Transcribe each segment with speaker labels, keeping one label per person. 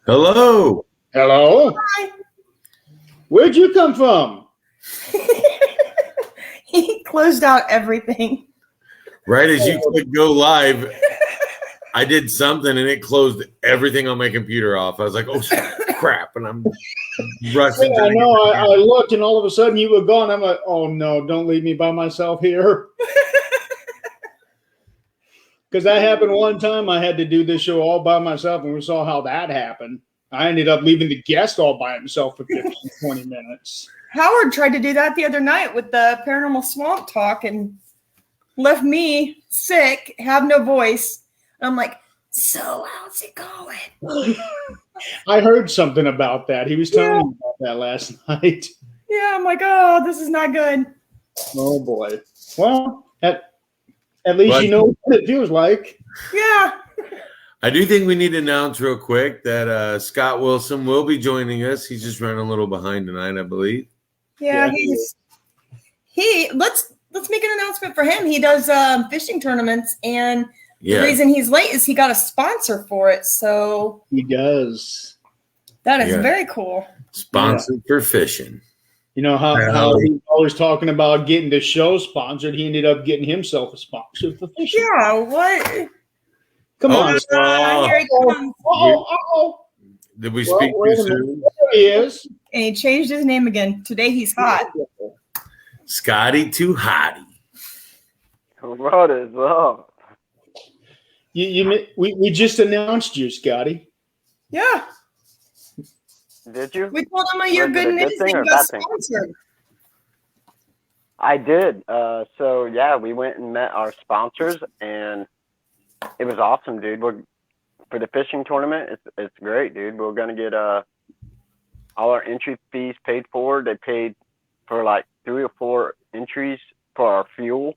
Speaker 1: Hello.
Speaker 2: Hello.
Speaker 3: Hi.
Speaker 2: Where'd you come from?
Speaker 3: He closed out everything.
Speaker 1: Right as you click go live, I did something and it closed everything on my computer off. I was like, oh, crap. And I'm rushing.
Speaker 2: Yeah, I know. I looked and all of a sudden you were gone. I'm like, oh, no, don't leave me by myself here. Because that happened one time. I had to do this show all by myself, and we saw how that happened. I ended up leaving the guest all by himself for 15, 20 minutes.
Speaker 3: Howard tried to do that the other night with the Paranormal Swamp Talk and left me sick, have no voice. I'm like, so how's it going?
Speaker 2: I heard something about that. He was telling me about that last night.
Speaker 3: Yeah, I'm like, oh, this is not good.
Speaker 2: Oh, boy. Well, at least you know what it feels like.
Speaker 3: Yeah.
Speaker 1: I do think we need to announce real quick that Scott Wilson will be joining us. He's just running a little behind tonight, I believe.
Speaker 3: Yeah, let's make an announcement for him. He does fishing tournaments, and the reason he's late is he got a sponsor for it. So
Speaker 2: he does.
Speaker 3: That is very cool.
Speaker 1: Sponsored for fishing.
Speaker 2: You know how he's always talking about getting the show sponsored. He ended up getting himself a sponsor for fishing.
Speaker 3: Yeah, what?
Speaker 2: Come on,
Speaker 3: here he comes.
Speaker 1: Did we speak too soon?
Speaker 2: There he is.
Speaker 3: And he changed his name again. Today he's hot.
Speaker 1: Scotty Too Hottie.
Speaker 4: What is up?
Speaker 2: We just announced you, Scotty.
Speaker 3: Yeah.
Speaker 4: Did you?
Speaker 3: We told him your good news thing got sponsored.
Speaker 4: I did. So yeah, we went and met our sponsors, and it was awesome, dude. For the fishing tournament, it's great, dude. We're gonna get all our entry fees paid for. They paid for like 3 or 4 entries for our fuel.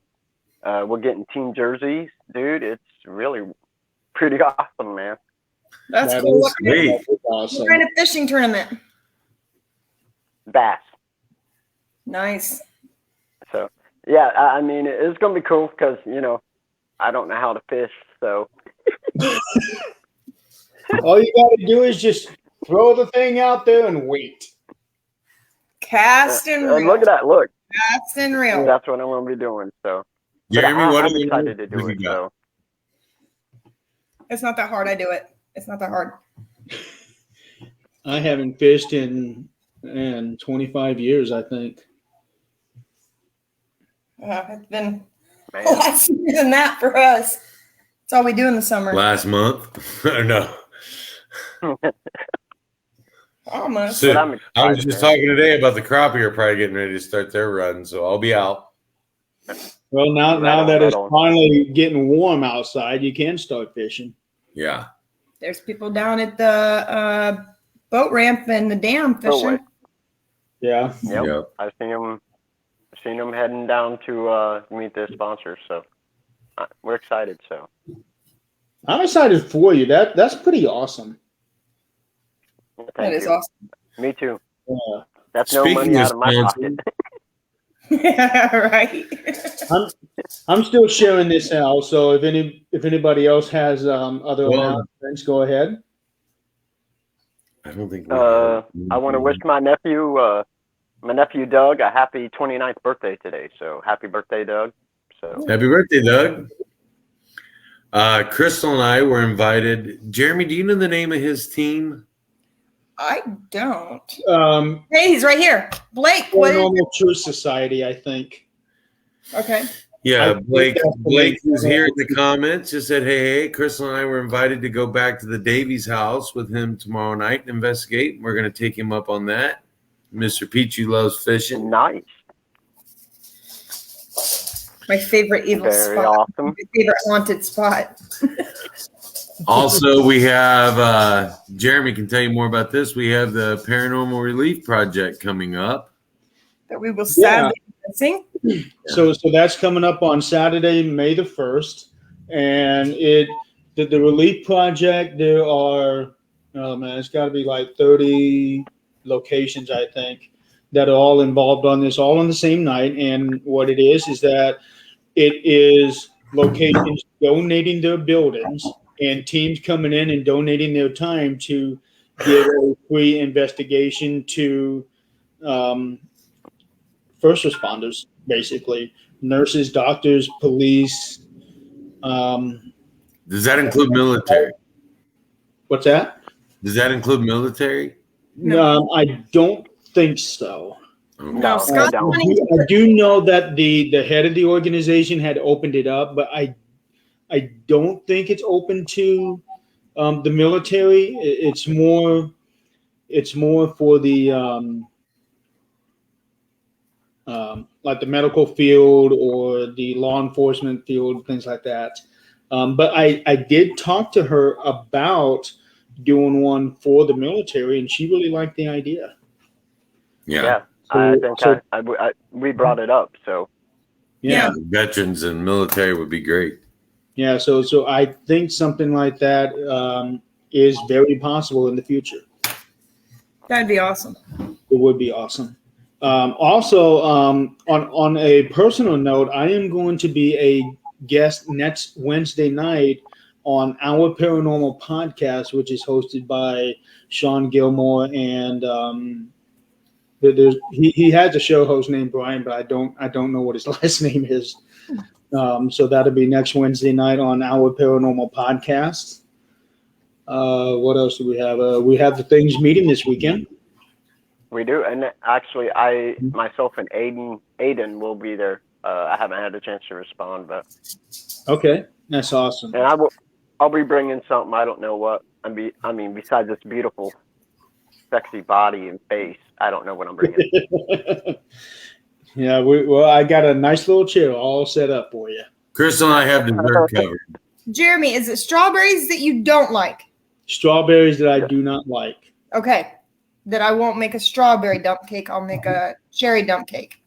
Speaker 4: We're getting team jerseys, dude. It's really pretty awesome, man.
Speaker 3: That's cool.
Speaker 1: Sweet.
Speaker 3: What kind of fishing tournament?
Speaker 4: Bass.
Speaker 3: Nice.
Speaker 4: So yeah, I mean, it's gonna be cool because I don't know how to fish, so.
Speaker 2: All you got to do is just throw the thing out there and wait.
Speaker 3: Cast and reel.
Speaker 4: Look at that! Look.
Speaker 3: Cast and reel.
Speaker 4: That's what I'm gonna be doing. So.
Speaker 1: Jeremy,
Speaker 4: I'm excited to do it. So.
Speaker 3: It's not that hard. I do it. It's not that hard.
Speaker 2: I haven't fished in 25 years, I think.
Speaker 3: It's been a lot sooner than that for us. That's all we do in the summer.
Speaker 1: Last month? Or no?
Speaker 3: Almost.
Speaker 1: So, I was just talking today about the crappie are probably getting ready to start their run, so I'll be out.
Speaker 2: Well, now that it's finally getting warm outside, you can start fishing.
Speaker 1: Yeah.
Speaker 3: There's people down at the boat ramp and the dam fishing.
Speaker 2: Yeah.
Speaker 4: Yep. I've seen them heading down to meet their sponsors. So we're excited. So
Speaker 2: I'm excited for you. That's pretty awesome.
Speaker 3: That is awesome.
Speaker 4: Me too.
Speaker 2: Yeah.
Speaker 4: That's no money out of my pocket.
Speaker 3: Yeah, right.
Speaker 2: I'm still sharing this out. So if anybody else has other announcements, go ahead.
Speaker 1: I don't think.
Speaker 4: I want to wish my nephew Doug a happy 29th birthday today. So happy birthday, Doug. So
Speaker 1: happy birthday, Doug. Crystal and I were invited. Jeremy, do you know the name of his team?
Speaker 3: I don't. Hey, he's right here. Blake.
Speaker 2: Paranormal Truth Society, I think.
Speaker 3: Okay.
Speaker 1: Yeah, Blake was here in the comments. Just said, hey, Crystal and I were invited to go back to the Davies house with him tomorrow night and investigate. We're going to take him up on that. Mr. Peachy loves fishing.
Speaker 4: Nice.
Speaker 3: My favorite evil spot.
Speaker 4: Awesome.
Speaker 3: My favorite haunted spot.
Speaker 1: Also, we have Jeremy can tell you more about this. We have the Paranormal Relief Project coming up
Speaker 3: that we will sadly be missing.
Speaker 2: So that's coming up on Saturday, May the 1st, and the Relief Project. There are it's got to be like 30 locations, I think, that are all involved on this, all on the same night. And what it is that it is locations donating their buildings and teams coming in and donating their time to give a free investigation to first responders, basically nurses, doctors, police.
Speaker 1: Does that include military?
Speaker 2: What's that?
Speaker 1: Does that include military?
Speaker 3: No.
Speaker 2: I don't think so.
Speaker 1: Okay.
Speaker 3: No, Scott's
Speaker 4: no.
Speaker 3: wanting to.
Speaker 2: I do know that the head of the organization had opened it up, but I don't think it's open to the military. It's more for the like the medical field or the law enforcement field, things like that. But I did talk to her about doing one for the military, and she really liked the idea.
Speaker 1: Yeah.
Speaker 4: I think we brought it up. So
Speaker 3: Yeah.
Speaker 1: Veterans and military would be great.
Speaker 2: Yeah, so I think something like that is very possible in the future.
Speaker 3: That'd be awesome.
Speaker 2: It would be awesome. Also, on a personal note, I am going to be a guest next Wednesday night on Our Paranormal Podcast, which is hosted by Sean Gilmore, and he has a show host named Brian, but I don't know what his last name is. So that'll be next Wednesday night on Our Paranormal Podcast. What else do we have? We have the Things meeting this weekend.
Speaker 4: we do, and actually, myself and Aiden will be there. I haven't had a chance to respond, but
Speaker 2: Okay, that's awesome.
Speaker 4: and I'll be bringing something. I don't know what. I mean, besides this beautiful, sexy body and face, I don't know what I'm bringing.
Speaker 2: Yeah, I got a nice little chair all set up for you.
Speaker 1: Crystal and I have dessert covered.
Speaker 3: Jeremy, is it strawberries that you don't like?
Speaker 2: Strawberries that I do not like.
Speaker 3: Okay. That I won't make a strawberry dump cake. I'll make a cherry dump cake.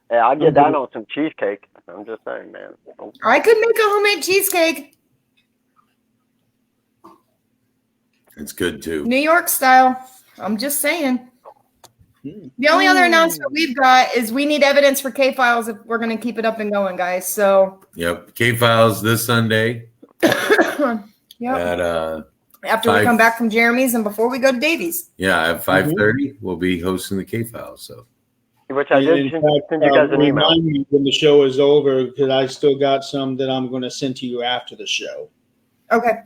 Speaker 4: Yeah, I'll get down on some cheesecake. I'm just saying, man.
Speaker 3: I could make a homemade cheesecake.
Speaker 1: It's good too.
Speaker 3: New York style. I'm just saying. The only other announcement we've got is we need evidence for K-Files if we're going to keep it up and going, guys. So.
Speaker 1: Yep. K-Files this Sunday.
Speaker 3: Yep.
Speaker 1: At
Speaker 3: After we come back from Jeremy's and before we go to Davies.
Speaker 1: Yeah, at 5:30, we'll be hosting the K-Files. So,
Speaker 4: which I did send you guys an email.
Speaker 2: Remind me when the show is over, because I still got some that I'm going to send to you after the show.
Speaker 3: Okay.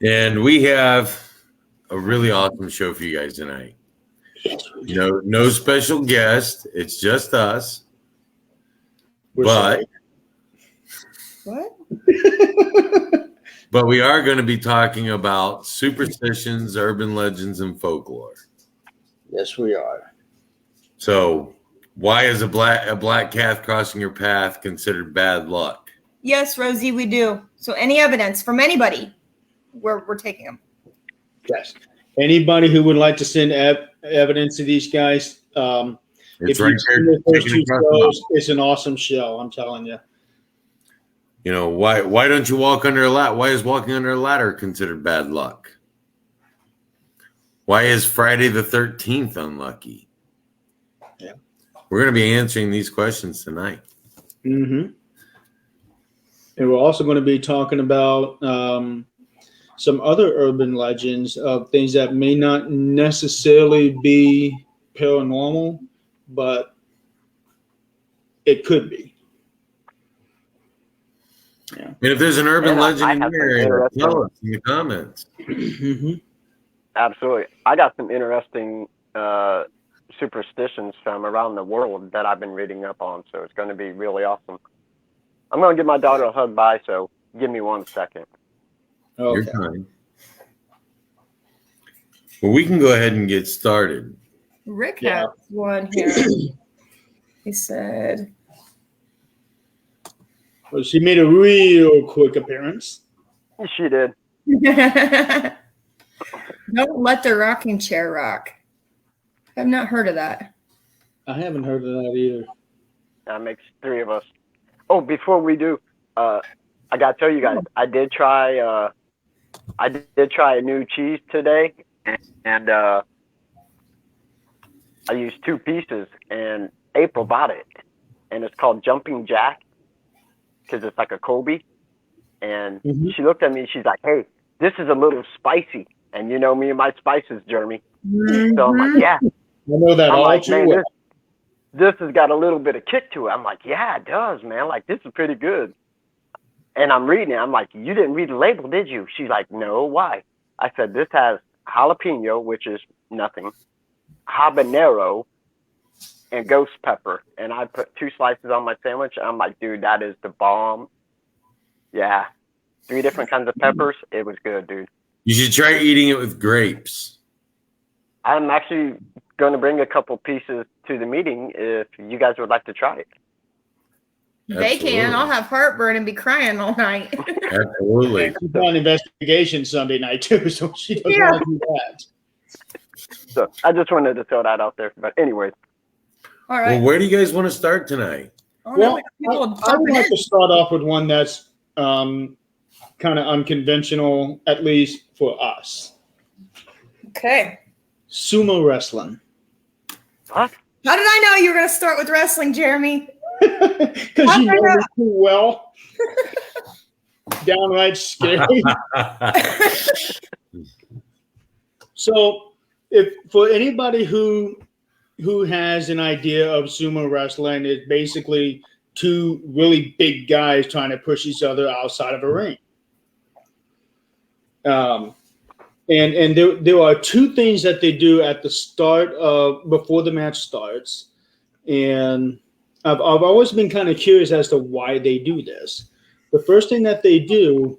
Speaker 1: and we have a really awesome show for you guys tonight. No special guest. It's just us. But we are going to be talking about superstitions, urban legends, and folklore.
Speaker 2: Yes, we are.
Speaker 1: So, why is a black calf crossing your path considered bad luck?
Speaker 3: Yes, Rosie, we do. So, any evidence from anybody, we're taking them.
Speaker 2: Yes. Anybody who would like to send evidence to these guys,
Speaker 1: It's
Speaker 2: if
Speaker 1: right
Speaker 2: you've seen
Speaker 1: there.
Speaker 2: the first two shows, it's an awesome show. I'm telling you.
Speaker 1: Why don't you walk under a ladder? Why is walking under a ladder considered bad luck? Why is Friday the 13th unlucky?
Speaker 2: Yeah.
Speaker 1: We're going to be answering these questions tonight.
Speaker 2: Mm-hmm. And we're also going to be talking about some other urban legends of things that may not necessarily be paranormal, but it could be. Yeah.
Speaker 1: And if there's an urban legend in your area, tell us in the comments.
Speaker 2: Mm-hmm.
Speaker 4: Absolutely. I got some interesting superstitions from around the world that I've been reading up on, so it's going to be really awesome. I'm going to give my daughter a hug bye, so give me 1 second.
Speaker 2: Okay.
Speaker 1: You're fine. Well, we can go ahead and get started.
Speaker 3: Rick has one here. He said,
Speaker 2: Well, she made a real quick appearance.
Speaker 4: She did.
Speaker 3: don't let the rocking chair rock. I've not heard of that.
Speaker 2: I haven't heard of that either.
Speaker 4: That makes 3 of us. Oh, before we do, I got to tell you guys, I did try a new cheese today, and I used 2 pieces, and April bought it, and it's called Jumping Jack, because it's like a Colby, and she looked at me, she's like, hey, this is a little spicy, And you know me and my spices, Jeremy.
Speaker 3: Mhm.
Speaker 4: So I'm like, yeah.
Speaker 2: I know that
Speaker 4: I'm
Speaker 2: all
Speaker 4: like,
Speaker 2: too
Speaker 4: man,
Speaker 2: well.
Speaker 4: this has got a little bit of kick to it. I'm like, yeah, it does, man. Like, this is pretty good. And I'm reading it. I'm like, you didn't read the label, did you? She's like, no, why? I said, this has jalapeno, which is nothing, habanero, and ghost pepper. And I put 2 slices on my sandwich. I'm like, dude, that is the bomb. Yeah. 3 different kinds of peppers. It was good, dude.
Speaker 1: You should try eating it with grapes.
Speaker 4: I'm actually going to bring a couple pieces to the meeting if you guys would like to try it.
Speaker 3: They can. I'll have heartburn and be crying all night.
Speaker 1: Absolutely.
Speaker 2: She's on investigation Sunday night too, so she doesn't want to do that.
Speaker 4: So I just wanted to throw that out there. But anyways.
Speaker 3: All right.
Speaker 1: Well, where do you guys want to start tonight?
Speaker 2: Well, I would like to start off with one that's kind of unconventional, at least for us.
Speaker 3: Okay.
Speaker 2: Sumo wrestling.
Speaker 4: What?
Speaker 3: How did I know you were going to start with wrestling, Jeremy?
Speaker 2: Because you know me too well. Downright scary. So, if for anybody who has an idea of sumo wrestling, it's basically 2 really big guys trying to push each other outside of a ring. And there are 2 things that they do at the start of before the match starts, and I've always been kind of curious as to why they do this. The first thing that they do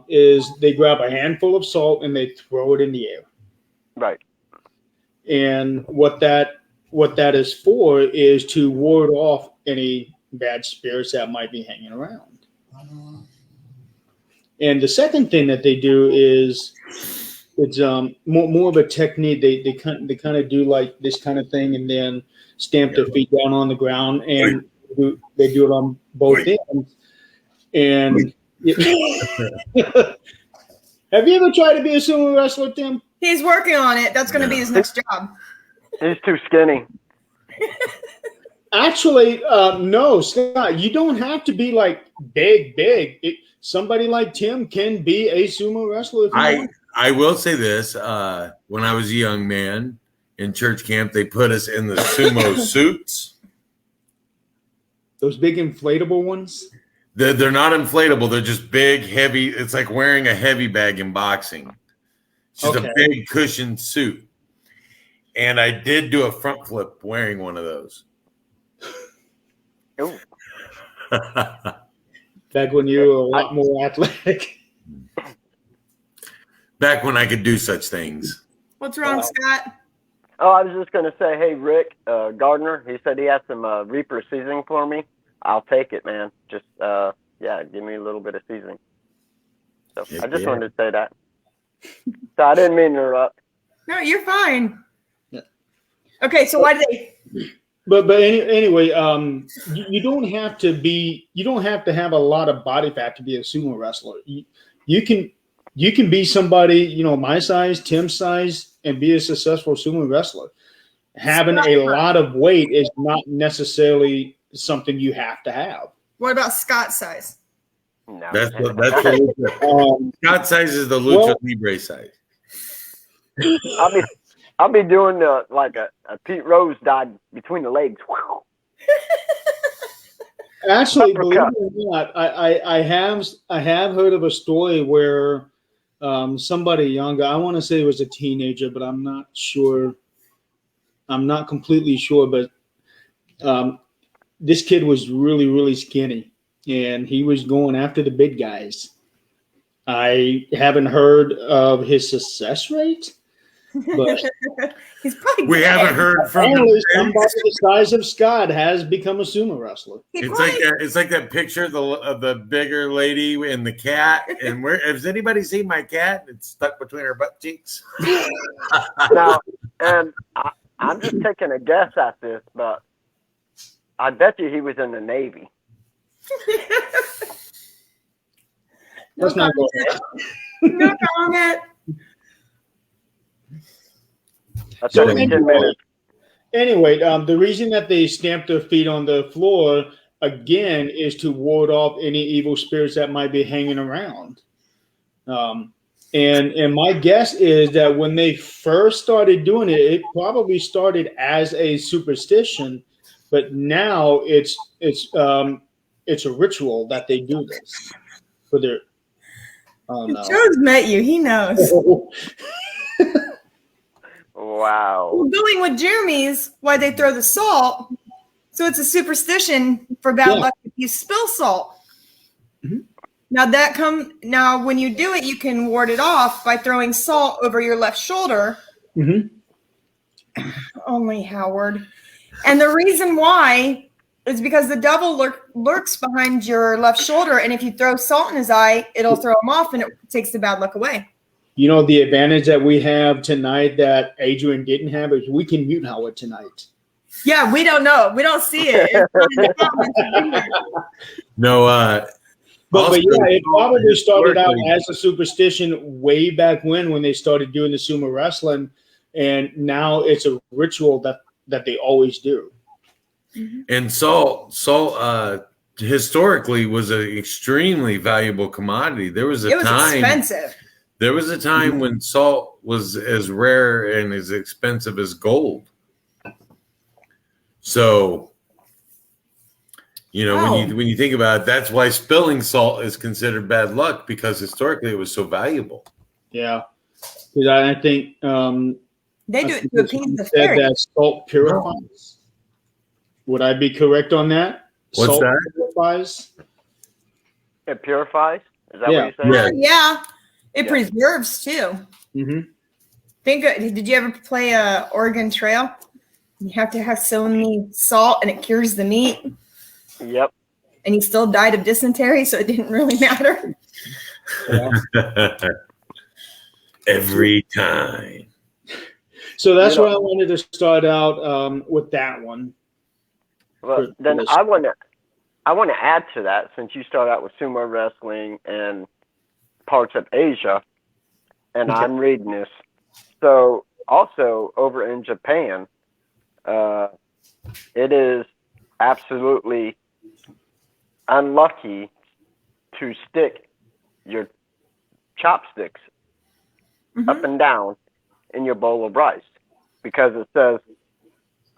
Speaker 2: is they grab a handful of salt and they throw it in the air.
Speaker 4: Right.
Speaker 2: And what that is for is to ward off any bad spirits that might be hanging around. And the second thing that they do is it's more of a technique. They kind of do like this kind of thing and then stamp their feet down on the ground, and they do it on both ends. And have you ever tried to be a sumo wrestler, Tim?
Speaker 3: He's working on it. That's going to be his next job.
Speaker 4: He's too skinny.
Speaker 2: Actually, no, Scott. You don't have to be like big. Somebody like Tim can be a sumo wrestler. If you want.
Speaker 1: I will say this. When I was a young man in church camp, they put us in the sumo suits.
Speaker 2: Those big inflatable ones?
Speaker 1: They're not inflatable. They're just big, heavy. It's like wearing a heavy bag in boxing. It's just a big cushioned suit. And I did do a front flip wearing one of those.
Speaker 4: Oh.
Speaker 2: Back when you were a lot more athletic.
Speaker 1: Back when I could do such things.
Speaker 3: What's wrong, Scott?
Speaker 4: Oh, I was just going to say, hey, Rick Gardner, he said he has some Reaper seasoning for me. I'll take it, man. Just, give me a little bit of seasoning. So I just wanted to say that. So I didn't mean to interrupt.
Speaker 3: No, you're fine. Yeah. Okay, so why do they...
Speaker 2: But anyway, you don't have to have a lot of body fat to be a sumo wrestler. You can be somebody, my size, Tim's size, and be a successful sumo wrestler. Having a lot of weight is not necessarily something you have to have.
Speaker 3: What about Scott's size?
Speaker 4: No.
Speaker 1: That's the Scott size is the Lucha Libre size.
Speaker 4: I'll be doing like a Pete Rose dive between the legs.
Speaker 2: Actually, believe it or not, I have heard of a story where somebody younger, I want to say it was a teenager, but I'm not sure. I'm not completely sure, but this kid was really, really skinny, and he was going after the big guys. I haven't heard of his success rate, but
Speaker 3: he's probably
Speaker 1: we haven't heard from
Speaker 2: somebody the size of Scott has become a sumo wrestler.
Speaker 1: It's like that picture of the bigger lady and the cat. And has anybody seen my cat? It's stuck between her butt cheeks.
Speaker 4: Now, and I'm just taking a guess at this, but I bet you he was in the Navy.
Speaker 2: Let's not go there.
Speaker 3: No comment.
Speaker 2: So anyway, the reason that they stamp their feet on the floor again is to ward off any evil spirits that might be hanging around. And my guess is that when they first started doing it, it probably started as a superstition, but now it's a ritual that they do this for their. Oh no!
Speaker 3: Joe's met you. He knows.
Speaker 4: Wow.
Speaker 3: Going with Jeremy's, why they throw the salt. So it's a superstition for bad luck if you spill salt.
Speaker 2: Mm-hmm.
Speaker 3: Now when you do it, you can ward it off by throwing salt over your left shoulder.
Speaker 2: Mm-hmm.
Speaker 3: Only Howard. And the reason why is because the devil lurks behind your left shoulder, and if you throw salt in his eye, it'll throw him off, and it takes the bad luck away.
Speaker 2: You know, the advantage that we have tonight that Adrian didn't have is we can mute Howard tonight.
Speaker 3: Yeah, we don't know. We don't see it.
Speaker 1: No,
Speaker 2: but yeah, it probably started out as a superstition way back when they started doing the sumo wrestling, and now it's a ritual that they always do.
Speaker 1: And salt historically was an extremely valuable commodity. It was
Speaker 3: expensive.
Speaker 1: There was a time when salt was as rare and as expensive as gold. So, you know, when you think about it, that's why spilling salt is considered bad luck, because historically it was so valuable.
Speaker 2: Yeah, because I think
Speaker 3: they do it to appease the
Speaker 2: fairy.
Speaker 3: fairy.
Speaker 2: That salt purifies. Would I be correct on that?
Speaker 1: What's
Speaker 2: salt
Speaker 1: that?
Speaker 2: Purifies.
Speaker 4: It purifies? Is that what you said?
Speaker 3: Yeah. It preserves too.
Speaker 2: Mm-hmm.
Speaker 3: Did you ever play Oregon Trail? You have to have so many salt, and it cures the meat.
Speaker 4: Yep.
Speaker 3: And he still died of dysentery, so it didn't really matter.
Speaker 1: Every time.
Speaker 2: So that's why I wanted to start out with that one.
Speaker 4: Well, then I want to add to that, since you start out with sumo wrestling and parts of Asia, and I'm reading this. So also over in Japan, it is absolutely unlucky to stick your chopsticks up and down in your bowl of rice, because it says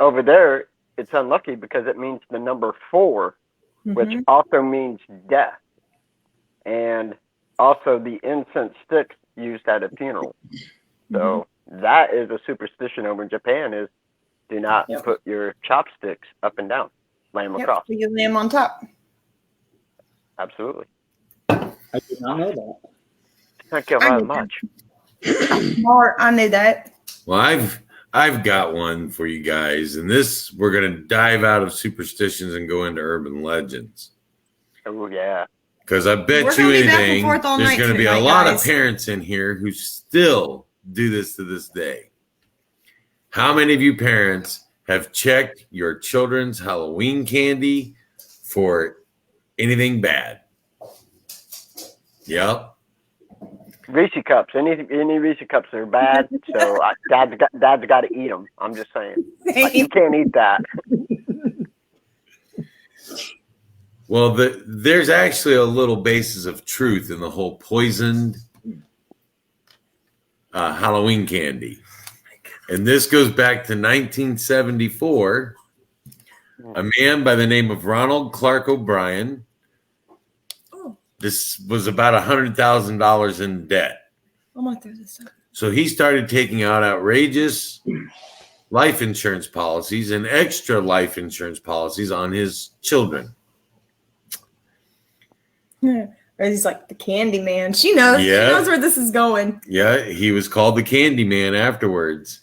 Speaker 4: over there it's unlucky because it means the number 4, which also means death, and also the incense sticks used at a funeral. So that is a superstition over in Japan, is do not put your chopsticks up and down. Lay them across.
Speaker 3: You lay them on top.
Speaker 4: Absolutely.
Speaker 2: I did not know that.
Speaker 4: Thank you very much.
Speaker 3: I knew that.
Speaker 1: Well, I've got one for you guys, and this, we're going to dive out of superstitions and go into urban legends.
Speaker 4: Oh, yeah.
Speaker 1: Because I bet you anything, there's going to be a lot of parents in here who still do this to this day. How many of you parents have checked your children's Halloween candy for anything bad? Yep.
Speaker 4: Reese cups. Any Reese cups are bad, so Dad's got to eat them. I'm just saying. Like, you can't eat that.
Speaker 1: Well, there's actually a little basis of truth in the whole poisoned Halloween candy. And this goes back to 1974. A man by the name of Ronald Clark O'Brien. This was about $100,000 in debt.
Speaker 3: I'm gonna throw this up.
Speaker 1: So he started taking out outrageous life insurance policies and extra life insurance policies on his children.
Speaker 3: Or he's like the candy man. She knows.
Speaker 1: Yeah.
Speaker 3: She knows where this is going.
Speaker 1: Yeah, he was called the Candy Man afterwards.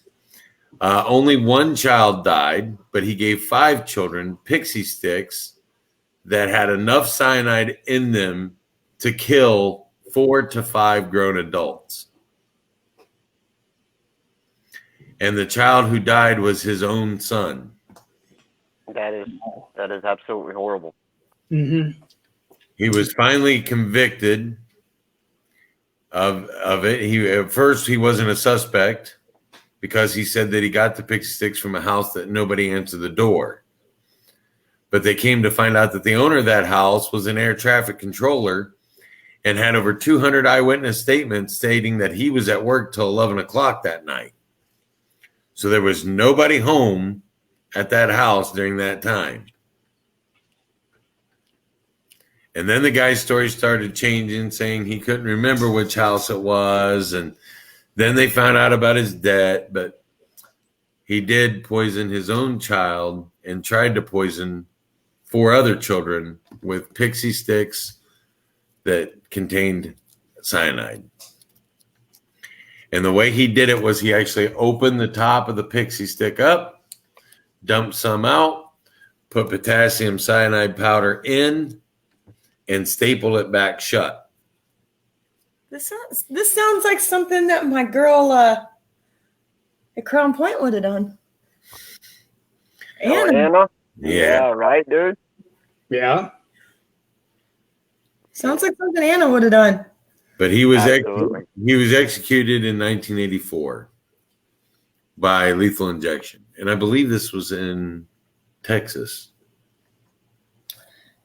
Speaker 1: Only one child died, but he gave 5 children pixie sticks that had enough cyanide in them to kill 4 to 5 grown adults. And the child who died was his own son.
Speaker 4: That is absolutely horrible.
Speaker 2: Mm-hmm.
Speaker 1: He was finally convicted of it. At first he wasn't a suspect because he said that he got the pixie sticks from a house that nobody answered the door. But they came to find out that the owner of that house was an air traffic controller, and had over 200 eyewitness statements stating that he was at work till 11 o'clock that night. So there was nobody home at that house during that time. And then the guy's story started changing, saying he couldn't remember which house it was. And then they found out about his debt, but he did poison his own child and tried to poison 4 other children with pixie sticks that contained cyanide. And the way he did it was he actually opened the top of the pixie stick up, dumped some out, put potassium cyanide powder in, and stapled it back shut.
Speaker 3: This sounds like something that my girl at Crown Point would have done.
Speaker 4: Anna?
Speaker 1: Yeah,
Speaker 4: right, dude.
Speaker 2: Yeah.
Speaker 3: Sounds like something Anna would have done.
Speaker 1: but he was
Speaker 4: Absolutely.
Speaker 1: he was executed in 1984 by lethal injection, and I believe this was in Texas.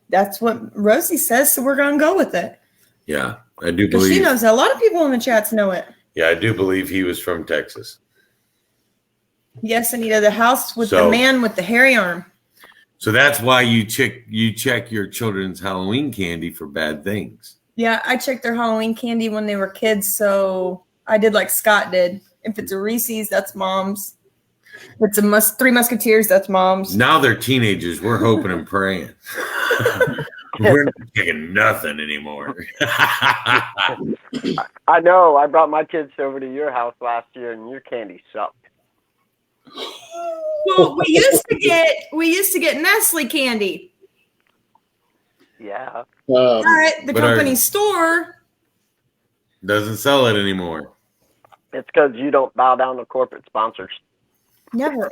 Speaker 3: That's what Rosie says, so we're going to go with it.
Speaker 1: Yeah, I do
Speaker 3: Because she
Speaker 1: believe.
Speaker 3: knows. A lot of people in the chats know it.
Speaker 1: Yeah, I do believe he was from Texas.
Speaker 3: Yes, Anita, the house with
Speaker 1: So-
Speaker 3: the man with the hairy arm.
Speaker 1: So that's why you check your children's Halloween candy for bad things.
Speaker 3: Yeah, I checked their Halloween candy when they were kids, so I did like Scott did. If it's a Reese's, that's mom's. If it's a Three Musketeers, that's mom's.
Speaker 1: Now they're teenagers. We're hoping and praying. We're not checking nothing anymore.
Speaker 4: I know. I brought my kids over to your house last year, and your candy sucked.
Speaker 3: Well, we used to get Nestle candy
Speaker 4: Yeah.
Speaker 3: at the
Speaker 1: But
Speaker 3: company store.
Speaker 1: Doesn't sell it anymore.
Speaker 4: It's because you don't bow down to corporate sponsors.
Speaker 3: Never.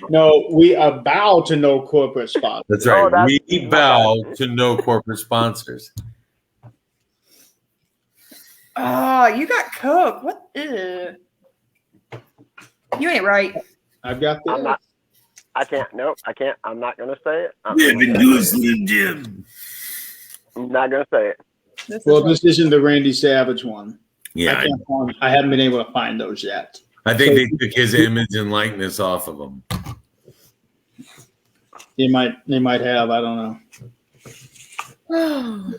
Speaker 2: No, we bow to no corporate sponsor.
Speaker 1: That's right.
Speaker 4: Oh, that's-
Speaker 1: We bow to no corporate sponsors.
Speaker 3: Oh, you got Coke. What? Ew. You ain't right.
Speaker 2: I've got this.
Speaker 4: I'm not. I can't. Nope. I can't. I'm not gonna say it. I'm
Speaker 1: We've
Speaker 4: not
Speaker 1: been
Speaker 4: gonna
Speaker 1: doing
Speaker 4: say it.
Speaker 1: Slim Jim.
Speaker 4: I'm not gonna say it.
Speaker 3: This is
Speaker 2: Well,
Speaker 3: right.
Speaker 2: this isn't the Randy Savage one.
Speaker 1: Yeah,
Speaker 2: I haven't been able to find those yet.
Speaker 1: I think they took his image and likeness off of him.
Speaker 2: They might have. I don't know.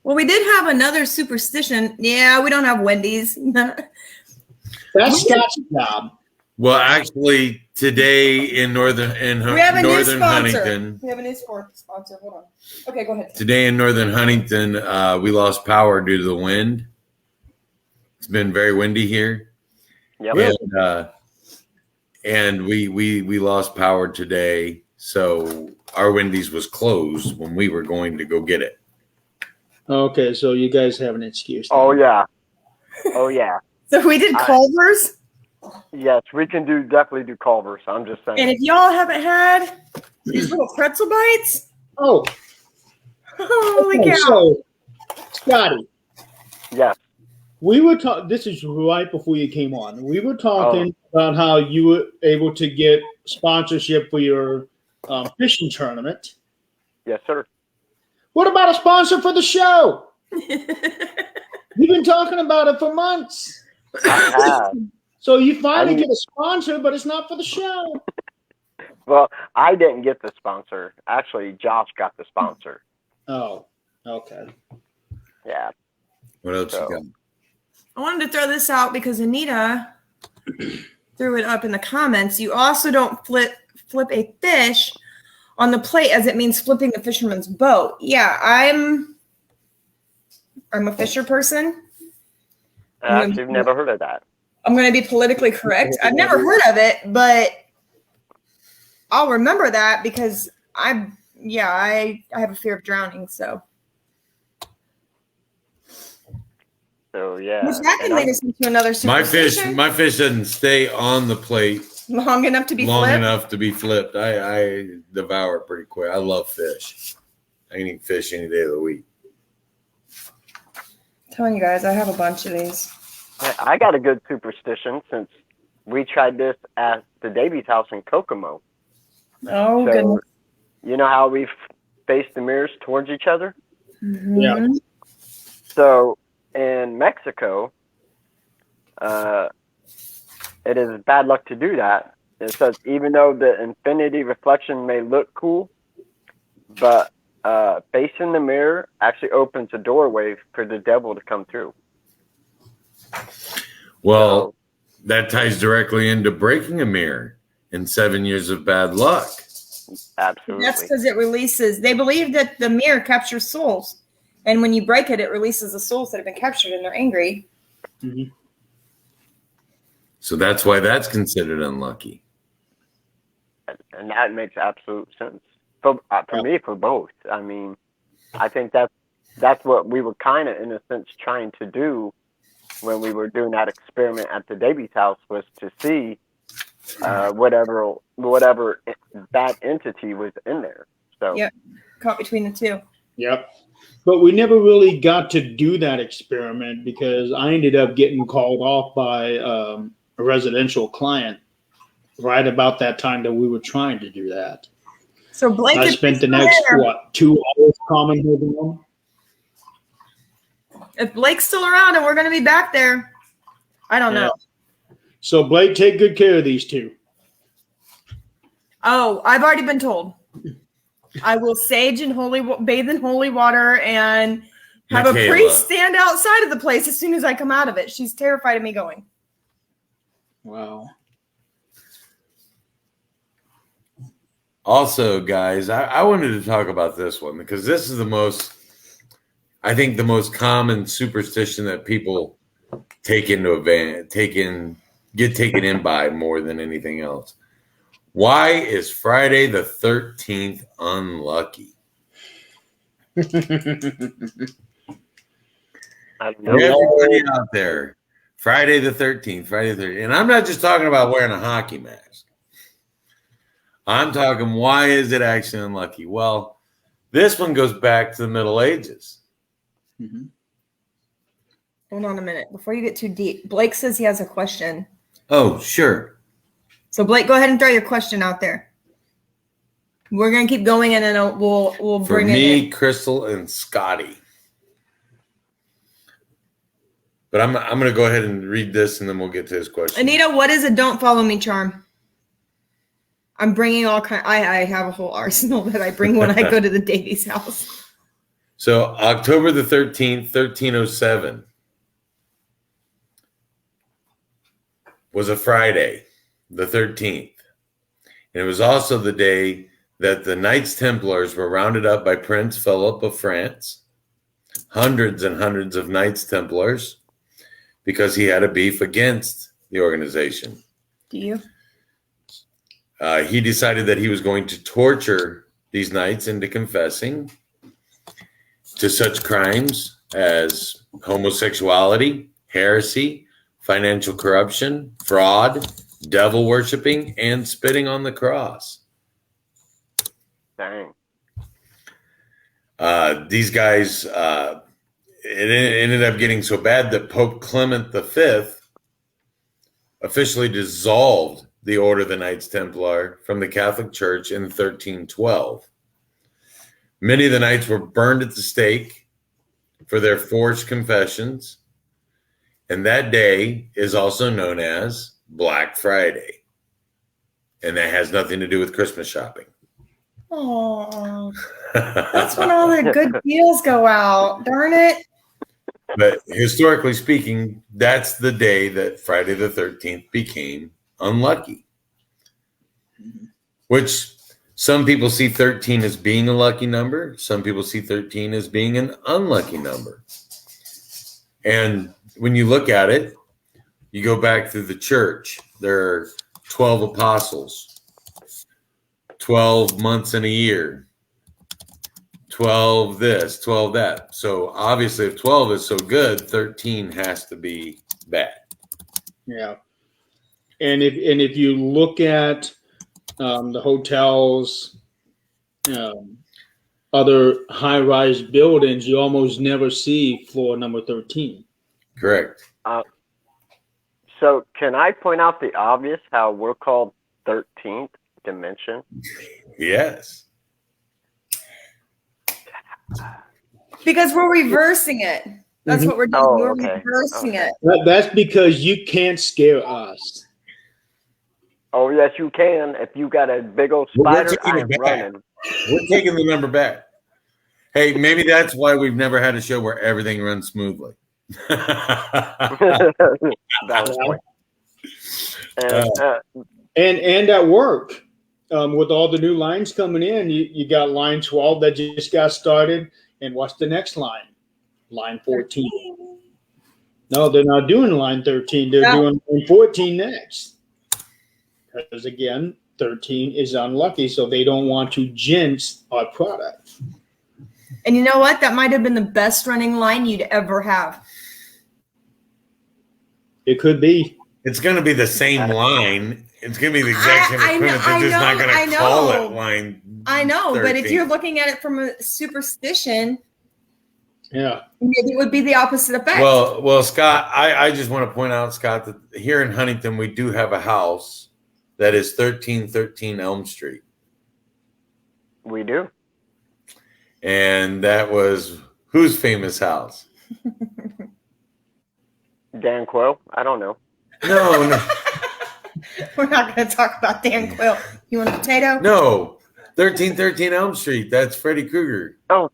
Speaker 3: Well, we did have another superstition. Yeah, we don't have Wendy's.
Speaker 2: That's Scott's job.
Speaker 1: Well, actually, today in northern
Speaker 3: We have a new
Speaker 1: northern
Speaker 3: sponsor.
Speaker 1: Huntington,
Speaker 3: We have a new sponsor. Hold on. Okay, go ahead.
Speaker 1: today in northern Huntington, we lost power due to the wind. It's been very windy here,
Speaker 4: Yep.
Speaker 1: and we lost power today. So our Wendy's was closed when we were going to go get it.
Speaker 2: Okay, so you guys have an excuse.
Speaker 4: Oh yeah. Oh yeah.
Speaker 3: So we did Culver's.
Speaker 4: Yes, we can definitely do Culver's. I'm just saying.
Speaker 3: And if y'all haven't had these little pretzel bites,
Speaker 2: Oh,
Speaker 3: holy
Speaker 2: okay,
Speaker 3: cow.
Speaker 2: so Scotty,
Speaker 4: Yes.
Speaker 2: we were talking. This is right before you came on. We were talking about how you were able to get sponsorship for your fishing tournament.
Speaker 4: Yes, sir.
Speaker 2: What about a sponsor for the show? You've been talking about it for months.
Speaker 4: I have.
Speaker 2: So you finally
Speaker 4: I mean-
Speaker 2: get a sponsor, but it's not for the show.
Speaker 4: Well, I didn't get the sponsor. Actually, Josh got the sponsor.
Speaker 2: Oh, okay.
Speaker 4: Yeah.
Speaker 1: What else you got?
Speaker 3: I wanted to throw this out because Anita threw it up in the comments. You also don't flip a fish on the plate as it means flipping the fisherman's boat. Yeah, I'm a fisher person.
Speaker 4: Actually, I've never heard of that.
Speaker 3: I'm going to be politically correct. I've never heard of it, but I'll remember that because I have a fear of drowning. So,
Speaker 4: So yeah.
Speaker 3: which that can lead us into another
Speaker 1: My fish
Speaker 3: superstition.
Speaker 1: doesn't stay on the plate
Speaker 3: Long enough to be
Speaker 1: long
Speaker 3: flipped.
Speaker 1: enough to be flipped. I devour it pretty quick. I love fish. I can eat fish any day of the week.
Speaker 3: Telling you guys, I have a bunch of these.
Speaker 4: I got a good superstition since we tried this at the Davies house in Kokomo.
Speaker 3: Oh
Speaker 4: So,
Speaker 3: goodness.
Speaker 4: you know how we face the mirrors towards each other?
Speaker 2: Yeah.
Speaker 4: So in Mexico, it is bad luck to do that. It says even though the infinity reflection may look cool, but facing the mirror actually opens a doorway for the devil to come through.
Speaker 1: Well, that ties directly into breaking a mirror and 7 years of bad luck.
Speaker 4: Absolutely.
Speaker 3: That's because it releases. They believe that the mirror captures souls, and when you break it, it releases the souls that have been captured, and they're angry.
Speaker 2: Mm-hmm.
Speaker 1: So that's why that's considered unlucky.
Speaker 4: And that makes absolute sense. For me, for both. I mean, I think that's what we were kind of, in a sense, trying to do when we were doing that experiment at the Davies house, was to see whatever that entity was in there. So
Speaker 3: Yep, caught between the two.
Speaker 2: Yep. But we never really got to do that experiment because I ended up getting called off by a residential client right about that time that we were trying to do that.
Speaker 3: So Blake,
Speaker 2: I spent the next 2 hours commenting on.
Speaker 3: If Blake's still around and we're going to be back there, I don't know.
Speaker 2: So Blake, take good care of these two.
Speaker 3: Oh, I've already been told. I will bathe in holy water and have a priest stand outside of the place as soon as I come out of it. She's terrified of me going.
Speaker 2: Wow.
Speaker 1: Also, guys, I wanted to talk about this one because this is the most common superstition that people get taken in by more than anything else. Why is Friday the 13th unlucky? Everybody out there, Friday the 13th, and I'm not just talking about wearing a hockey mask. I'm talking, why is it actually unlucky? Well, this one goes back to the Middle Ages.
Speaker 2: Mm-hmm.
Speaker 3: Hold on a minute. Before you get too deep, Blake says he has a question.
Speaker 1: Oh, sure.
Speaker 3: So Blake, go ahead and throw your question out there. We're going to keep going, and then we'll bring it in.
Speaker 1: For me, Crystal, and Scotty. But I'm going to go ahead and read this, and then we'll get to his question.
Speaker 3: Anita, what is a don't follow me charm? I'm bringing all kind. I have a whole arsenal that I bring when I go to the Davies house.
Speaker 1: So October the 13th, 1307 was a Friday, the 13th. And it was also the day that the Knights Templars were rounded up by Prince Philip of France, hundreds and hundreds of Knights Templars, because he had a beef against the organization.
Speaker 3: Do you?
Speaker 1: He decided that he was going to torture these knights into confessing to such crimes as homosexuality, heresy, financial corruption, fraud, devil worshiping, and spitting on the cross.
Speaker 4: Dang.
Speaker 1: These guys, it ended up getting so bad that Pope Clement V officially dissolved the Order of the Knights Templar from the Catholic Church in 1312. Many of the knights were burned at the stake for their forged confessions, and that day is also known as Black Friday, and that has nothing to do with Christmas shopping.
Speaker 3: Oh, that's when all the good deals go out. Darn it.
Speaker 1: But historically speaking, that's the day that Friday the 13th became unlucky, which some people see 13 as being a lucky number. Some people see 13 as being an unlucky number. And when you look at it, you go back through the church. There are 12 apostles, 12 months in a year, 12 this, 12 that. So obviously if 12 is so good, 13 has to be bad.
Speaker 2: Yeah. And if you look at the hotels, other high-rise buildings, you almost never see floor number 13.
Speaker 1: Correct.
Speaker 4: So can I point out the obvious, how we're called 13th dimension?
Speaker 1: Yes.
Speaker 3: Because we're reversing it. That's what we're doing.
Speaker 4: Oh,
Speaker 3: we're
Speaker 4: okay.
Speaker 3: reversing it.
Speaker 2: That's because you can't scare us.
Speaker 4: Oh, yes, you can. If you got a big old spider,
Speaker 1: taking it
Speaker 4: I'm
Speaker 1: back.
Speaker 4: running.
Speaker 1: We're taking the number back. Hey, maybe that's why we've never had a show where everything runs smoothly.
Speaker 4: Valid point.
Speaker 2: And at work, with all the new lines coming in, you got line 12 that just got started. And what's the next line? Line 14. No, they're not doing line 13. They're doing line 14 next. Because again, 13 is unlucky, so they don't want to jinx our product.
Speaker 3: And you know what? That might have been the best running line you'd ever have.
Speaker 2: It could be.
Speaker 1: It's going to be the same line. It's going to be the exact same equipment. They're just not going to call it line.
Speaker 3: I know,
Speaker 1: 13.
Speaker 3: but if you're looking at it from a superstition,
Speaker 2: yeah,
Speaker 3: maybe it would be the opposite effect.
Speaker 1: Well, Scott, I just want to point out, Scott, that here in Huntington, we do have a house that is 1313 Elm Street.
Speaker 4: We do.
Speaker 1: And that was whose famous house?
Speaker 4: Dan Quill? I don't know.
Speaker 1: No.
Speaker 3: We're not going to talk about Dan Quill. You want a potato?
Speaker 1: No. 1313 Elm Street. That's Freddy Krueger.
Speaker 4: Oh,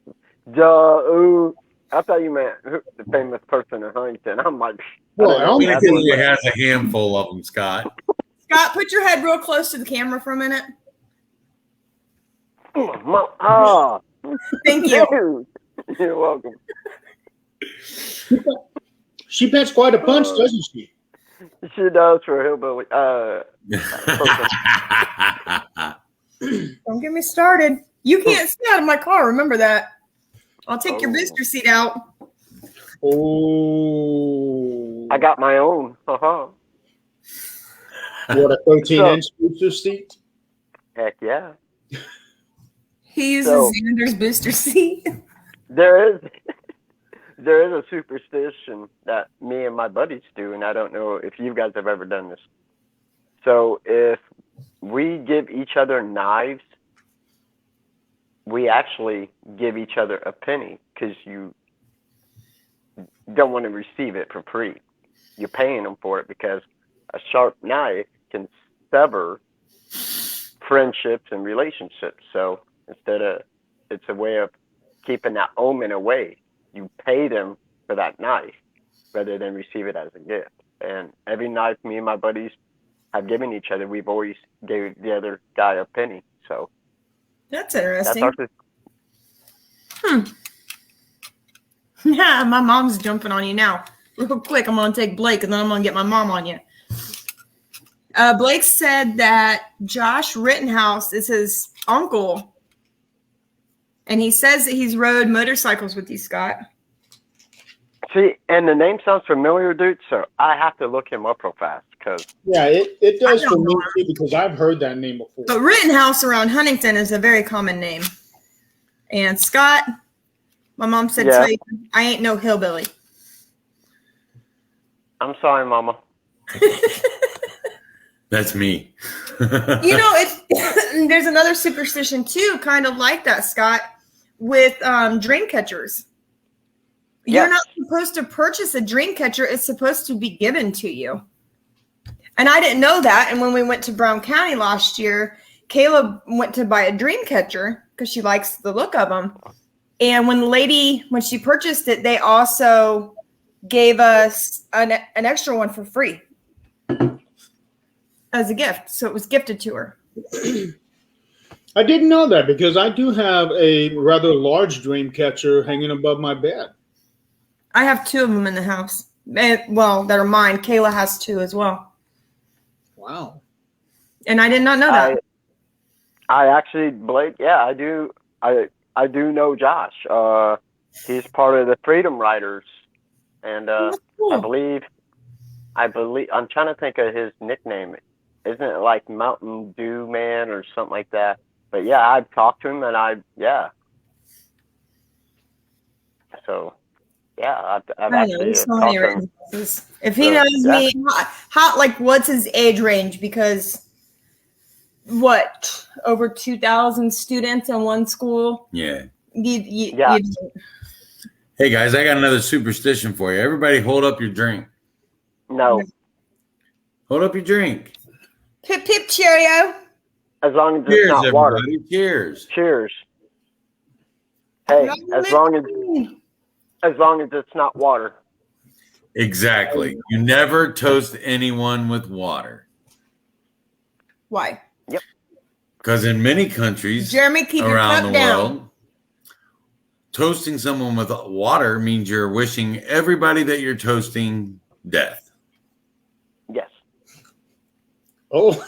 Speaker 4: duh. I thought you meant the famous person in Huntington. I'm like,
Speaker 2: well,
Speaker 1: Huntington has a handful of them, Scott.
Speaker 3: Scott, put your head real close to the camera for a minute. Thank you.
Speaker 4: You're welcome.
Speaker 2: She packs quite a punch, doesn't she?
Speaker 4: She does for a hillbilly.
Speaker 3: Don't get me started. You can't sit out of my car. Remember that. I'll take your booster seat out.
Speaker 2: Oh.
Speaker 4: I got my own. Uh-huh.
Speaker 2: What, a 13-inch booster seat?
Speaker 4: Heck yeah.
Speaker 3: He uses Xander's booster seat.
Speaker 4: There is a superstition that me and my buddies do, and I don't know if you guys have ever done this. So if we give each other knives, we actually give each other a penny because you don't want to receive it for free. You're paying them for it because a sharp knife can sever friendships and relationships. So it's a way of keeping that omen away. You pay them for that knife rather than receive it as a gift. And every knife me and my buddies have given each other, we've always gave the other guy a penny. So
Speaker 3: that's interesting.
Speaker 4: That's
Speaker 3: Yeah, my mom's jumping on you now. Real quick, I'm going to take Blake, and then I'm going to get my mom on you. Blake said that Josh Rittenhouse is his uncle, and he says that he's rode motorcycles with you, Scott.
Speaker 4: See, and the name sounds familiar, dude, so I have to look him up real fast.
Speaker 2: Yeah, it does for me, too, because I've heard that name before.
Speaker 3: But Rittenhouse around Huntington is a very common name. And Scott, my mom said, tell you, I ain't no hillbilly.
Speaker 4: I'm sorry, Mama.
Speaker 1: That's me.
Speaker 3: You know, there's another superstition, too, kind of like that, Scott, with dream catchers. You're not supposed to purchase a dream catcher. It's supposed to be given to you. And I didn't know that. And when we went to Brown County last year, Caleb went to buy a dream catcher because she likes the look of them. And when she purchased it, they also gave us an extra one for free as a gift. So it was gifted to her.
Speaker 2: I didn't know that because I do have a rather large dream catcher hanging above my bed.
Speaker 3: I have 2 of them in the house. Well, that are mine. Kayla has 2 as well.
Speaker 2: Wow.
Speaker 3: And I did not know that.
Speaker 4: I actually, Blake, I do. I do know Josh. He's part of the Freedom Riders, and cool. I believe. I'm trying to think of his nickname. Isn't it like Mountain Dew Man or something like that? But yeah, I've talked to him, and So. Yeah, I've actually talked to him.
Speaker 3: If he knows me, what's his age range? Because over 2,000 students in one school?
Speaker 1: Yeah. Hey guys, I got another superstition for you. Everybody hold up your drink.
Speaker 4: No,
Speaker 1: Hold up your drink.
Speaker 3: Pip pip Cheerio.
Speaker 4: as long as it's
Speaker 1: Cheers,
Speaker 4: not water.
Speaker 1: everybody. Cheers.
Speaker 4: Cheers. Hey,
Speaker 3: No
Speaker 4: as long as
Speaker 3: nicotine.
Speaker 4: it's not water.
Speaker 1: Exactly. You never toast anyone with water.
Speaker 3: Why?
Speaker 1: Because in many countries
Speaker 3: Jeremy, keep your
Speaker 1: around
Speaker 3: cup
Speaker 1: the
Speaker 3: down.
Speaker 1: world, toasting someone with water means you're wishing everybody that you're toasting death.
Speaker 4: Yes.
Speaker 2: Oh,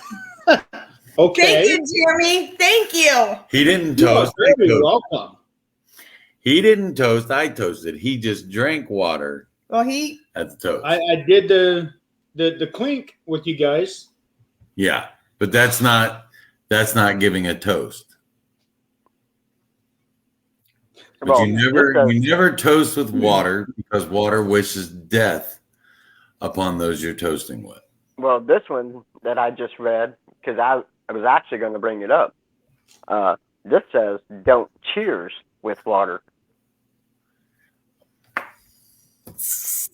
Speaker 2: okay.
Speaker 3: Thank you, Jeremy. Thank you.
Speaker 1: He didn't
Speaker 2: You are
Speaker 1: toast. I
Speaker 2: very
Speaker 1: toasted.
Speaker 2: welcome.
Speaker 1: He didn't toast. I toasted. He just drank water
Speaker 3: Well, he
Speaker 1: at the toast.
Speaker 2: I did the clink with you guys.
Speaker 1: Yeah, but that's not giving a toast. But
Speaker 4: Well,
Speaker 1: you never toast with water because water wishes death upon those you're toasting with.
Speaker 4: Well, this one that I just read, because I was actually going to bring it up. This says, "Don't cheers with water."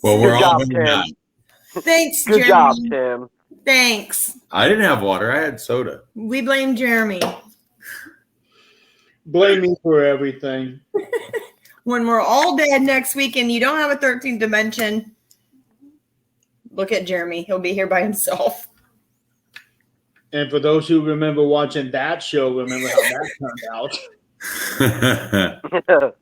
Speaker 1: Well, we're
Speaker 4: Good
Speaker 1: all
Speaker 4: job,
Speaker 1: going to
Speaker 4: Tim.
Speaker 1: die.
Speaker 3: thanks,
Speaker 4: Good
Speaker 3: Jeremy.
Speaker 4: job, Tim.
Speaker 3: Thanks.
Speaker 1: I didn't have water. I had soda.
Speaker 3: We blame Jeremy.
Speaker 2: Blame me for everything.
Speaker 3: When we're all dead next week and you don't have a 13th dimension, look at Jeremy. He'll be here by himself.
Speaker 2: And for those who remember watching that show, remember how that turned out.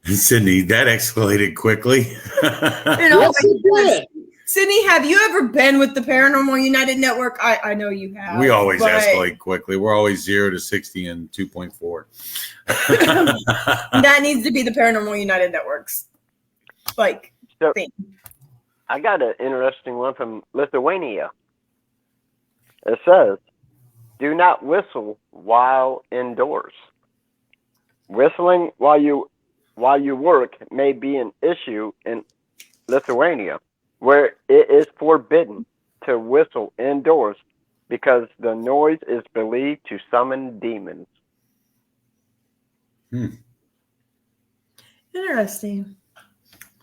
Speaker 1: Sydney, that escalated quickly.
Speaker 3: And
Speaker 2: Yes, it did.
Speaker 3: Sydney, have you ever been with the Paranormal United Network? I know you have.
Speaker 1: We always
Speaker 3: but
Speaker 1: escalate quickly. We're always 0 to 60 in 2.4.
Speaker 3: That needs to be the Paranormal United Networks. Like,
Speaker 4: So,
Speaker 3: thing.
Speaker 4: I got an interesting one from Lithuania. It says, "Do not whistle while indoors. Whistling while you work may be an issue in Lithuania, where it is forbidden to whistle indoors because the noise is believed to summon demons."
Speaker 3: Interesting.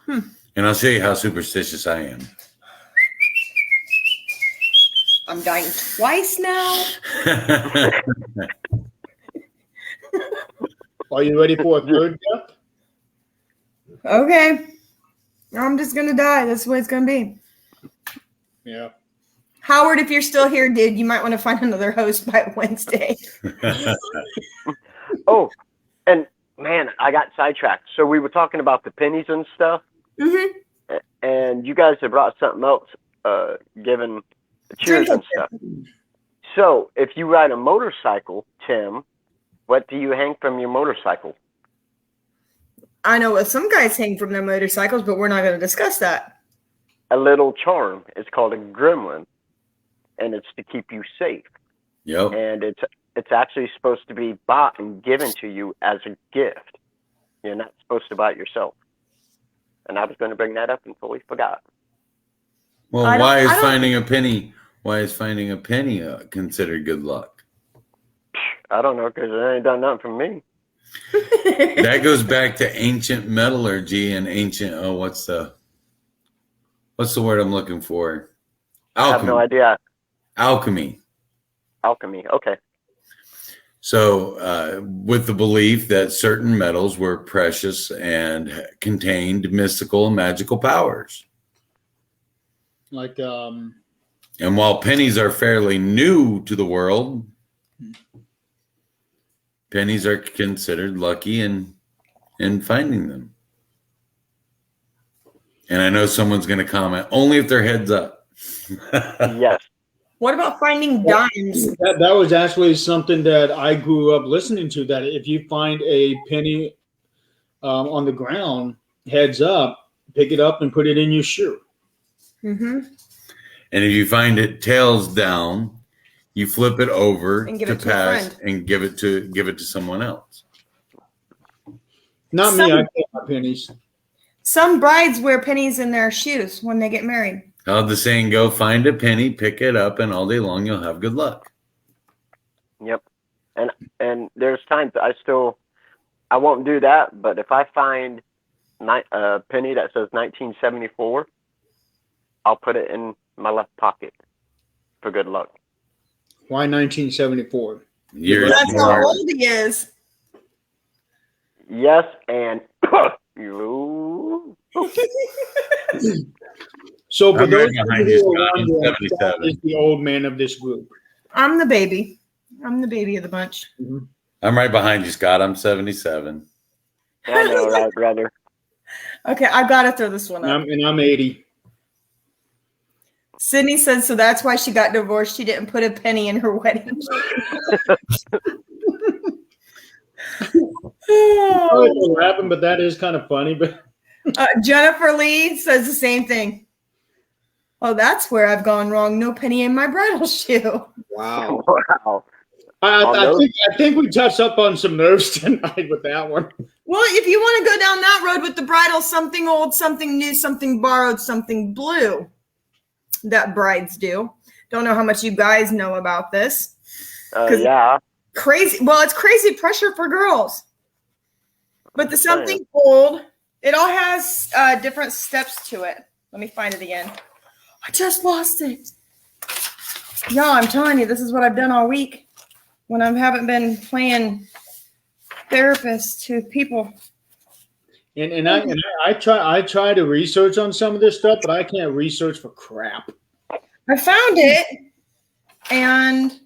Speaker 1: And I'll show you how superstitious I am.
Speaker 3: I'm dying twice now.
Speaker 2: Are you ready for a third death?
Speaker 3: Okay. I'm just going to die. That's what it's going to be.
Speaker 2: Yeah.
Speaker 3: Howard, if you're still here, dude, you might want to find another host by Wednesday.
Speaker 4: Oh, and man, I got sidetracked. So we were talking about the pennies and stuff,
Speaker 3: Mm-hmm.
Speaker 4: and you guys have brought something else, given the cheers and stuff. So if you ride a motorcycle, Tim, what do you hang from your motorcycle?
Speaker 3: I know what some guys hang from their motorcycles, but we're not going to discuss that.
Speaker 4: A little charm. It's called a gremlin, and it's to keep you safe.
Speaker 1: Yep.
Speaker 4: And it's actually supposed to be bought and given to you as a gift. You're not supposed to buy it yourself. And I was going to bring that up and fully forgot.
Speaker 1: Well,
Speaker 3: I don't-
Speaker 1: why is
Speaker 3: I don't-
Speaker 1: finding a penny? Why is finding a penny considered good luck?
Speaker 4: I don't know, because it ain't done nothing for me.
Speaker 1: That goes back to ancient metallurgy and ancient. Oh, what's the word I'm looking for?
Speaker 4: I have no idea.
Speaker 1: Alchemy.
Speaker 4: Alchemy. Okay.
Speaker 1: So, with the belief that certain metals were precious and contained mystical and magical powers.
Speaker 2: Like,
Speaker 1: And while pennies are fairly new to the world, pennies are considered lucky in finding them. And I know someone's going to comment, only if their head's up.
Speaker 4: Yes.
Speaker 3: What about finding dimes?
Speaker 2: that was actually something that I grew up listening to, that if you find a penny on the ground, heads up, pick it up and put it in your shoe.
Speaker 3: Mm-hmm.
Speaker 1: And if you find it tails down, you flip it over
Speaker 3: And give
Speaker 1: to
Speaker 3: it to a
Speaker 1: pass
Speaker 3: friend.
Speaker 1: and give it to someone else.
Speaker 2: Not me. I take my pennies.
Speaker 3: Some brides wear pennies in their shoes when they get married.
Speaker 1: How'd the saying go? Find a penny, pick it up, and all day long you'll have good luck.
Speaker 4: Yep. And there's times I won't do that, but if I find penny that says 1974. I'll put it in my left pocket for good luck.
Speaker 2: Why 1974?
Speaker 3: That's how old he is.
Speaker 4: Yes, and you.
Speaker 2: So for
Speaker 1: I'm
Speaker 2: those
Speaker 1: right
Speaker 2: of
Speaker 1: behind
Speaker 2: you
Speaker 1: you,
Speaker 2: who are
Speaker 1: Scott. I'm
Speaker 2: wondering,
Speaker 1: 77.
Speaker 2: Scott is the old man of this group.
Speaker 3: I'm the baby. I'm the baby of the bunch.
Speaker 2: Mm-hmm.
Speaker 1: I'm right behind you, Scott. I'm 77.
Speaker 4: I know, right, brother?
Speaker 3: Okay, I gotta throw this one up.
Speaker 2: And I'm 80.
Speaker 3: Sydney said, so that's why she got divorced. She didn't put a penny in her wedding.
Speaker 2: I don't know what happened, but that is kind of funny. But
Speaker 3: Jennifer Lee says the same thing. Oh, that's where I've gone wrong. No penny in my bridal shoe.
Speaker 2: wow.
Speaker 4: Wow.
Speaker 2: I think we touched up on some nerves tonight with that one.
Speaker 3: Well, if you want to go down that road with the bridal, something old, something new, something borrowed, something blue that brides do. Don't know how much you guys know about this.
Speaker 4: Yeah.
Speaker 3: Crazy. Well, it's crazy pressure for girls. But the something old, it all has different steps to it. Let me find it again. I just lost it. Y'all, I'm telling you, this is what I've done all week when I haven't been playing therapist to people.
Speaker 2: And I try to research on some of this stuff, but I can't research for crap.
Speaker 3: I found it, and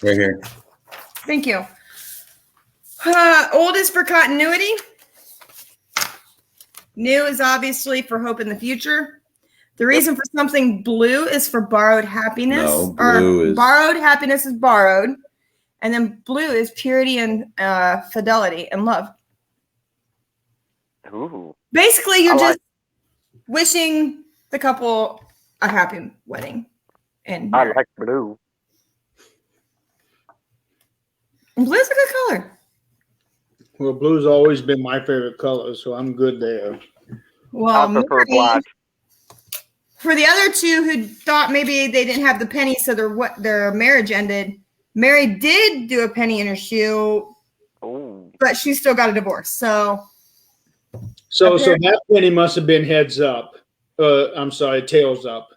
Speaker 1: Right here.
Speaker 3: thank you. Old is for continuity. New is obviously for hope in the future. The reason for something blue is for borrowed happiness.
Speaker 1: No, blue is
Speaker 3: borrowed happiness is borrowed. And then blue is purity and fidelity and love.
Speaker 4: Ooh.
Speaker 3: Basically, you're just wishing the couple a happy wedding. And
Speaker 4: I like blue.
Speaker 3: blue's a good color.
Speaker 2: Well, blue's always been my favorite color, so I'm good there.
Speaker 3: Well,
Speaker 4: I prefer black.
Speaker 3: For the other two who thought maybe they didn't have the penny, so their marriage ended, Mary did do a penny in her shoe, but she still got a divorce. So
Speaker 2: that penny must have been heads up. I'm sorry, tails up.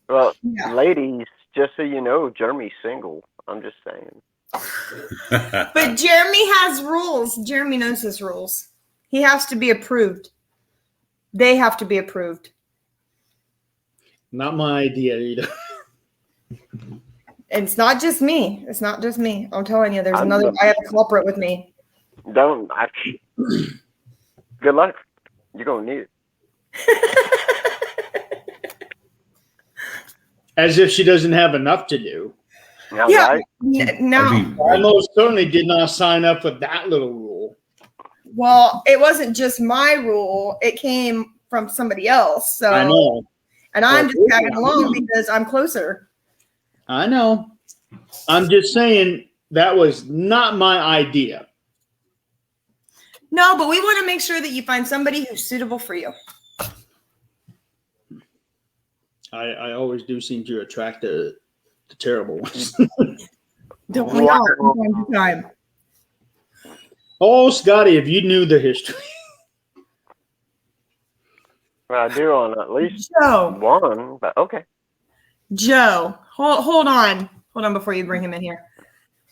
Speaker 4: Well,
Speaker 3: yeah.
Speaker 4: Ladies, just so you know, Jeremy's single. I'm just saying.
Speaker 3: But Jeremy has rules. Jeremy knows his rules. He has to be approved. They have to be approved.
Speaker 2: Not my idea either.
Speaker 3: It's not just me. It's not just me. I'm telling you, I have a culprit with me.
Speaker 4: Good luck. You're going to need it.
Speaker 2: As if she doesn't have enough to do.
Speaker 3: Yeah.
Speaker 4: Right?
Speaker 3: No.
Speaker 2: I most certainly did not sign up for that little rule.
Speaker 3: Well, it wasn't just my rule. It came from somebody else. So
Speaker 2: I know.
Speaker 3: And I'm just tagging along because I'm closer.
Speaker 2: I know. I'm just saying that was not my idea.
Speaker 3: No, but we want to make sure that you find somebody who's suitable for you.
Speaker 2: I always do seem to attract the terrible ones.
Speaker 3: Don't we all from time to time?
Speaker 2: Oh, Scotty, if you knew the history.
Speaker 4: Well, I do on at least
Speaker 3: Joe.
Speaker 4: one, but okay.
Speaker 3: Joe, hold on. Hold on before you bring him in here.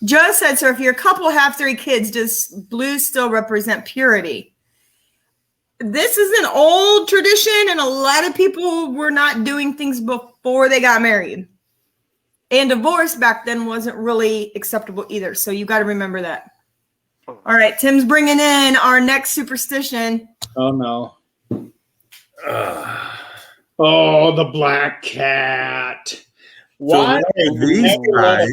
Speaker 3: Joe said, so if your couple have 3 kids, does blue still represent purity? This is an old tradition, and a lot of people were not doing things before they got married. And divorce back then wasn't really acceptable either. So you got to remember that. All right, Tim's bringing in our next superstition.
Speaker 2: Oh, no. Oh, the black cat. Why did a black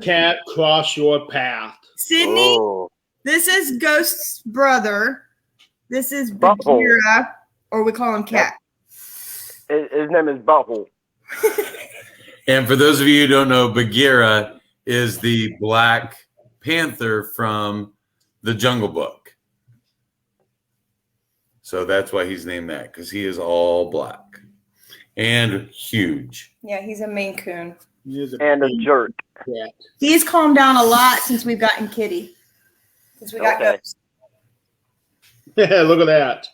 Speaker 2: cat cross your path?
Speaker 3: Sydney, This is Ghost's brother. This is Bagheera, or we call him Cat.
Speaker 4: His name is Butthole.
Speaker 1: And for those of you who don't know, Bagheera is the Black Panther from the Jungle Book. So that's why he's named that, because he is all black and huge.
Speaker 3: Yeah, he's a Maine Coon.
Speaker 4: And a jerk.
Speaker 2: Yeah.
Speaker 3: He's calmed down a lot since we've gotten Kitty. Since we got Ghost.
Speaker 2: Yeah, look at that.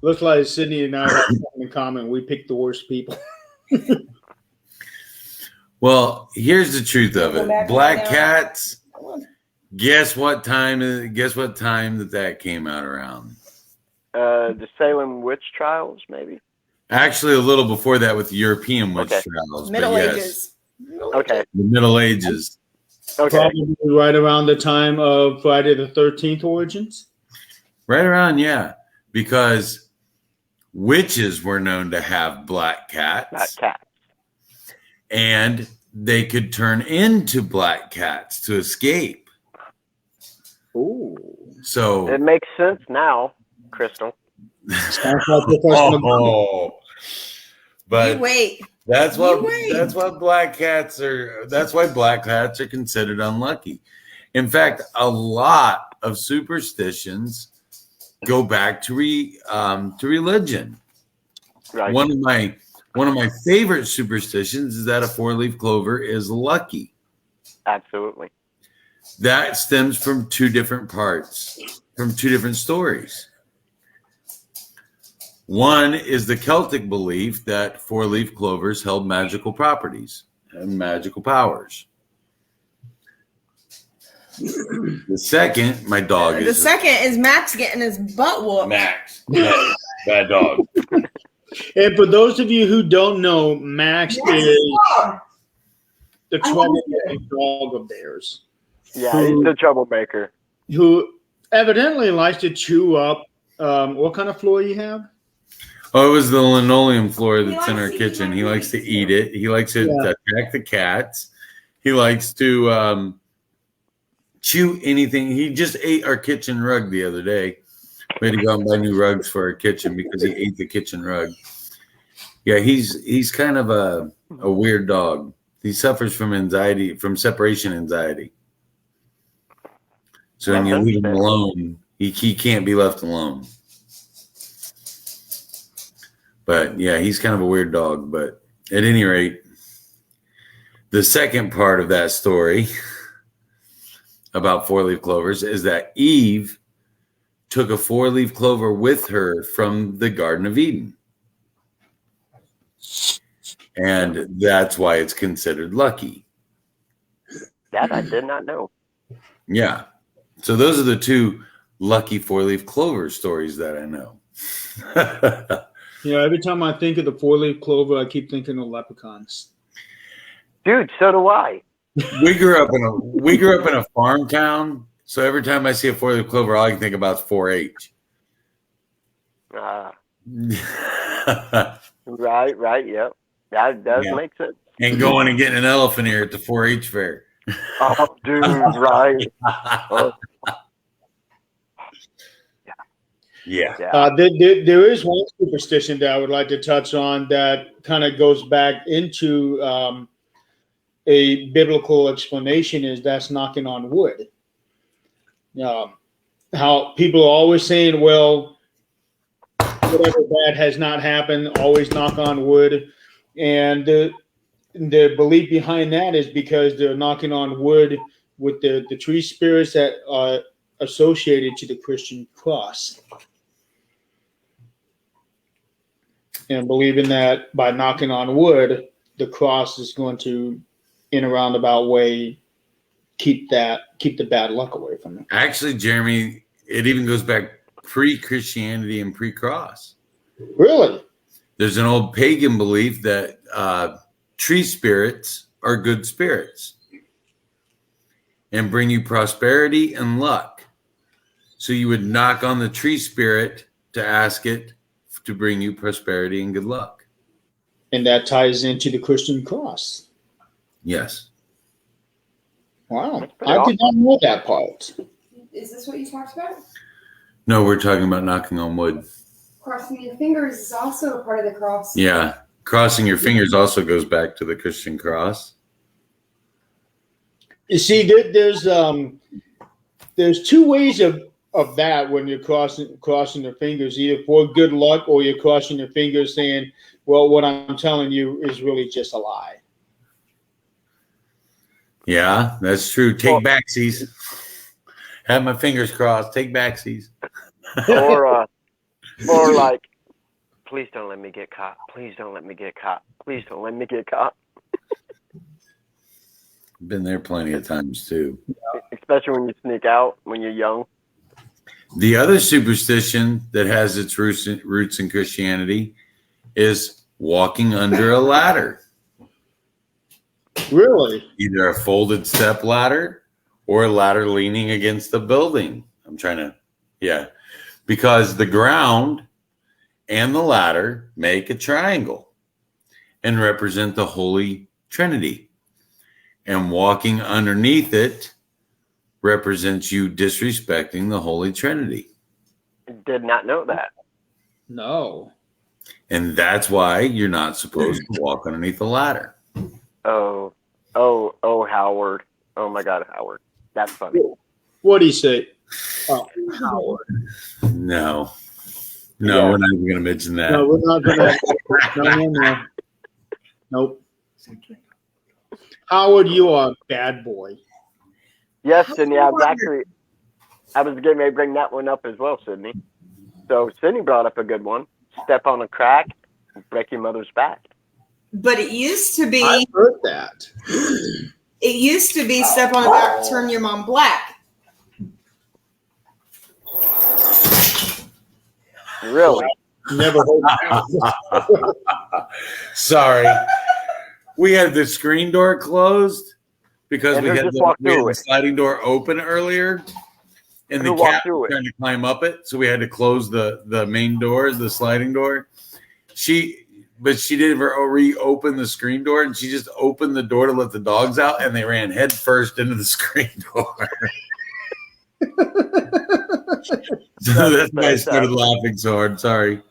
Speaker 2: Looks like Sydney and I have something in common. We picked the worst people.
Speaker 1: Well, here's the truth of
Speaker 3: Go
Speaker 1: it.
Speaker 3: back
Speaker 1: Black
Speaker 3: now.
Speaker 1: cats. Guess what time that came out around?
Speaker 4: The Salem witch trials, maybe.
Speaker 1: Actually, a little before that with European witch
Speaker 4: Okay.
Speaker 1: trials.
Speaker 3: Middle
Speaker 1: but yes,
Speaker 3: Ages.
Speaker 4: Okay.
Speaker 1: the Middle Ages.
Speaker 4: Okay.
Speaker 2: Probably right around the time of Friday the 13th origins.
Speaker 1: Right around, yeah. Because witches were known to have black cats.
Speaker 4: Not cat.
Speaker 1: And they could turn into black cats to escape.
Speaker 2: Ooh.
Speaker 1: So
Speaker 4: It makes sense now, Crystal.
Speaker 2: Sounds like professional.
Speaker 1: But
Speaker 3: You wait.
Speaker 1: that's
Speaker 3: You
Speaker 1: what
Speaker 3: wait.
Speaker 1: that's what black cats are. That's why black cats are considered unlucky. In fact, a lot of superstitions go back to religion.
Speaker 4: Right.
Speaker 1: One of my favorite superstitions is that a 4-leaf clover is lucky.
Speaker 4: Absolutely.
Speaker 1: That stems from two different stories. One is the Celtic belief that 4-leaf clovers held magical properties and magical powers. The second, my dog
Speaker 3: The
Speaker 1: is
Speaker 3: second is Max getting his butt whooped.
Speaker 1: Max. Bad dog.
Speaker 2: And for those of you who don't know, Max is the troublemaker dog of theirs,
Speaker 4: Yeah, he's the troublemaker.
Speaker 2: who evidently likes to chew up. What kind of floor you have?
Speaker 1: Oh, it was the linoleum floor that's in
Speaker 3: likes
Speaker 1: our
Speaker 3: to eat
Speaker 1: kitchen.
Speaker 3: my
Speaker 1: He likes to
Speaker 3: cookies,
Speaker 1: eat it. He likes to attack the cats. He likes to chew anything. He just ate our kitchen rug the other day. We had to go out and buy new rugs for our kitchen because he ate the kitchen rug. Yeah, he's kind of a weird dog. He suffers from separation anxiety. So when you leave him alone, he can't be left alone. But yeah, he's kind of a weird dog. But at any rate, the second part of that story about 4-leaf clovers is that Eve took a 4-leaf clover with her from the Garden of Eden. And that's why it's considered lucky.
Speaker 4: That I did not know.
Speaker 1: Yeah. So those are the two lucky 4-leaf clover stories that I know.
Speaker 2: Every time I think of the 4-leaf clover, I keep thinking of leprechauns.
Speaker 4: Dude, so do I.
Speaker 1: We grew up in a farm town, so every time I see a 4-leaf clover, all I can think about is 4-H.
Speaker 4: Right, yep. That does make sense.
Speaker 1: And going and getting an elephant ear at the 4-H fair.
Speaker 4: Oh, dude, right. Oh.
Speaker 1: Yeah.
Speaker 2: There is one superstition that I would like to touch on that kind of goes back into a biblical explanation, is that's knocking on wood. How people are always saying, well, whatever bad has not happened, always knock on wood. And the belief behind that is because they're knocking on wood with the tree spirits that are associated to the Christian cross. And believing that by knocking on wood, the cross is going to, in a roundabout way, keep the bad luck away from them.
Speaker 1: Actually, Jeremy, it even goes back pre-Christianity and pre-cross.
Speaker 2: Really?
Speaker 1: There's an old pagan belief that tree spirits are good spirits and bring you prosperity and luck. So you would knock on the tree spirit to ask it to bring you prosperity and good luck.
Speaker 2: And that ties into the Christian cross.
Speaker 1: Yes.
Speaker 2: Wow. I did not know that part.
Speaker 3: Is this what you talked about?
Speaker 1: No, we're talking about knocking on wood.
Speaker 3: Crossing your fingers is also a part of the cross.
Speaker 1: Yeah. Crossing your fingers also goes back to the Christian cross.
Speaker 2: You see, there's two ways of that when you're crossing your fingers, either for good luck or you're crossing your fingers saying, well, what I'm telling you is really just a lie.
Speaker 1: Yeah, that's true. Take backsies. Have my fingers crossed. Take backsies.
Speaker 4: or like, please don't let me get caught. Please don't let me get caught. Please don't let me get caught.
Speaker 1: Been there plenty of times too.
Speaker 4: Especially when you sneak out when you're young.
Speaker 1: The other superstition that has its roots in Christianity is walking under a ladder.
Speaker 2: Really?
Speaker 1: Either a folded step ladder or a ladder leaning against the building. Because the ground and the ladder make a triangle and represent the Holy Trinity. And walking underneath it represents you disrespecting the Holy Trinity.
Speaker 4: Did not know that.
Speaker 2: No.
Speaker 1: And that's why you're not supposed to walk underneath the ladder.
Speaker 4: Oh, Howard. Oh my God, Howard. That's funny.
Speaker 2: What do you say? Oh, Howard.
Speaker 1: No, we're not even going to mention that.
Speaker 2: No, we're not going to. No. Nope. Howard, you are a bad boy.
Speaker 4: Yes, Sydney. I was getting ready to bring that one up as well, Sydney. So Sydney brought up a good one. Step on a crack, break your mother's back.
Speaker 3: But it used to be.
Speaker 2: I heard that.
Speaker 3: It used to be step on a back, turn your mom black.
Speaker 4: Really?
Speaker 2: Never heard that.
Speaker 1: Sorry. We had the screen door closed because we had the sliding door open earlier. And the cat was trying to climb up it. So we had to close the main door, the sliding door. But she didn't reopen the screen door, and she just opened the door to let the dogs out, and they ran head first into the screen door. So that's why I started laughing so hard. Sorry.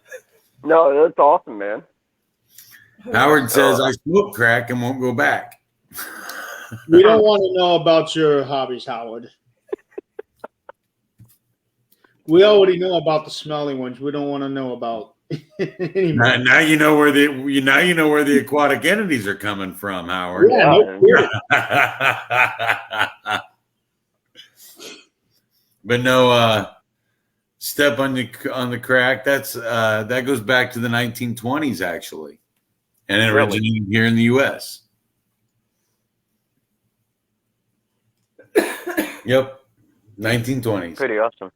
Speaker 4: No, that's awesome, man.
Speaker 1: Howard says, I smoke crack and won't go back.
Speaker 2: We don't want to know about your hobbies, Howard. We already know about the smelly ones. We don't want to know about anymore.
Speaker 1: Now you know where the aquatic entities are coming from, Howard.
Speaker 2: Yeah,
Speaker 1: But no, step on the crack. That goes back to the 1920s actually, and it originated here in the U.S. Yep, 1920s.
Speaker 4: Pretty awesome.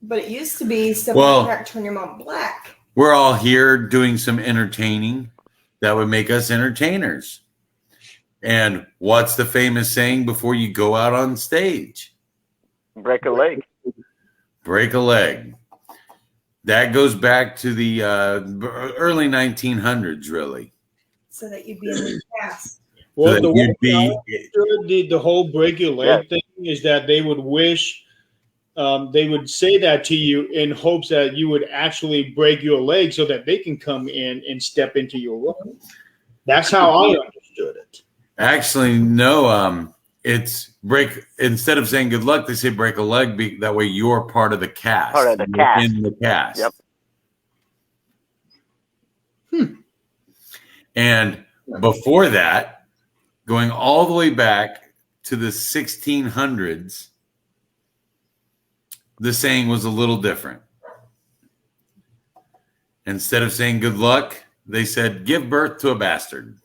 Speaker 3: But it used to be step on a crack, turn your mom black.
Speaker 1: We're all here doing some entertaining that would make us entertainers. And what's the famous saying before you go out on stage?
Speaker 4: Break a leg.
Speaker 1: Break a leg. That goes back to the early 1900s, really.
Speaker 3: So that you'd be in the cast.
Speaker 2: Well, the whole break your leg thing is that they would wish, they would say that to you in hopes that you would actually break your leg so that they can come in and step into your role. That's how I understood it.
Speaker 1: Actually, no. It's break. Instead of saying good luck, they say break a leg. That way, you're part of the cast.
Speaker 4: Part of the cast.
Speaker 1: In the cast.
Speaker 4: Yep.
Speaker 1: And before that, going all the way back to the 1600s, the saying was a little different. Instead of saying good luck, they said give birth to a bastard.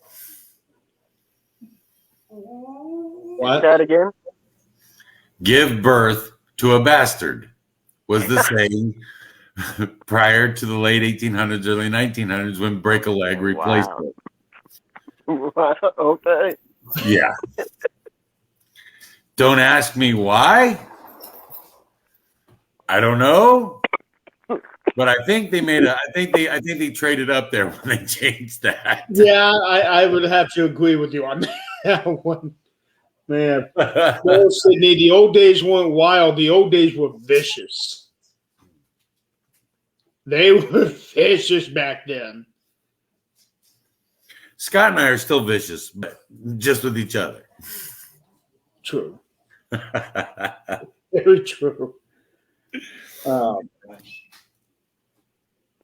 Speaker 2: What?
Speaker 4: Say that again?
Speaker 1: Give birth to a bastard was the saying prior to the late 1800s, early 1900s when break a leg replaced it.
Speaker 4: Okay.
Speaker 1: Yeah. Don't ask me why. I don't know. But I think they I think they traded up there when they changed that.
Speaker 2: Yeah, I would have to agree with you on that one. Man, no, Sydney, the old days weren't wild. The old days were vicious. They were vicious back then.
Speaker 1: Scott and I are still vicious, but just with each other.
Speaker 2: True. Very true.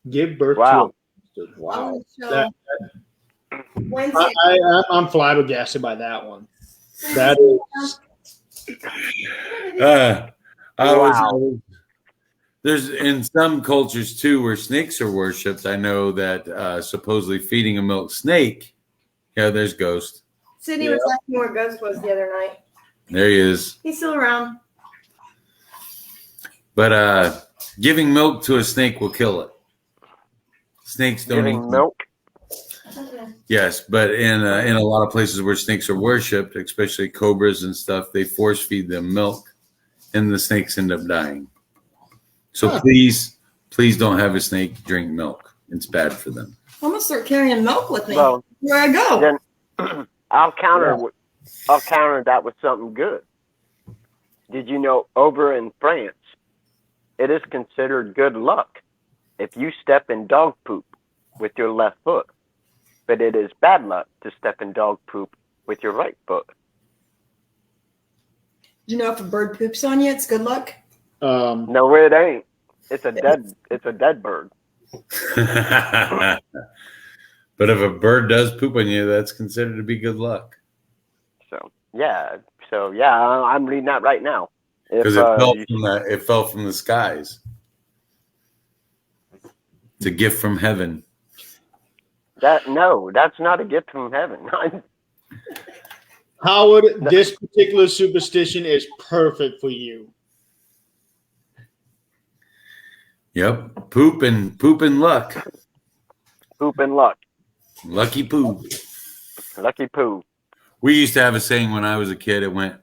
Speaker 2: Give birth to a bastard. Wow. I'm flabbergasted by that one. That is.
Speaker 1: There's in some cultures too where snakes are worshipped. I know that supposedly feeding a milk snake. Yeah, there's Ghost.
Speaker 3: Sydney was asking where Ghost was the other night.
Speaker 1: There he is.
Speaker 3: He's still around.
Speaker 1: But giving milk to a snake will kill it. Snakes don't
Speaker 4: Giving
Speaker 1: eat
Speaker 4: milk.
Speaker 1: Yes, but in a lot of places where snakes are worshipped, especially cobras and stuff, they force feed them milk, and the snakes end up dying. So please don't have a snake drink milk. It's bad for them.
Speaker 3: I'm gonna start carrying milk with me
Speaker 4: Well,
Speaker 3: where I go.
Speaker 4: Then I'll counter that with something good. Did you know over in France, it is considered good luck if you step in dog poop with your left foot, but it is bad luck to step in dog poop with your right foot.
Speaker 3: Do you know if a bird poops on you, it's good luck?
Speaker 4: No, it ain't. It's a dead bird.
Speaker 1: But if a bird does poop on you, that's considered to be good luck.
Speaker 4: So yeah, I'm reading that right now.
Speaker 1: Because it fell from the skies. It's a gift from heaven.
Speaker 4: That's not a gift from heaven.
Speaker 2: Howard, this particular superstition is perfect for you.
Speaker 1: Yep, poop and luck.
Speaker 4: Poop and luck.
Speaker 1: Lucky poo.
Speaker 4: Lucky poo.
Speaker 1: We used to have a saying when I was a kid. It went,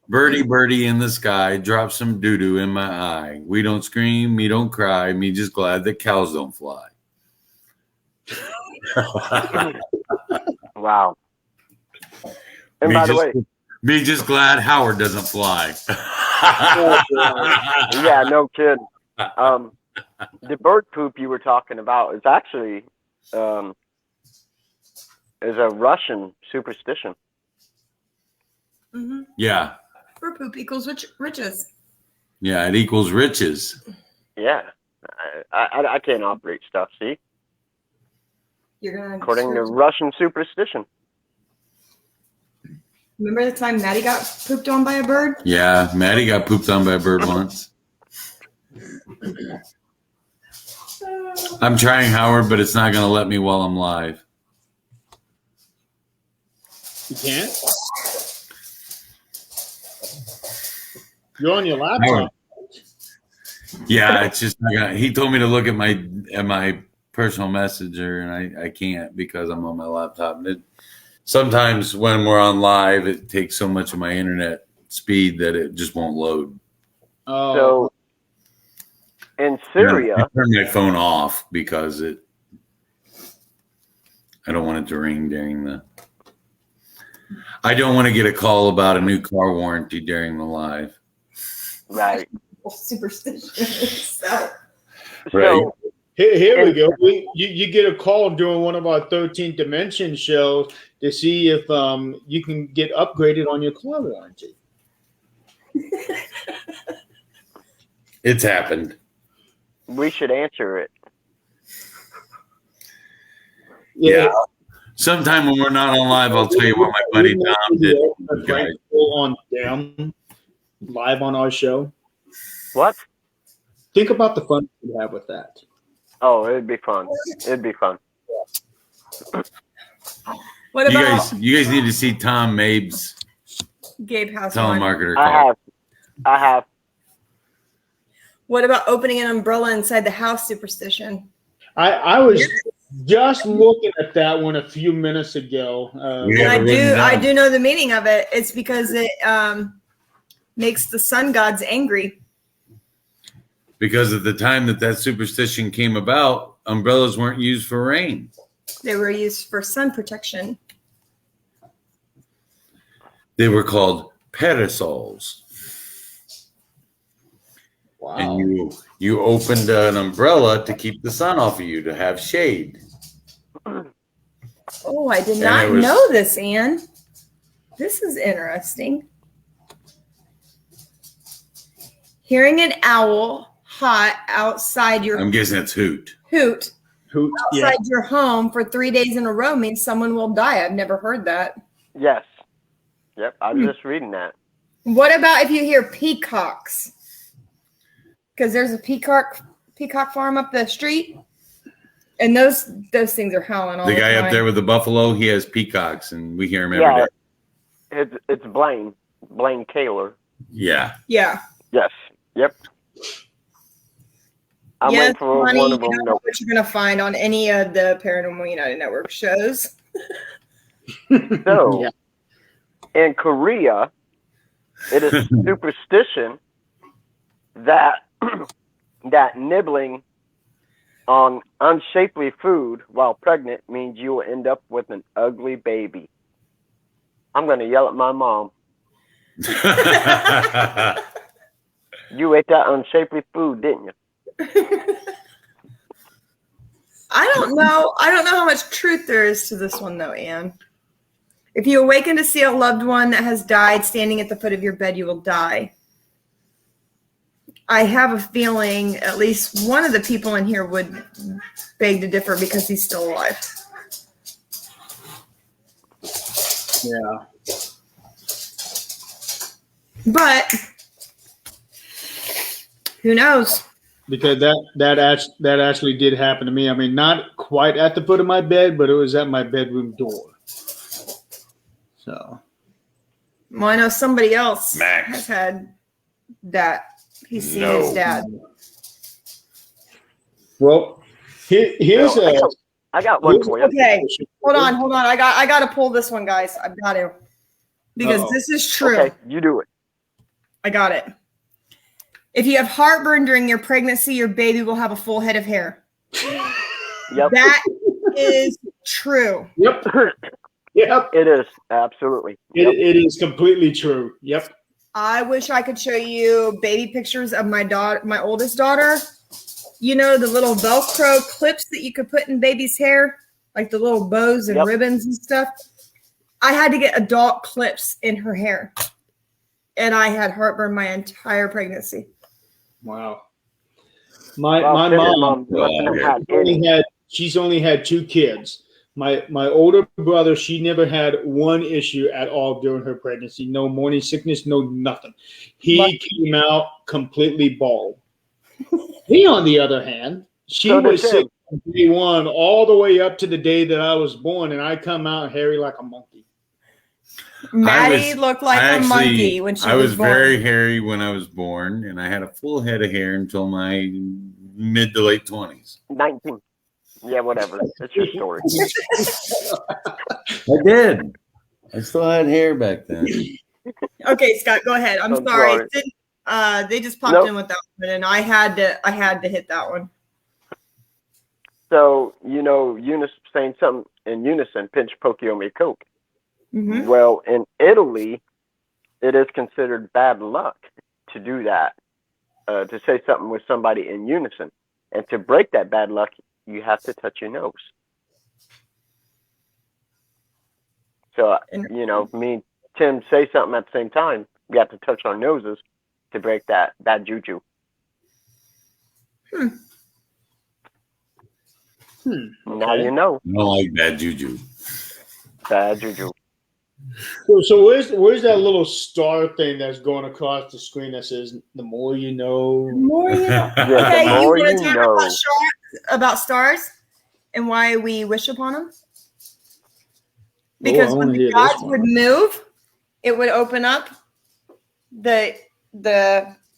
Speaker 1: birdie, birdie in the sky, drop some doo-doo in my eye. We don't scream, me don't cry, me just glad that cows don't fly.
Speaker 4: Wow. And by the way,
Speaker 1: me just glad Howard doesn't fly.
Speaker 4: yeah, no kidding. The bird poop you were talking about is actually is a Russian superstition.
Speaker 3: Mm-hmm.
Speaker 1: Yeah.
Speaker 3: Bird poop equals riches.
Speaker 1: Yeah, it equals riches.
Speaker 4: Yeah, I can't operate stuff. See,
Speaker 3: You're gonna
Speaker 4: according to Russian superstition.
Speaker 3: Remember the time Maddie got pooped on by a bird?
Speaker 1: Yeah, Maddie got pooped on by a bird once. I'm trying, Howard, but it's not going to let me while I'm live.
Speaker 2: You can't? You're on your laptop.
Speaker 1: Howard. Yeah, it's just not gonna, he told me to look at my personal messenger, and I can't because I'm on my laptop. And sometimes when we're on live, it takes so much of my internet speed that it just won't load.
Speaker 2: Oh.
Speaker 4: So in Syria,
Speaker 1: I turn my phone off because I don't want it to ring during the. I don't want to get a call about a new car warranty during the live.
Speaker 4: right?
Speaker 3: Superstitious. So.
Speaker 1: Right.
Speaker 2: Here we go. You get a call during one of our 13th Dimension shows to see if you can get upgraded on your car warranty.
Speaker 1: It's happened.
Speaker 4: We should answer it.
Speaker 1: Yeah. Sometime when we're not on live, I'll tell you what my buddy Tom did.
Speaker 2: On them live on our show.
Speaker 4: What?
Speaker 2: Think about the fun you have with that.
Speaker 4: Oh, it'd be fun. It'd be fun.
Speaker 3: What about
Speaker 1: You guys need to see Tom Mabe's
Speaker 3: Gabe House one?
Speaker 1: telemarketer call.
Speaker 4: I have.
Speaker 3: What about opening an umbrella inside the house superstition?
Speaker 2: I was just looking at that one a few minutes ago.
Speaker 1: Yeah.
Speaker 3: And I do know the meaning of it. It's because it makes the sun gods angry.
Speaker 1: Because at the time that superstition came about, umbrellas weren't used for rain.
Speaker 3: They were used for sun protection.
Speaker 1: They were called parasols.
Speaker 2: Wow.
Speaker 1: And you opened an umbrella to keep the sun off of you, to have shade.
Speaker 3: Oh, I did not know this, Anne. This is interesting. Hearing an owl hot outside your
Speaker 1: I'm guessing it's hoot.
Speaker 3: hoot outside
Speaker 2: Yeah.
Speaker 3: your home for 3 days in a row means someone will die. I've never heard that.
Speaker 4: Yes. Yep. I was just reading that.
Speaker 3: What about if you hear peacocks? because there's a peacock farm up the street, and those things are howling all the
Speaker 1: guy
Speaker 3: time.
Speaker 1: up there with the buffalo, he has peacocks, and we hear him every day.
Speaker 4: It's Blaine Kaler.
Speaker 1: Yeah.
Speaker 3: Yeah.
Speaker 4: Yes. Yep. I'm waiting for
Speaker 3: honey,
Speaker 4: one of
Speaker 3: you
Speaker 4: them.
Speaker 3: don't know what you're gonna find on any of the Paranormal United Network shows.
Speaker 4: So, in Korea, it is superstition that that nibbling on unshapely food while pregnant means you will end up with an ugly baby. I'm going to yell at my mom. You ate that unshapely food, didn't you?
Speaker 3: I don't know how much truth there is to this one, though, Anne. If you awaken to see a loved one that has died standing at the foot of your bed, you will die. I have a feeling at least one of the people in here would beg to differ because he's still alive.
Speaker 2: Yeah.
Speaker 3: But who knows?
Speaker 2: Because that actually did happen to me. I mean, not quite at the foot of my bed, but it was at my bedroom door. So.
Speaker 3: Well, I know somebody else
Speaker 1: Max
Speaker 3: has had that. He's seen his dad.
Speaker 2: Well, here's
Speaker 4: I got one for you.
Speaker 3: Okay, hold on. I got to pull this one, guys. I've got to, because this is true.
Speaker 4: Okay, you do it.
Speaker 3: I got it. If you have heartburn during your pregnancy, your baby will have a full head of hair.
Speaker 4: Yep.
Speaker 3: That is true.
Speaker 2: Yep. Yep.
Speaker 4: It is. Absolutely. Yep.
Speaker 2: It is completely true. Yep.
Speaker 3: I wish I could show you baby pictures of my daughter, my oldest daughter. You know, the little Velcro clips that you could put in baby's hair, like the little bows and ribbons and stuff. I had to get adult clips in her hair. And I had heartburn my entire pregnancy.
Speaker 2: Wow. My mom she's only had 2 kids. My older brother, she never had one issue at all during her pregnancy. No morning sickness, no nothing. He came out completely bald. Me, on the other hand, she was sick from day one all the way up to the day that I was born, and I come out hairy like a monkey.
Speaker 3: Maddie looked like a monkey when she was born.
Speaker 1: I was very hairy when I was born, and I had a full head of hair until my mid to late 20s.
Speaker 4: 19. Yeah, whatever. It's your story.
Speaker 1: I did. I still had hair back then.
Speaker 3: Okay, Scott, go ahead. I'm sorry. They just popped in with that one, and I had to hit that one.
Speaker 4: So, you know, Eunice saying something in unison, pinch Pocchio me Coke.
Speaker 3: Mm-hmm.
Speaker 4: Well, in Italy, it is considered bad luck to do that, to say something with somebody in unison. And to break that bad luck, you have to touch your nose. So, you know, me and Tim say something at the same time. We have to touch our noses to break that bad juju. Now you know.
Speaker 1: I don't like bad juju.
Speaker 4: Bad juju.
Speaker 2: So where's that little star thing that's going across the screen that says "the more you know"?
Speaker 3: The more you know.
Speaker 4: Yeah,
Speaker 3: Okay,
Speaker 4: the more
Speaker 3: you want to
Speaker 4: you
Speaker 3: talk
Speaker 4: know.
Speaker 3: about stars and why we wish upon them? Because when the gods would move, it would open up it'd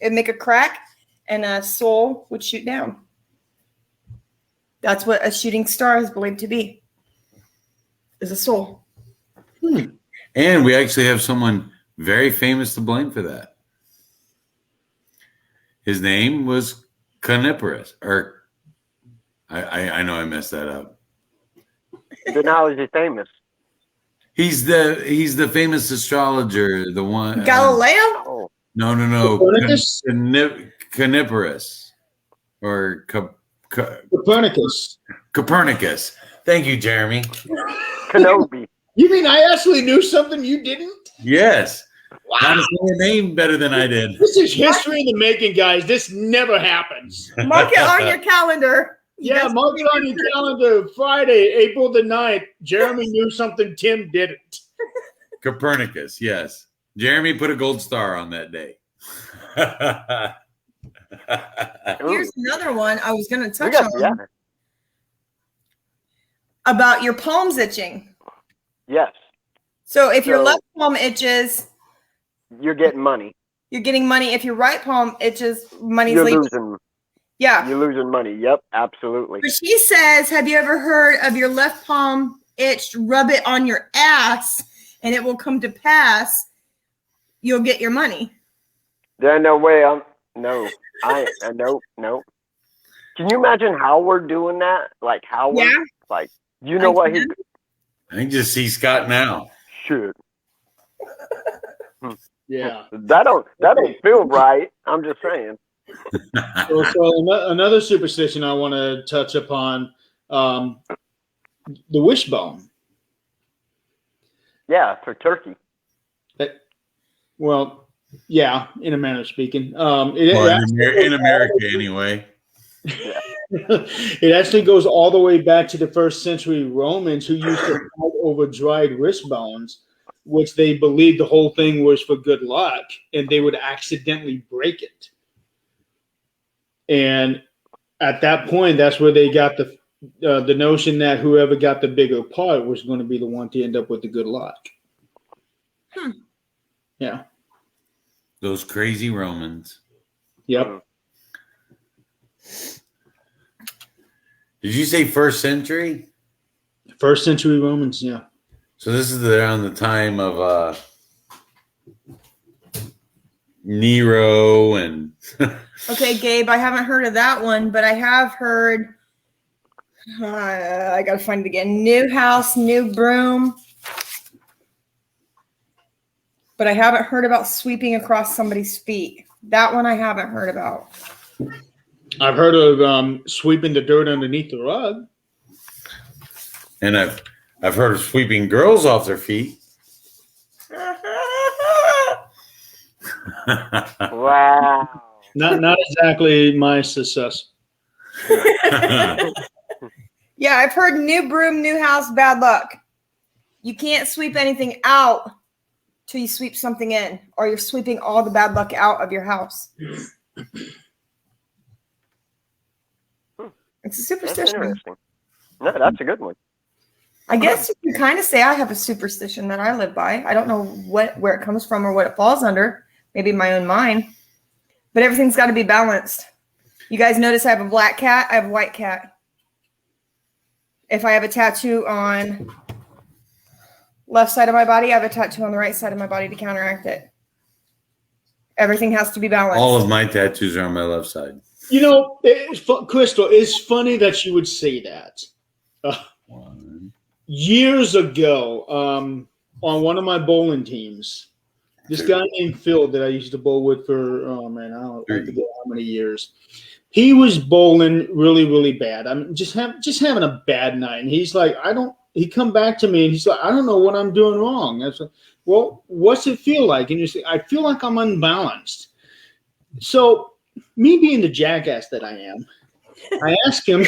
Speaker 3: make a crack, and a soul would shoot down. That's what a shooting star is believed to be. Is a soul.
Speaker 1: And we actually have someone very famous to blame for that. His name was Coniferous, or I know I messed that up.
Speaker 4: Then how is he famous?
Speaker 1: He's the famous astrologer, the one
Speaker 3: Galileo?
Speaker 1: No.
Speaker 2: Copernicus?
Speaker 1: Coniferous, or
Speaker 2: Copernicus.
Speaker 1: Copernicus. Thank you, Jeremy.
Speaker 4: Kenobi.
Speaker 2: You mean I actually knew something you didn't?
Speaker 1: Yes.
Speaker 2: Wow.
Speaker 1: How to say your name better than I did.
Speaker 2: This is history in the making, guys. This never happens.
Speaker 3: Mark it on your calendar.
Speaker 2: Yeah, mark it on your calendar. Friday, April the 9th. Jeremy knew something Tim didn't.
Speaker 1: Copernicus, yes. Jeremy put a gold star on that day.
Speaker 3: Here's another one I was going to touch
Speaker 4: Yeah.
Speaker 3: on about your palms itching.
Speaker 4: Yes.
Speaker 3: So if your
Speaker 4: So-
Speaker 3: left palm itches,
Speaker 4: You're getting money.
Speaker 3: you're getting money. If your right palm itches, money's
Speaker 4: You're
Speaker 3: leaving.
Speaker 4: losing.
Speaker 3: Yeah.
Speaker 4: You're losing money. Yep, absolutely.
Speaker 3: But she says, have you ever heard of your left palm itched? Rub it on your ass, and it will come to pass. You'll get your money.
Speaker 4: There's no way. No. No. Can you imagine Howard doing that? Like Howard?
Speaker 3: Yeah.
Speaker 4: Like, you know what he
Speaker 1: I can just see Scott now.
Speaker 4: should.
Speaker 2: Yeah.
Speaker 4: That don't feel right. I'm just saying.
Speaker 2: So another superstition I want to touch upon, the wishbone.
Speaker 4: Yeah, for turkey.
Speaker 2: Well, yeah, in a manner of speaking.
Speaker 1: Well, in America, anyway.
Speaker 2: It actually goes all the way back to the first century Romans who used to fight over dried wrist bones, which they believed the whole thing was for good luck, and they would accidentally break it. And at that point, that's where they got the notion that whoever got the bigger part was going to be the one to end up with the good luck. Yeah.
Speaker 1: Those crazy Romans.
Speaker 2: Yep.
Speaker 1: Did you say first century?
Speaker 2: First century Romans, yeah.
Speaker 1: So this is around the time of Nero and
Speaker 3: Okay, Gabe, I haven't heard of that one, but I have heard, I got to find it again. New house, new broom. But I haven't heard about sweeping across somebody's feet. That one I haven't heard about.
Speaker 2: I've heard of sweeping the dirt underneath the rug.
Speaker 1: and I've heard of sweeping girls off their feet.
Speaker 4: Wow.
Speaker 2: Not exactly my success.
Speaker 3: Yeah, I've heard new broom, new house, bad luck. You can't sweep anything out till you sweep something in, or you're sweeping all the bad luck out of your house. It's a
Speaker 4: That's
Speaker 3: superstition.
Speaker 4: interesting. No, that's a good one.
Speaker 3: I guess you can kind of say I have a superstition that I live by. I don't know where it comes from or what it falls under. Maybe my own mind. But everything's got to be balanced. You guys notice I have a black cat. I have a white cat. If I have a tattoo on left side of my body, I have a tattoo on the right side of my body to counteract it. Everything has to be balanced.
Speaker 1: All of my tattoos are on my left side.
Speaker 2: You know, Crystal, it's funny that you would say that. Years ago, on one of my bowling teams, this guy named Phil that I used to bowl with for, I forget how many years. He was bowling really, really bad. I'm just having a bad night. And he's like, he come back to me and he's like, I don't know what I'm doing wrong. I was like, well, what's it feel like? And you say, I feel like I'm unbalanced. So me being the jackass that I am, I ask him,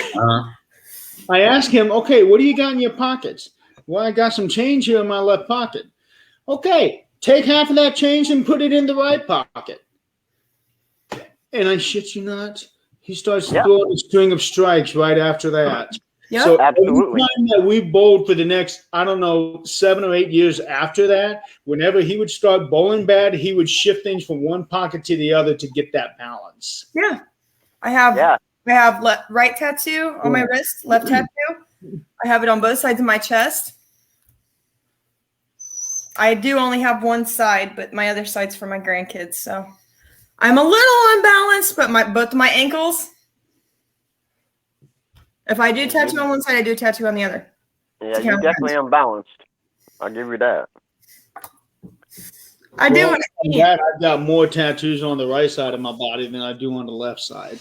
Speaker 2: okay, what do you got in your pockets? Well, I got some change here in my left pocket. Okay, take half of that change and put it in the right pocket. And I shit you not, he starts throwing a string of strikes right after that.
Speaker 3: Yep.
Speaker 2: So
Speaker 4: Absolutely.
Speaker 2: every time that we bowled for the next, 7 or 8 years after that, whenever he would start bowling bad, he would shift things from one pocket to the other to get that balance.
Speaker 3: Yeah. I have right tattoo on my wrist, left tattoo. I have it on both sides of my chest. I do only have one side, but my other side's for my grandkids. So I'm a little unbalanced, but both my ankles. If I do tattoo on one side, I do tattoo on the other.
Speaker 4: Yeah, you're definitely unbalanced. I'll give you that.
Speaker 3: I do.
Speaker 2: I've got more tattoos on the right side of my body than I do on the left side.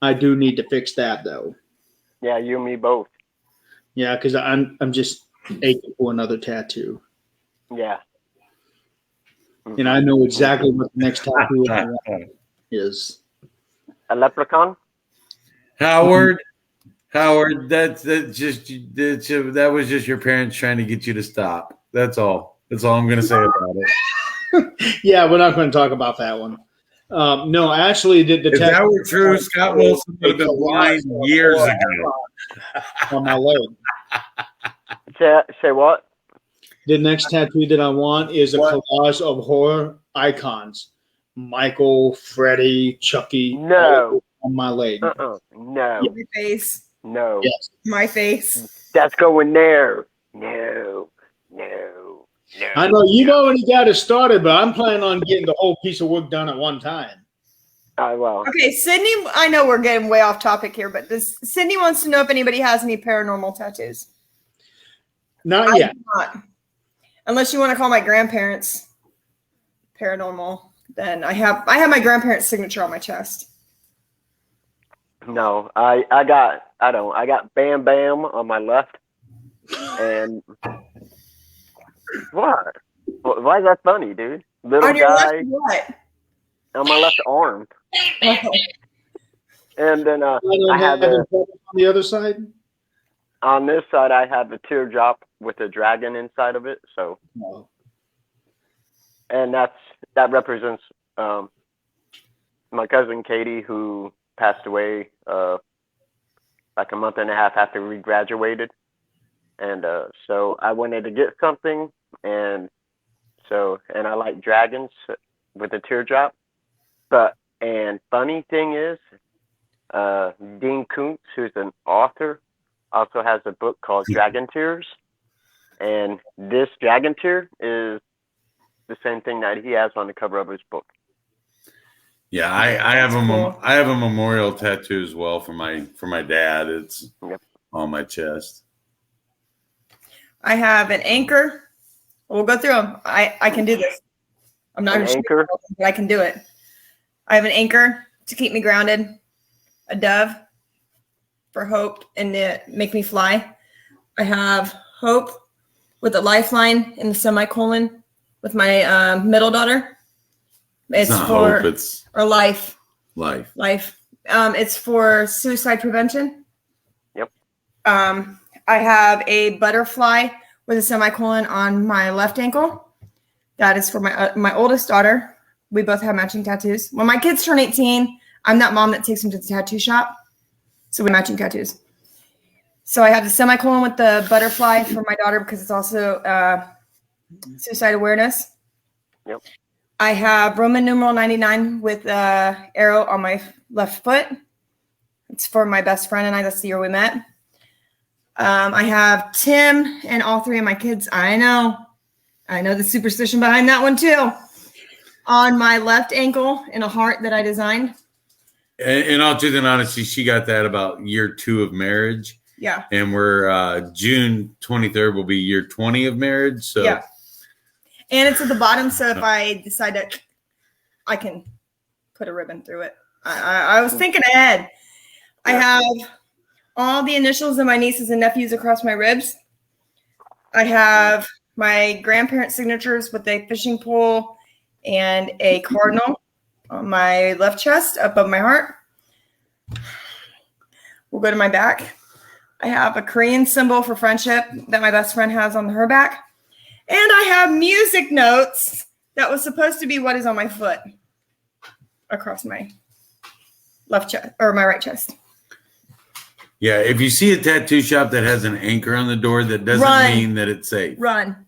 Speaker 2: I do need to fix that though.
Speaker 4: Yeah, you and me both.
Speaker 2: Yeah, because I'm just aching for another tattoo.
Speaker 4: Yeah.
Speaker 2: And I know exactly what the next tattoo is.
Speaker 4: A leprechaun?
Speaker 1: Howard, that was just your parents trying to get you to stop. That's all. That's all I'm going to say about it.
Speaker 2: Yeah, we're not going to talk about that one. No, actually, the
Speaker 1: If that
Speaker 2: tattoo
Speaker 1: were true, Scott Wilson would have been blind years ago.
Speaker 2: on my leg.
Speaker 4: Say what?
Speaker 2: The next tattoo that I want is a collage of horror icons: Michael, Freddy, Chucky,
Speaker 4: No.
Speaker 2: on my leg.
Speaker 4: No.
Speaker 3: My face.
Speaker 4: No.
Speaker 2: Yes.
Speaker 3: My face.
Speaker 4: That's going there. No.
Speaker 2: I know you've already got it started, but I'm planning on getting the whole piece of work done at one time.
Speaker 4: Well.
Speaker 3: Okay, Sydney, I know we're getting way off topic here, but Sydney wants to know if anybody has any paranormal tattoos.
Speaker 2: Not
Speaker 3: I
Speaker 2: yet.
Speaker 3: do not. Unless you want to call my grandparents paranormal, then I have my grandparents' signature on my chest.
Speaker 4: No, I got Bam Bam on my left, and what? Why is that funny, dude? Little
Speaker 3: On your
Speaker 4: guy
Speaker 3: left, what?
Speaker 4: on my left arm,
Speaker 3: Oh,
Speaker 4: and then I
Speaker 2: I
Speaker 4: have
Speaker 2: have on the other side.
Speaker 4: on this side I have a teardrop with a dragon inside of it. So,
Speaker 2: No.
Speaker 4: and that represents my cousin Katie, who passed away like a month and a half after we graduated. And so I wanted to get something, and I like dragons with a teardrop. And funny thing is, Dean Koontz, who's an author, also has a book called Dragon Tears, and this dragon tear is the same thing that he has on the cover of his book.
Speaker 1: Yeah, I have a memorial tattoo as well for my dad. It's on my chest.
Speaker 3: I have an anchor. We'll go through them. I can do this. I'm not
Speaker 4: An anchor,
Speaker 3: but I can do it. I have an anchor to keep me grounded, a dove for hope and to make me fly. I have hope with a lifeline in the semicolon with my middle daughter. It's
Speaker 1: not
Speaker 3: for
Speaker 1: hope, it's
Speaker 3: or life.
Speaker 1: life.
Speaker 3: It's for suicide prevention.
Speaker 4: Yep.
Speaker 3: I have a butterfly with a semicolon on my left ankle. That is for my oldest daughter. We both have matching tattoos. When my kids turn 18, I'm that mom that takes them to the tattoo shop. So we matching tattoos. So I have the semicolon with the butterfly for my daughter because it's also suicide awareness.
Speaker 4: Yep.
Speaker 3: I have Roman numeral 99 with arrow on my left foot. It's for my best friend and I. That's the year we met. I have Tim and all three of my kids. I know the superstition behind that one too. On my left ankle in a heart that I designed.
Speaker 1: In all truth and honesty, she got that about year 2 of marriage.
Speaker 3: Yeah.
Speaker 1: And we're June 23rd will be year 20 of marriage. So
Speaker 3: yeah. And it's at the bottom, so if I decide that I can put a ribbon through it. I was thinking ahead. I have all the initials of my nieces and nephews across my ribs. I have my grandparents' signatures with a fishing pole and a cardinal on my left chest, above my heart. We'll go to my back. I have a Korean symbol for friendship that my best friend has on her back. And I have music notes that was supposed to be what is on my foot across my left chest or my right chest.
Speaker 1: Yeah, if you see a tattoo shop that has an anchor on the door, that doesn't mean that it's safe.
Speaker 3: Run.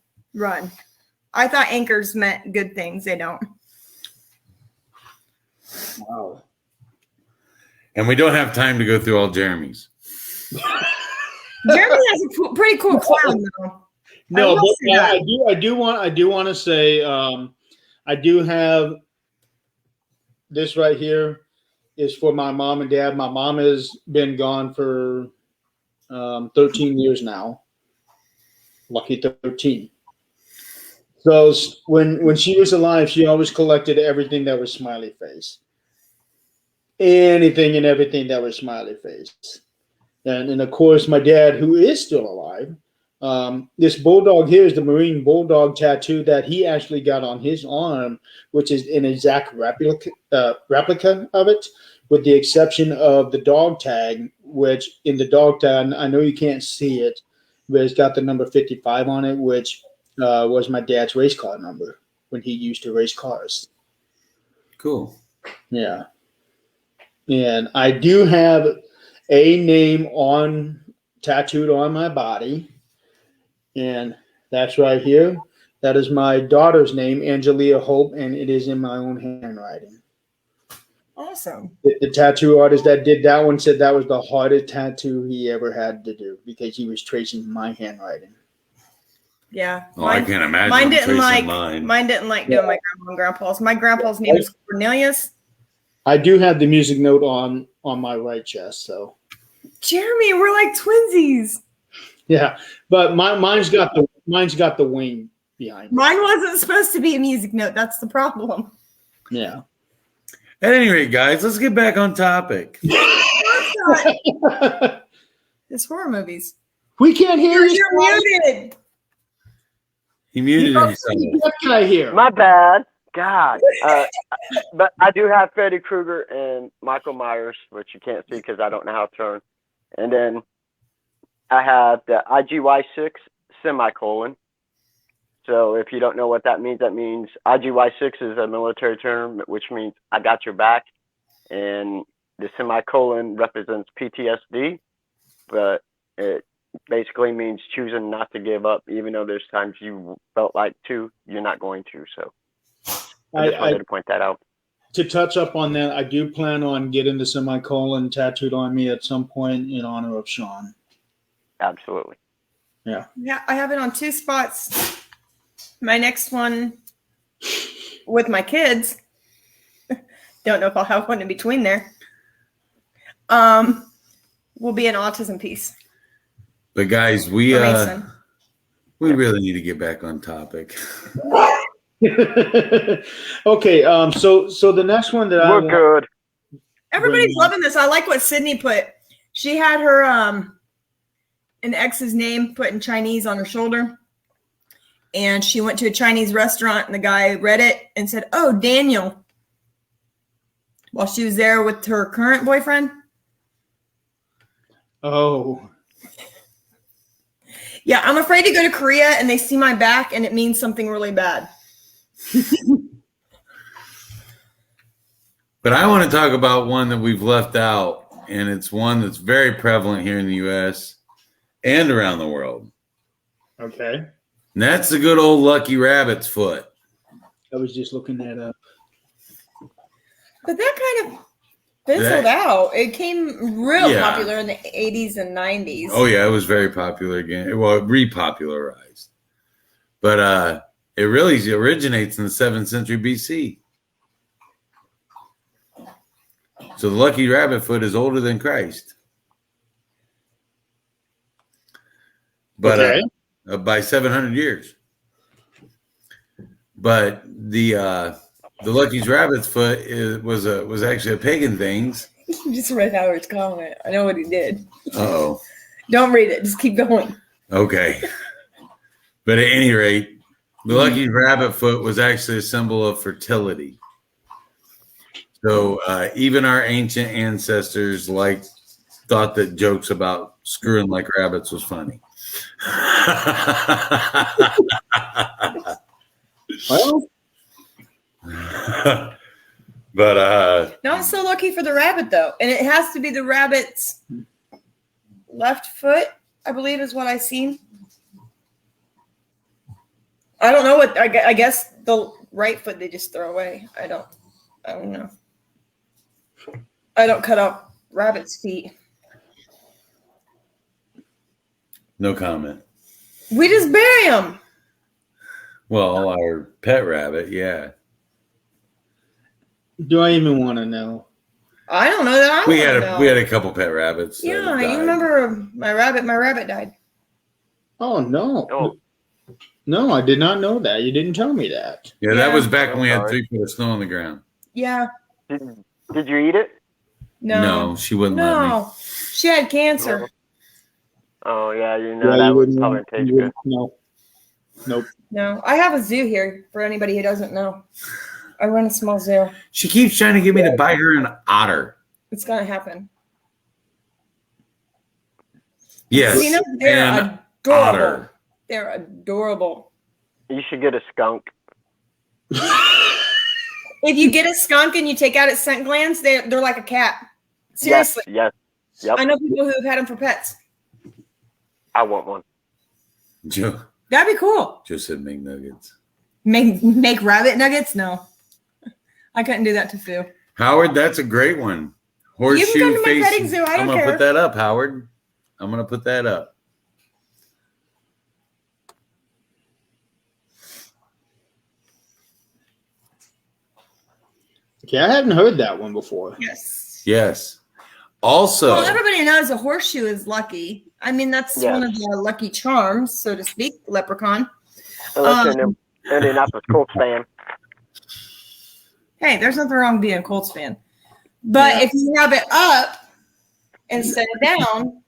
Speaker 3: I thought anchors meant good things. They don't.
Speaker 2: Wow.
Speaker 1: And we don't have time to go through all Jeremy's.
Speaker 3: Jeremy has a pretty cool clown, though.
Speaker 2: No, but I do want to say I do have this right here is for my mom and dad. My mom has been gone for 13 years now. Lucky 13. So when she was alive, she always collected everything that was smiley face. Anything and everything that was smiley face. And of course, my dad, who is still alive, this bulldog here is the Marine Bulldog tattoo that he actually got on his arm, which is an exact replica of it, with the exception of the dog tag, which in the dog tag, I know you can't see it, but it's got the number 55 on it, which was my dad's race car number when he used to race cars.
Speaker 1: Cool.
Speaker 2: Yeah. And I do have a name tattooed on my body. And that's right here. That is my daughter's name, Angelia Hope, and it is in my own handwriting.
Speaker 3: Awesome.
Speaker 2: The tattoo artist that did that one said that was the hardest tattoo he ever had to do because he was tracing my handwriting.
Speaker 3: Yeah.
Speaker 1: Oh, I can't imagine.
Speaker 3: Mine didn't like doing my grandma and grandpa's. My grandpa's name was Cornelius.
Speaker 2: I do have the music note on my right chest, so.
Speaker 3: Jeremy, we're like twinsies.
Speaker 2: Yeah, but mine's got the wing behind it.
Speaker 3: Mine wasn't supposed to be a music note. That's the problem.
Speaker 2: Yeah.
Speaker 1: At any rate, guys, let's get back on topic.
Speaker 3: It's horror movies.
Speaker 2: We can't hear you.
Speaker 3: You're muted.
Speaker 1: He muted himself.
Speaker 2: What can I hear?
Speaker 4: My bad. God. But I do have Freddy Krueger and Michael Myers, which you can't see because I don't know how to turn. And then I have the IGY6 semicolon. So if you don't know what that means IGY6 is a military term, which means I got your back. And the semicolon represents PTSD, but it basically means choosing not to give up, even though there's times you felt like you're not going to. So I just wanted to point that out.
Speaker 2: To touch up on that, I do plan on getting the semicolon tattooed on me at some point in honor of Sean.
Speaker 4: Absolutely.
Speaker 2: Yeah.
Speaker 3: Yeah, I have it on 2 spots. My next one with my kids. Don't know if I'll have one in between there. Will be an autism piece.
Speaker 1: But guys, we really need to get back on topic.
Speaker 2: Okay, so the next one that
Speaker 4: we're good.
Speaker 3: Everybody's loving this. I like what Sydney put. She had her an ex's name put in Chinese on her shoulder, and she went to a Chinese restaurant, and the guy read it and said, "Oh, Daniel," while she was there with her current boyfriend.
Speaker 2: Oh.
Speaker 3: Yeah, I'm afraid to go to Korea and they see my back and it means something really bad.
Speaker 1: But I want to talk about one that we've left out, and it's one that's very prevalent here in the U.S. and around the world.
Speaker 2: Okay.
Speaker 1: And that's the good old lucky rabbit's foot.
Speaker 2: I was just looking that up.
Speaker 3: But that kind of fizzled out. It came real popular in the 80s and 90s.
Speaker 1: Oh, yeah, it was very popular again. Well, it repopularized. But it really originates in the 7th century BC. So the lucky rabbit foot is older than Christ. But by 700 years. But the Lucky's rabbit's foot was actually a pagan thing.
Speaker 3: You just read Howard's comment. I know what he did.
Speaker 1: Uh-oh.
Speaker 3: Don't read it. Just keep going.
Speaker 1: Okay. But at any rate, the lucky rabbit foot was actually a symbol of fertility. So even our ancient ancestors thought that jokes about screwing like rabbits was funny.
Speaker 2: Well,
Speaker 1: but
Speaker 3: not so lucky for the rabbit though, and it has to be the rabbit's left foot, I believe, is what I seen. I don't know what. I guess the right foot they just throw away. I don't know. I don't cut off rabbits' feet.
Speaker 1: No comment.
Speaker 3: We just bury them.
Speaker 1: Well, our pet rabbit, yeah.
Speaker 2: Do I even want to know?
Speaker 3: I don't know that.
Speaker 1: We had a couple pet rabbits.
Speaker 3: Yeah, you remember my rabbit? My rabbit died.
Speaker 2: Oh no!
Speaker 4: Oh.
Speaker 2: No, I did not know that. You didn't tell me that.
Speaker 1: Yeah, that was back when we had 3 feet of snow on the ground.
Speaker 3: Yeah.
Speaker 4: Did you eat it?
Speaker 3: No,
Speaker 1: she wouldn't let me.
Speaker 3: She had cancer.
Speaker 4: Oh yeah, that would probably taste good.
Speaker 2: No. Nope.
Speaker 3: No, I have a zoo here for anybody who doesn't know. I run a small zoo.
Speaker 1: She keeps trying to get me to buy her an otter.
Speaker 3: It's gonna happen.
Speaker 1: Yes,
Speaker 3: they're
Speaker 1: an
Speaker 3: adorable.
Speaker 1: otter.
Speaker 3: They're adorable.
Speaker 4: You should get a skunk.
Speaker 3: It If you get a skunk and you take out its scent glands, they're like a cat. Seriously.
Speaker 4: Yes. Yep.
Speaker 3: I know people who have had them for pets.
Speaker 4: I want one.
Speaker 1: Joe.
Speaker 3: That'd be cool.
Speaker 1: Joe said make nuggets.
Speaker 3: Make rabbit nuggets? No. I couldn't do that to Fu.
Speaker 1: Howard, that's a great one. Horseshoe
Speaker 3: You can come to my
Speaker 1: facing.
Speaker 3: petting zoo. I don't
Speaker 1: I'm gonna
Speaker 3: care.
Speaker 1: put that up, Howard. I'm gonna put that up.
Speaker 2: Okay, I hadn't heard that one before.
Speaker 3: Yes.
Speaker 1: Yes. Also,
Speaker 3: Well, everybody knows a horseshoe is lucky. I mean, that's one of the lucky charms, so to speak, leprechaun.
Speaker 4: Unless you're an Indianapolis Colts fan.
Speaker 3: Hey, there's nothing wrong with being a Colts fan. But if you have it up instead of down,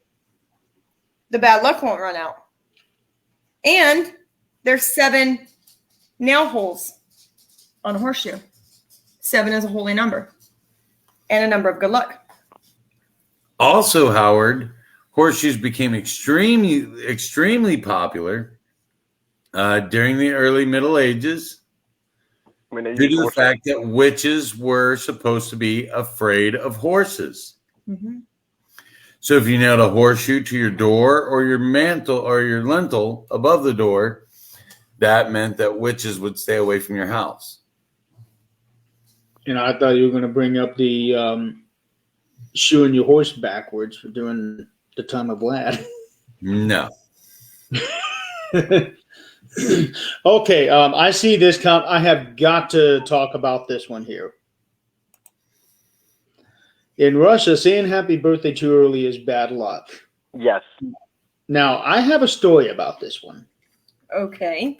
Speaker 3: the bad luck won't run out. And there's 7 nail holes on a horseshoe. 7 is a holy number and a number of good luck.
Speaker 1: Also, Howard, horseshoes became extremely popular during the early Middle Ages due to the fact that witches were supposed to be afraid of horses.
Speaker 3: Mm-hmm.
Speaker 1: So if you nailed a horseshoe to your door or your mantle or your lintel above the door, that meant that witches would stay away from your house.
Speaker 2: And I thought you were going to bring up the shoeing your horse backwards for during the time of Vlad.
Speaker 1: No.
Speaker 2: Okay, I see this. I have got to talk about this one here. In Russia, saying happy birthday too early is bad luck.
Speaker 4: Yes.
Speaker 2: Now, I have a story about this one.
Speaker 3: Okay.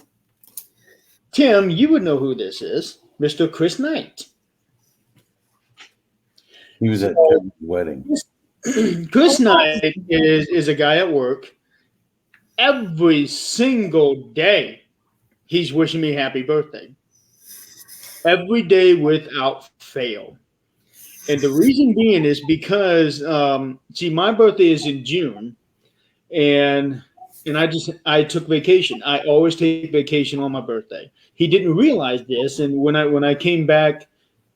Speaker 2: Tim, you would know who this is. Mr. Chris Knight.
Speaker 1: He was at Kevin's wedding.
Speaker 2: Chris Knight is a guy at work. Every single day, he's wishing me happy birthday. Every day without fail. And the reason being is because, my birthday is in June, and I took vacation. I always take vacation on my birthday. He didn't realize this, and when I came back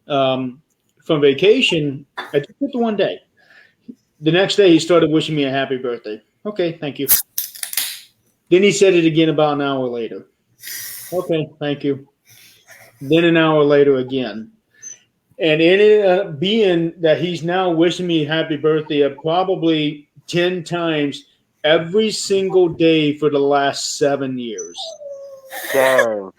Speaker 2: from vacation, I took it the one day. The next day, he started wishing me a happy birthday. Okay, thank you. Then he said it again about an hour later. Okay, thank you. Then an hour later again. And it ended up being that he's now wishing me happy birthday probably 10 times every single day for the last 7 years.
Speaker 4: Dang.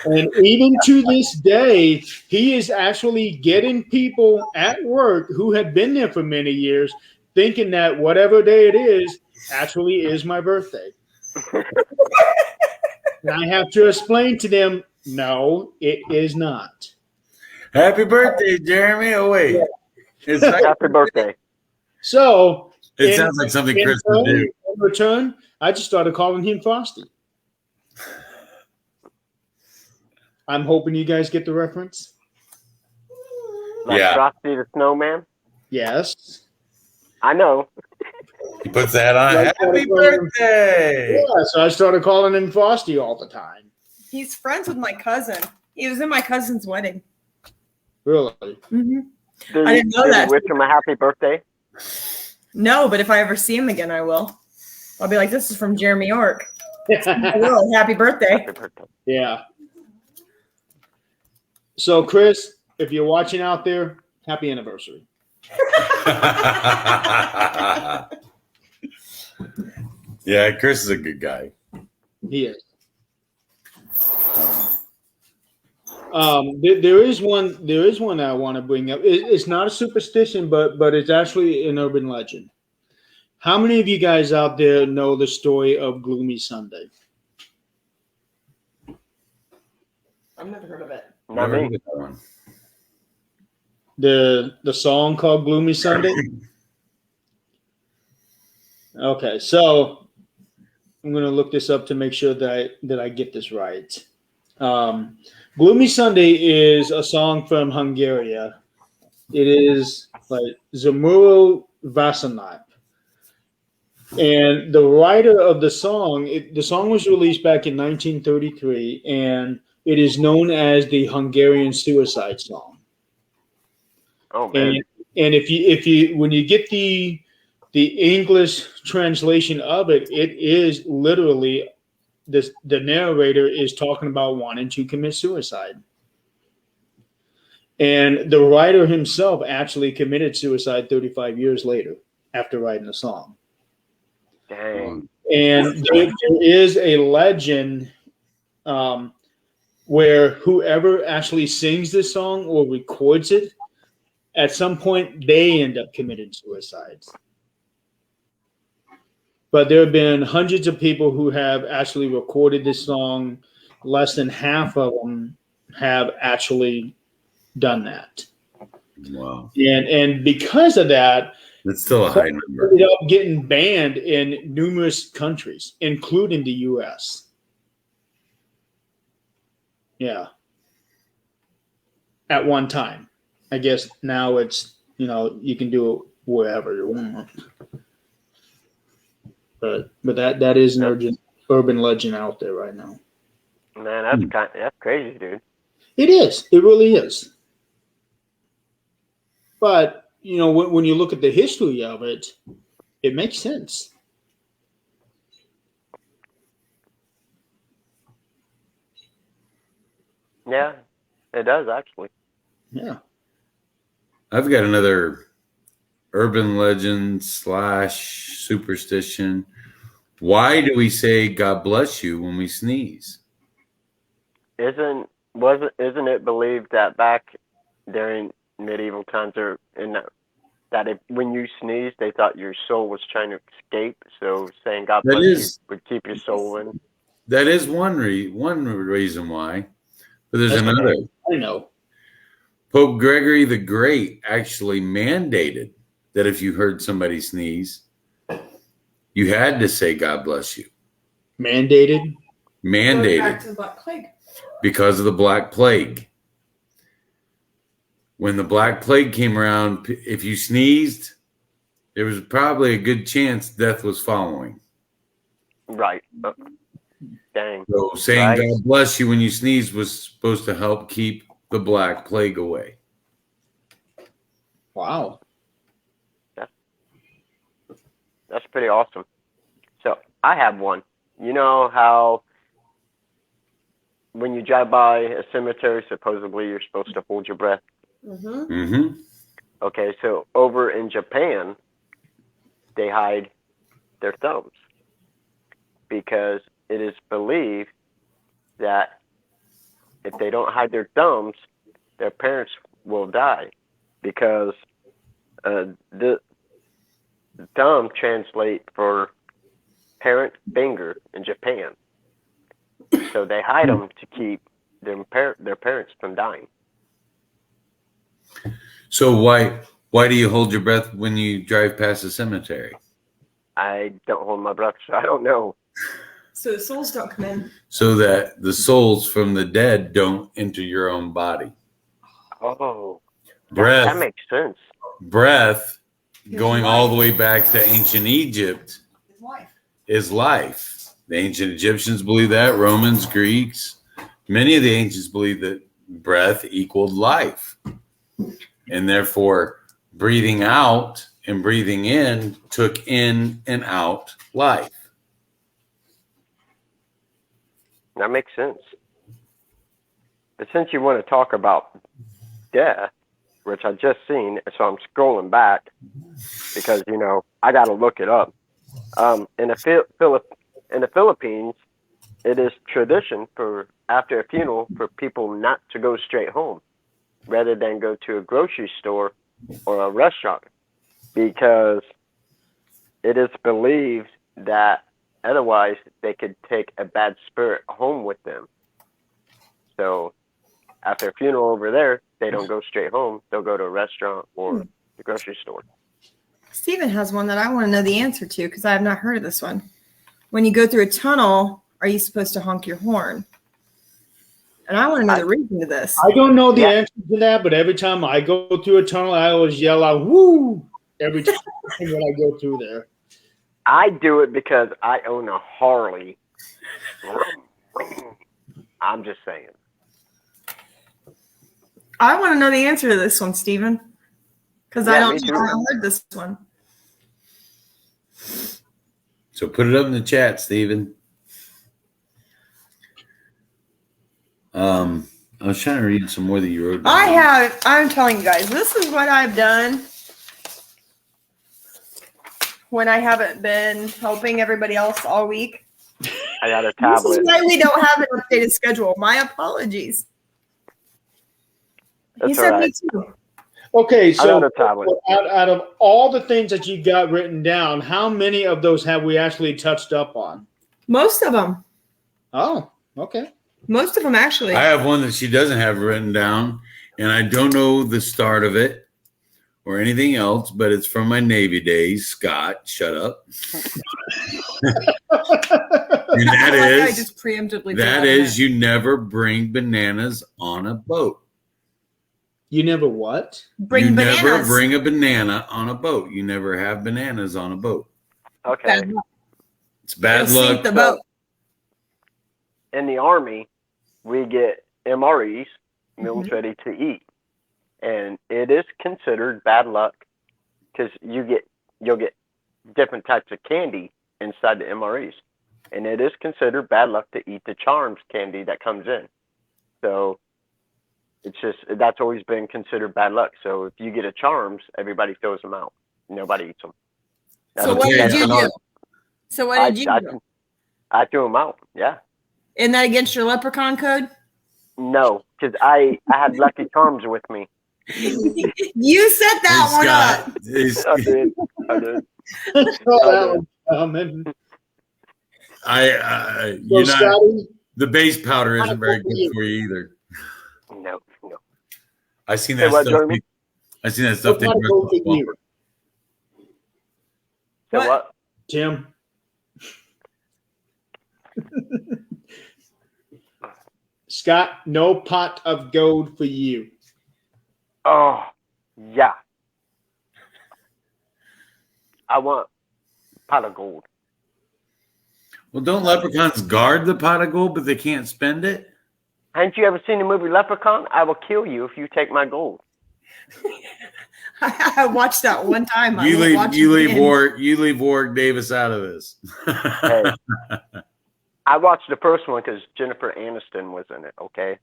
Speaker 2: And even to this day, he is actually getting people at work who have been there for many years thinking that whatever day it is actually is my birthday. And I have to explain to them, no, it is not.
Speaker 1: Happy birthday, Jeremy. Oh, wait. It's
Speaker 4: Happy birthday.
Speaker 2: So
Speaker 1: it sounds like something Chris would do.
Speaker 2: In return, I just started calling him Frosty. I'm hoping you guys get the reference.
Speaker 4: Like
Speaker 1: Yeah.
Speaker 4: Frosty the Snowman?
Speaker 2: Yes.
Speaker 4: I know.
Speaker 1: He puts that on.
Speaker 2: Like,
Speaker 1: Happy birthday.
Speaker 2: Yeah, so I started calling him Frosty all the time.
Speaker 3: He's friends with my cousin. He was in my cousin's wedding.
Speaker 2: Really?
Speaker 3: Mm-hmm.
Speaker 4: Do
Speaker 3: I didn't know that.
Speaker 4: you wish him a happy birthday?
Speaker 3: No, but if I ever see him again, I will. I'll be like, this is from Jeremy York. Hello, happy birthday.
Speaker 4: Happy birthday.
Speaker 2: Yeah. So, Chris, if you're watching out there, happy anniversary.
Speaker 1: Yeah, Chris is a good guy.
Speaker 2: He is. There is one that I want to bring up. It's not a superstition, but it's actually an urban legend. How many of you guys out there know the story of Gloomy Sunday?
Speaker 3: I've never heard of it.
Speaker 4: Not
Speaker 1: Never
Speaker 4: me.
Speaker 1: heard that one.
Speaker 2: The song called Gloomy Sunday? Okay, so I'm going to look this up to make sure that I get this right. Gloomy Sunday is a song from Hungary. It is like Zamuro Vasanap. And the writer of the song, the song was released back in 1933, and it is known as the Hungarian suicide song.
Speaker 4: Oh man.
Speaker 2: And if you when you get the English translation of it, it is literally the narrator is talking about wanting to commit suicide. And the writer himself actually committed suicide 35 years later after writing the song.
Speaker 4: Dang.
Speaker 2: And there is a legend where whoever actually sings this song or records it, at some point they end up committing suicides. But there have been hundreds of people who have actually recorded this song. Less than half of them have actually done that.
Speaker 1: Wow.
Speaker 2: And because of that,
Speaker 1: That's still a high number.
Speaker 2: ended up getting banned in numerous countries, including the U.S. Yeah. At one time. I guess now it's, you can do it wherever you want. But that is an urban legend out there right now.
Speaker 4: Man, that's crazy, dude.
Speaker 2: It is. It really is. But, when you look at the history of it, it makes sense.
Speaker 4: Yeah, it does actually.
Speaker 2: Yeah.
Speaker 1: I've got another urban legend / superstition. Why do we say God bless you when we sneeze?
Speaker 4: Isn't it believed that back during medieval times or when you sneezed they thought your soul was trying to escape, so saying God bless you would keep your soul in?
Speaker 1: That is one reason why. But there's another.
Speaker 2: I know.
Speaker 1: Pope Gregory the Great actually mandated that if you heard somebody sneeze, you had to say God bless you.
Speaker 2: Mandated?
Speaker 3: Going back to the Black Plague.
Speaker 1: Because of the Black Plague. When the Black Plague came around, if you sneezed, there was probably a good chance death was following.
Speaker 4: Right. Dang.
Speaker 1: So saying God bless you when you sneeze was supposed to help keep the Black Plague away.
Speaker 2: Wow.
Speaker 4: That's pretty awesome. So I have one. You know how when you drive by a cemetery, supposedly you're supposed to hold your breath?
Speaker 3: Mm-hmm.
Speaker 1: Mm-hmm.
Speaker 4: Okay, so over in Japan, they hide their thumbs because it is believed that if they don't hide their thumbs, their parents will die, because the thumb translate for parent finger in Japan. So they hide them to keep their parents from dying.
Speaker 1: So why do you hold your breath when you drive past a cemetery?
Speaker 4: I don't hold my breath, so I don't know.
Speaker 3: So the souls don't come in.
Speaker 1: So that the souls from the dead don't enter your own body.
Speaker 4: Oh,
Speaker 1: Breath.
Speaker 4: That makes sense.
Speaker 1: Breath, going all the way back to ancient Egypt, is life. The ancient Egyptians believe that. Romans, Greeks, many of the ancients believe that breath equaled life. And therefore, breathing out and breathing in took in and out life.
Speaker 4: That makes sense. But since you want to talk about death, which I just seen, so I'm scrolling back because, I got to look it up. In the Philippines, it is tradition for after a funeral for people not to go straight home, rather than go to a grocery store or a restaurant, because it is believed that otherwise they could take a bad spirit home with them. So after a funeral over there, they don't go straight home. They'll go to a restaurant or the grocery store.
Speaker 3: Stephen has one that I want to know the answer to, because I have not heard of this one. When you go through a tunnel, are you supposed to honk your horn? And I want to know the reason to this.
Speaker 2: I don't know the answer to that, but every time I go through a tunnel, I always yell out, woo, every time when I go through there.
Speaker 4: I do it because I own a Harley. I'm just saying.
Speaker 3: I want to know the answer to this one, Stephen. Because
Speaker 4: Yeah,
Speaker 3: I
Speaker 4: me too.
Speaker 3: haven't heard this one.
Speaker 1: So put it up in the chat, Steven. I was trying to read some more that you wrote down.
Speaker 3: I'm telling you guys, this is what I've done when I haven't been helping everybody else all week.
Speaker 4: I got a
Speaker 3: This
Speaker 4: tablet.
Speaker 3: is why we don't have an updated schedule. My apologies.
Speaker 4: That's
Speaker 3: He said
Speaker 4: all right.
Speaker 3: me too.
Speaker 2: Okay,
Speaker 4: I
Speaker 2: so
Speaker 4: got a tablet.
Speaker 2: out of all the things that you got written down, how many of those have we actually touched up on?
Speaker 3: Most of them.
Speaker 2: Oh, okay.
Speaker 3: Most of them, actually.
Speaker 1: I have one that she doesn't have written down, and I don't know the start of it or anything else, but it's from my Navy days. Scott, shut up. And
Speaker 3: I just preemptively.
Speaker 1: that is you never bring bananas on a boat.
Speaker 2: You never what?
Speaker 3: Bring bananas.
Speaker 1: Never bring a banana on a boat. You never have bananas on a boat.
Speaker 4: Okay.
Speaker 3: Bad luck.
Speaker 1: It's bad
Speaker 3: It'll
Speaker 1: luck.
Speaker 3: sink the boat.
Speaker 4: In the Army, we get MREs, meals ready to eat, and it is considered bad luck because you'll get different types of candy inside the MREs, and it is considered bad luck to eat the Charms candy that comes in. So it's just that's always been considered bad luck. So if you get a Charms, everybody throws them out. Nobody eats them.
Speaker 3: So what did you do? So what did you do?
Speaker 4: I threw them out. Yeah.
Speaker 3: Isn't that against your leprechaun code?
Speaker 4: No, because I had Lucky Charms with me.
Speaker 3: You set that one up.
Speaker 4: I did.
Speaker 1: You're not, the base powder isn't very good for you either.
Speaker 4: No.
Speaker 1: I seen that stuff.
Speaker 4: Jeremy?
Speaker 1: I seen that stuff.
Speaker 4: What?
Speaker 2: Tim? Scott, no pot of gold for you.
Speaker 4: Oh, yeah. I want pot of gold.
Speaker 1: Well, don't leprechauns guard the pot of gold, but they can't spend it?
Speaker 4: Haven't you ever seen the movie Leprechaun? I will kill you if you take my gold.
Speaker 3: I watched that one time.
Speaker 1: You leave Warwick Davis out of this.
Speaker 4: Hey, I watched the first one because Jennifer Aniston was in it. Okay.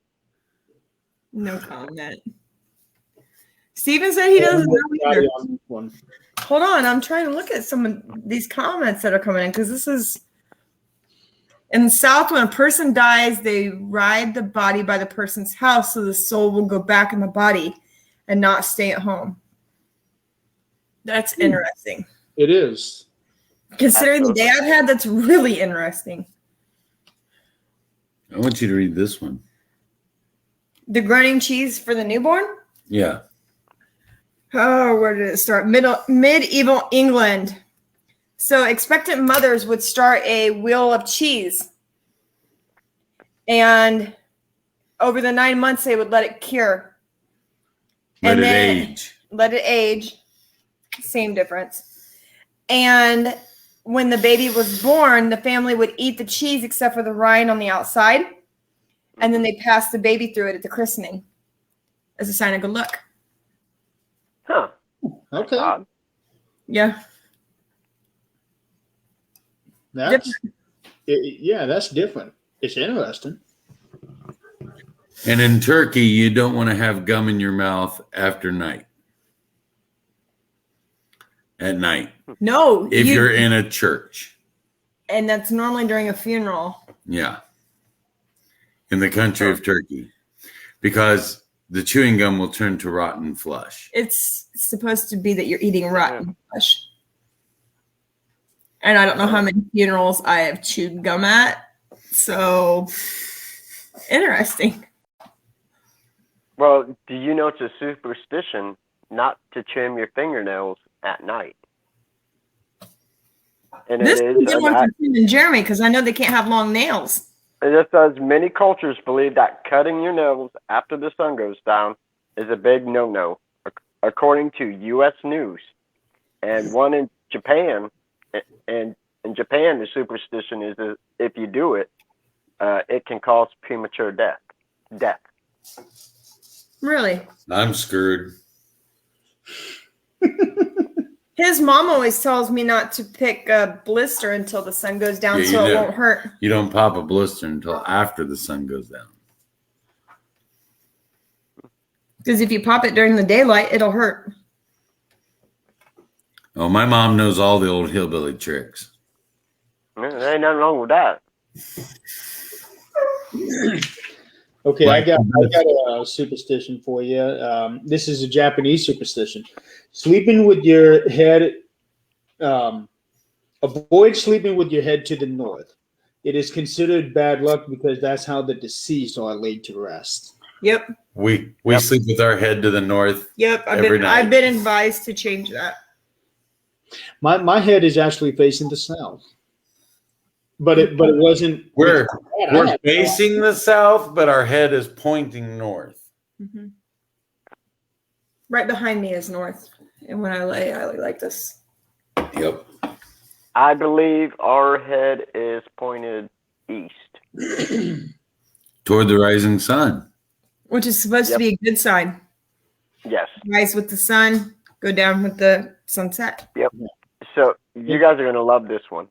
Speaker 3: No comment. Steven said he doesn't know either. Hold on, I'm trying to look at some of these comments that are coming in because this is in the South. When a person dies, they ride the body by the person's house so the soul will go back in the body and not stay at home. That's interesting.
Speaker 2: It is.
Speaker 3: Considering the day I've had, that's really interesting.
Speaker 1: I want you to read this one.
Speaker 3: The groaning cheese for the newborn?
Speaker 1: Yeah.
Speaker 3: Oh, where did it start? Medieval England. So expectant mothers would start a wheel of cheese. And over the 9 months, they would let it cure.
Speaker 1: Let it
Speaker 3: age. Same difference. And when the baby was born, the family would eat the cheese except for the rind on the outside. And then they passed the baby through it at the christening as a sign of good luck.
Speaker 4: Huh.
Speaker 2: Okay.
Speaker 3: Yeah.
Speaker 2: That's different. It's interesting.
Speaker 1: And in Turkey, you don't want to have gum in your mouth after night. At night.
Speaker 3: No.
Speaker 1: If you're in a church.
Speaker 3: And that's normally during a funeral.
Speaker 1: Yeah. In the country of Turkey. Because the chewing gum will turn to rotten flesh.
Speaker 3: It's supposed to be that you're eating rotten flesh. And I don't know how many funerals I have chewed gum at. So, interesting.
Speaker 4: Well, do you know it's a superstition not to trim your fingernails at night? And
Speaker 3: this
Speaker 4: it
Speaker 3: is
Speaker 4: is
Speaker 3: a good one for Tim and Jeremy because I know they can't have long nails.
Speaker 4: And just as many cultures believe that cutting your nails after the sun goes down is a big no-no, according to U.S. News. And one in Japan, and in Japan, the superstition is that if you do it, it can cause premature death.
Speaker 3: Really?
Speaker 1: I'm screwed.
Speaker 3: His mom always tells me not to pick a blister until the sun goes down, so it won't hurt.
Speaker 1: You don't pop a blister until after the sun goes down.
Speaker 3: Because if you pop it during the daylight, it'll hurt.
Speaker 1: Oh, my mom knows all the old hillbilly tricks.
Speaker 4: There ain't nothing wrong with that.
Speaker 2: Okay, I got a superstition for you. This is a Japanese superstition. Sleeping with your head, avoid sleeping with your head to the north. It is considered bad luck because that's how the deceased are laid to rest.
Speaker 3: Yep.
Speaker 1: We sleep with our head to the north.
Speaker 3: Yep. I've been advised to change that.
Speaker 2: My head is actually facing the south. But it wasn't.
Speaker 1: We're facing the south, but our head is pointing north.
Speaker 3: Mm-hmm. Right behind me is north, and when I lay like this.
Speaker 1: Yep.
Speaker 4: I believe our head is pointed east.
Speaker 1: Toward the rising sun.
Speaker 3: Which is supposed to be a good sign.
Speaker 4: Yes.
Speaker 3: Rise with the sun, go down with the sunset.
Speaker 4: Yep. So you guys are going to love this one.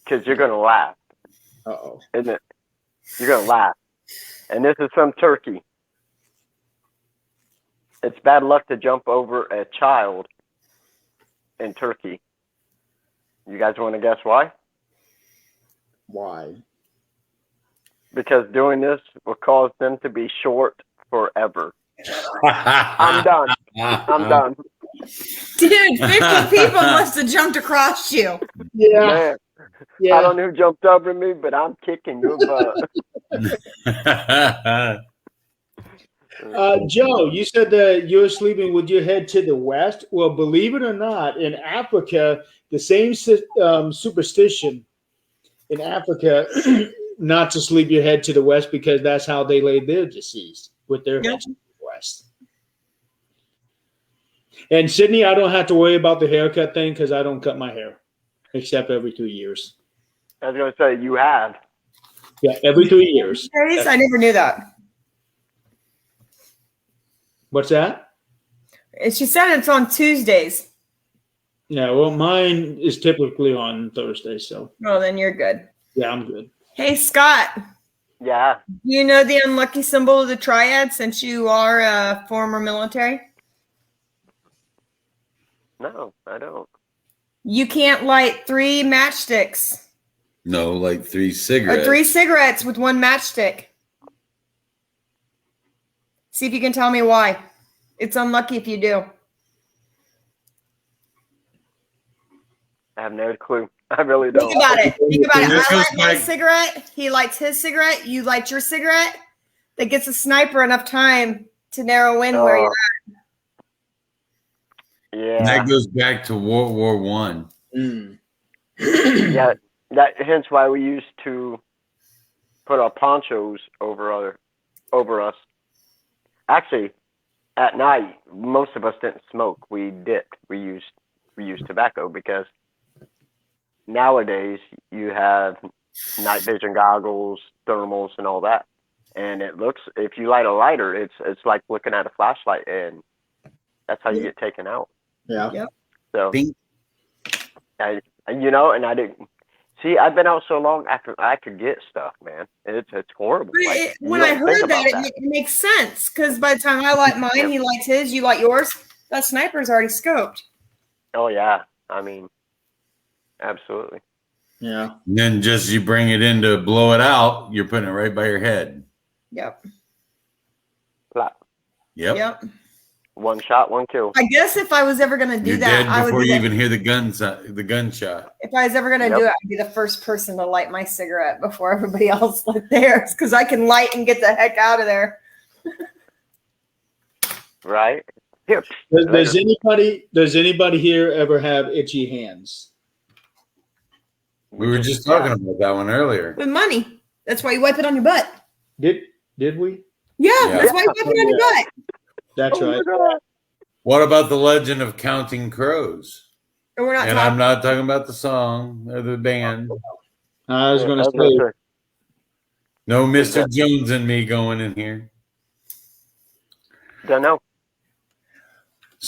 Speaker 4: Because you're going to laugh.
Speaker 2: Uh-oh.
Speaker 4: Isn't it? You're going to laugh. And this is from Turkey. It's bad luck to jump over a child in Turkey. You guys want to guess why?
Speaker 2: Why?
Speaker 4: Because doing this will cause them to be short forever. I'm done. I'm done.
Speaker 3: Dude, 50 people must have jumped across you.
Speaker 2: Yeah.
Speaker 4: Man,
Speaker 2: yeah.
Speaker 4: I don't know who jumped over me, but I'm kicking your butt.
Speaker 2: Joe, you said that you're sleeping with your head to the west. Well, believe it or not, in Africa, the same superstition in Africa, not to sleep your head to the west because that's how they lay their deceased, with their head to the west. And Sydney, I don't have to worry about the haircut thing because I don't cut my hair, except every 2 years.
Speaker 4: I was going to say, you have.
Speaker 2: Yeah, every 3 years.
Speaker 3: I never knew that.
Speaker 2: What's that?
Speaker 3: She said it's on Tuesdays.
Speaker 2: Yeah, well, mine is typically on Thursday, so.
Speaker 3: Oh, then you're good.
Speaker 2: Yeah, I'm good.
Speaker 3: Hey, Scott.
Speaker 4: Yeah.
Speaker 3: Do you know the unlucky symbol of the triad since you are a former military?
Speaker 4: No, I don't.
Speaker 3: You can't light 3 matchsticks.
Speaker 1: No, like 3 cigarettes.
Speaker 3: Or 3 cigarettes with 1 matchstick. See if you can tell me why. It's unlucky if you do.
Speaker 4: I have no clue. I really don't.
Speaker 3: Think about it. I light my cigarette. He lights his cigarette. You light your cigarette. That gets a sniper enough time to narrow in where you're at.
Speaker 4: Yeah.
Speaker 1: And that goes back to World War One.
Speaker 4: Yeah. Hence why we used to put our ponchos over us. Actually, at night, most of us didn't smoke. We dipped. We used tobacco because nowadays you have night vision goggles, thermals, and all that. And it looks, if you light a lighter, it's like looking at a flashlight, and that's how you get taken out.
Speaker 2: Yeah.
Speaker 3: Yep.
Speaker 4: So, and I didn't. See, I've been out so long after I could get stuff, man. It's horrible. Like,
Speaker 3: when I heard that, it makes sense because by the time I light mine, he lights his, you light yours. That sniper's already scoped.
Speaker 4: Oh yeah, I mean, absolutely.
Speaker 2: Yeah.
Speaker 1: And then just you bring it in to blow it out, you're putting it right by your head.
Speaker 3: Yep.
Speaker 4: Plop.
Speaker 1: Yep.
Speaker 4: One shot, one kill.
Speaker 3: I guess if I was ever going to do
Speaker 1: You're
Speaker 3: that,
Speaker 1: dead
Speaker 3: I would
Speaker 1: before you
Speaker 3: be
Speaker 1: even hear the gunshot.
Speaker 3: if I was ever going to do it, I'd be the first person to light my cigarette before everybody else lit theirs because I can light and get the heck out of there.
Speaker 4: Right? Here.
Speaker 2: Does anybody here ever have itchy hands?
Speaker 1: We were just talking about that one earlier.
Speaker 3: With money. That's why you wipe it on your butt.
Speaker 2: Did we?
Speaker 3: Yeah, that's why you wipe it on your butt.
Speaker 2: That's right.
Speaker 1: What about the legend of Counting Crows?
Speaker 3: And we're not
Speaker 1: And
Speaker 3: talking.
Speaker 1: I'm not talking about the song or the band.
Speaker 2: I was going to say.
Speaker 1: No Mr. Jones and me going in here.
Speaker 4: Don't know.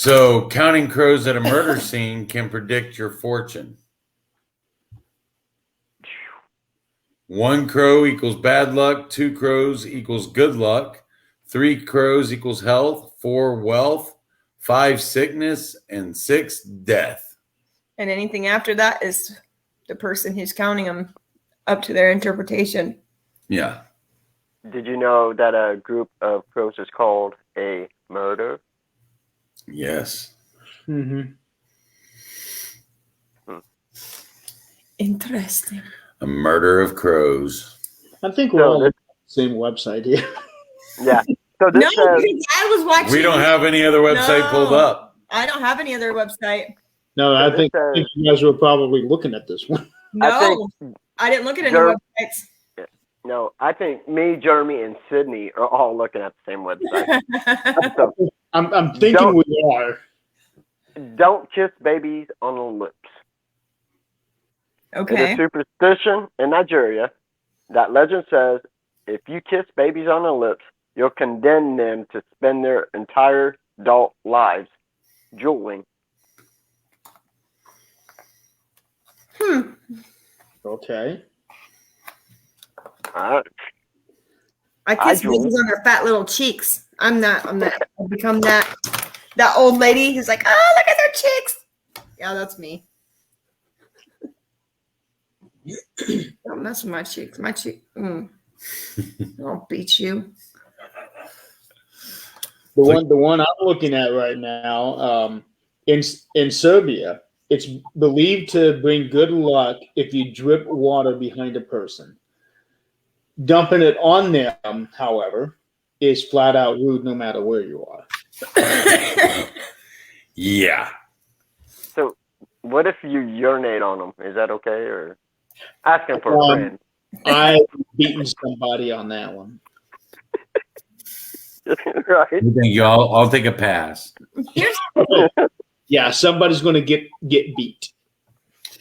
Speaker 1: So counting crows at a murder scene can predict your fortune. 1 crow equals bad luck. 2 crows equals good luck. 3 crows equals health. 4 wealth. 5 sickness. And 6 death.
Speaker 3: And anything after that is the person who's counting them up to their interpretation.
Speaker 1: Yeah.
Speaker 4: Did you know that a group of crows is called a murder?
Speaker 1: Yes.
Speaker 2: Mm-hmm.
Speaker 3: Interesting.
Speaker 1: A murder of crows.
Speaker 2: I think we're all on the same website here.
Speaker 4: Yeah. So this
Speaker 3: No,
Speaker 4: says,
Speaker 3: because I was watching.
Speaker 1: We don't have any other website pulled up.
Speaker 3: I don't have any other website.
Speaker 2: No,
Speaker 4: So
Speaker 2: I
Speaker 4: this
Speaker 2: think
Speaker 4: says-
Speaker 2: you guys were probably looking at this one.
Speaker 3: No, I didn't look at any
Speaker 4: Jer-
Speaker 3: websites.
Speaker 4: no, I think me, Jeremy, and Sydney are all looking at the same website. So
Speaker 2: I'm thinking
Speaker 4: Don't-
Speaker 2: we are.
Speaker 4: don't kiss babies on the lips. It
Speaker 3: Okay.
Speaker 4: is superstition in Nigeria that legend says if you kiss babies on the lips, you'll condemn them to spend their entire adult lives drooling.
Speaker 2: Okay.
Speaker 4: I
Speaker 3: Kiss
Speaker 4: drool.
Speaker 3: babies on their fat little cheeks. I'm that. I've become that old lady who's like, oh, look at their cheeks. Yeah, that's me. Don't mess with my cheeks. My cheek. I'll beat you.
Speaker 2: The one I'm looking at right now, in Serbia, it's believed to bring good luck if you drip water behind a person. Dumping it on them, however, is flat out rude no matter where you are.
Speaker 1: Yeah.
Speaker 4: So, what if you urinate on them? Is that okay, or asking for a friend?
Speaker 2: I've beaten somebody on that one.
Speaker 4: Right?
Speaker 1: Thank you. I'll take a pass.
Speaker 2: Yeah, somebody's going to get beat.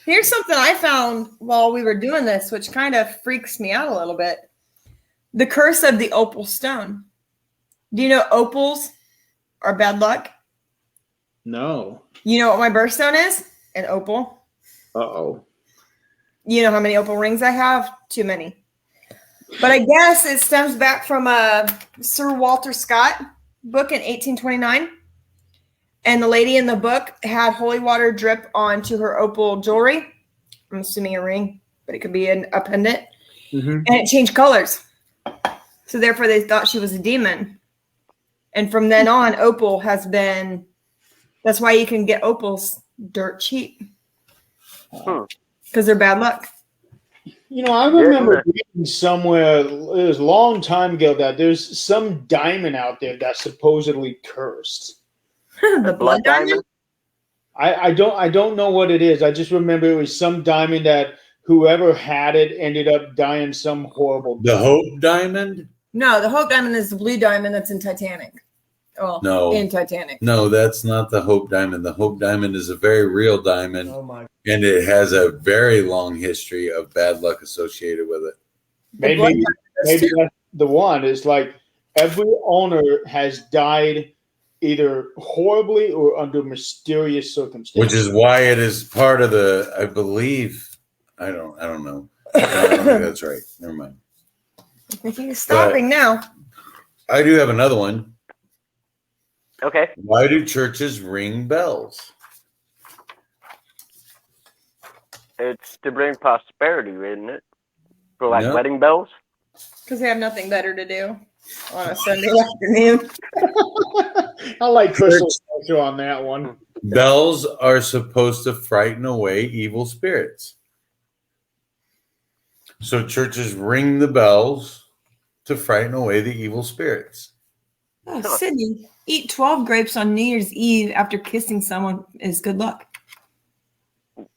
Speaker 3: Here's something I found while we were doing this, which kind of freaks me out a little bit. The curse of the opal stone. Do you know opals are bad luck?
Speaker 2: No.
Speaker 3: You know what my birthstone is? An opal.
Speaker 2: Uh-oh.
Speaker 3: You know how many opal rings I have? Too many. But I guess it stems back from a Sir Walter Scott book in 1829. And the lady in the book had holy water drip onto her opal jewelry. I'm assuming a ring, but it could be a pendant.
Speaker 2: Mm-hmm.
Speaker 3: And it changed colors. So therefore they thought she was a demon. And from then on, opal has been, that's why you can get opals dirt cheap. Because they're bad luck.
Speaker 2: You know, I remember reading somewhere, it was a long time ago, that there's some diamond out there that's supposedly cursed.
Speaker 3: The blood diamond?
Speaker 2: I don't know what it is. I just remember it was some diamond that whoever had it ended up dying some horrible
Speaker 1: The Hope Diamond?
Speaker 3: No, the Hope Diamond is the blue diamond that's in Titanic. Well,
Speaker 1: No.
Speaker 3: in Titanic.
Speaker 1: No, that's not the Hope Diamond. The Hope Diamond is a very real diamond.
Speaker 5: Oh my!
Speaker 1: And it has a very long history of bad luck associated with it.
Speaker 3: The blood
Speaker 2: Maybe
Speaker 3: diamond is
Speaker 2: that's the one. It's like every owner has died either horribly or under mysterious circumstances.
Speaker 1: Which is why it is part of the, I believe, I don't know. I don't think that's right. Never mind.
Speaker 3: He's stopping now.
Speaker 1: I do have another one.
Speaker 4: Okay.
Speaker 1: Why do churches ring bells?
Speaker 4: It's to bring prosperity, isn't it? For like
Speaker 1: No.
Speaker 4: wedding bells?
Speaker 3: Because they have nothing better to do on a Sunday afternoon.
Speaker 2: I like Crystal's answer on that one.
Speaker 1: Bells are supposed to frighten away evil spirits. So churches ring the bells to frighten away the evil spirits.
Speaker 3: Oh, Sydney, eat 12 grapes on New Year's Eve after kissing someone is good luck.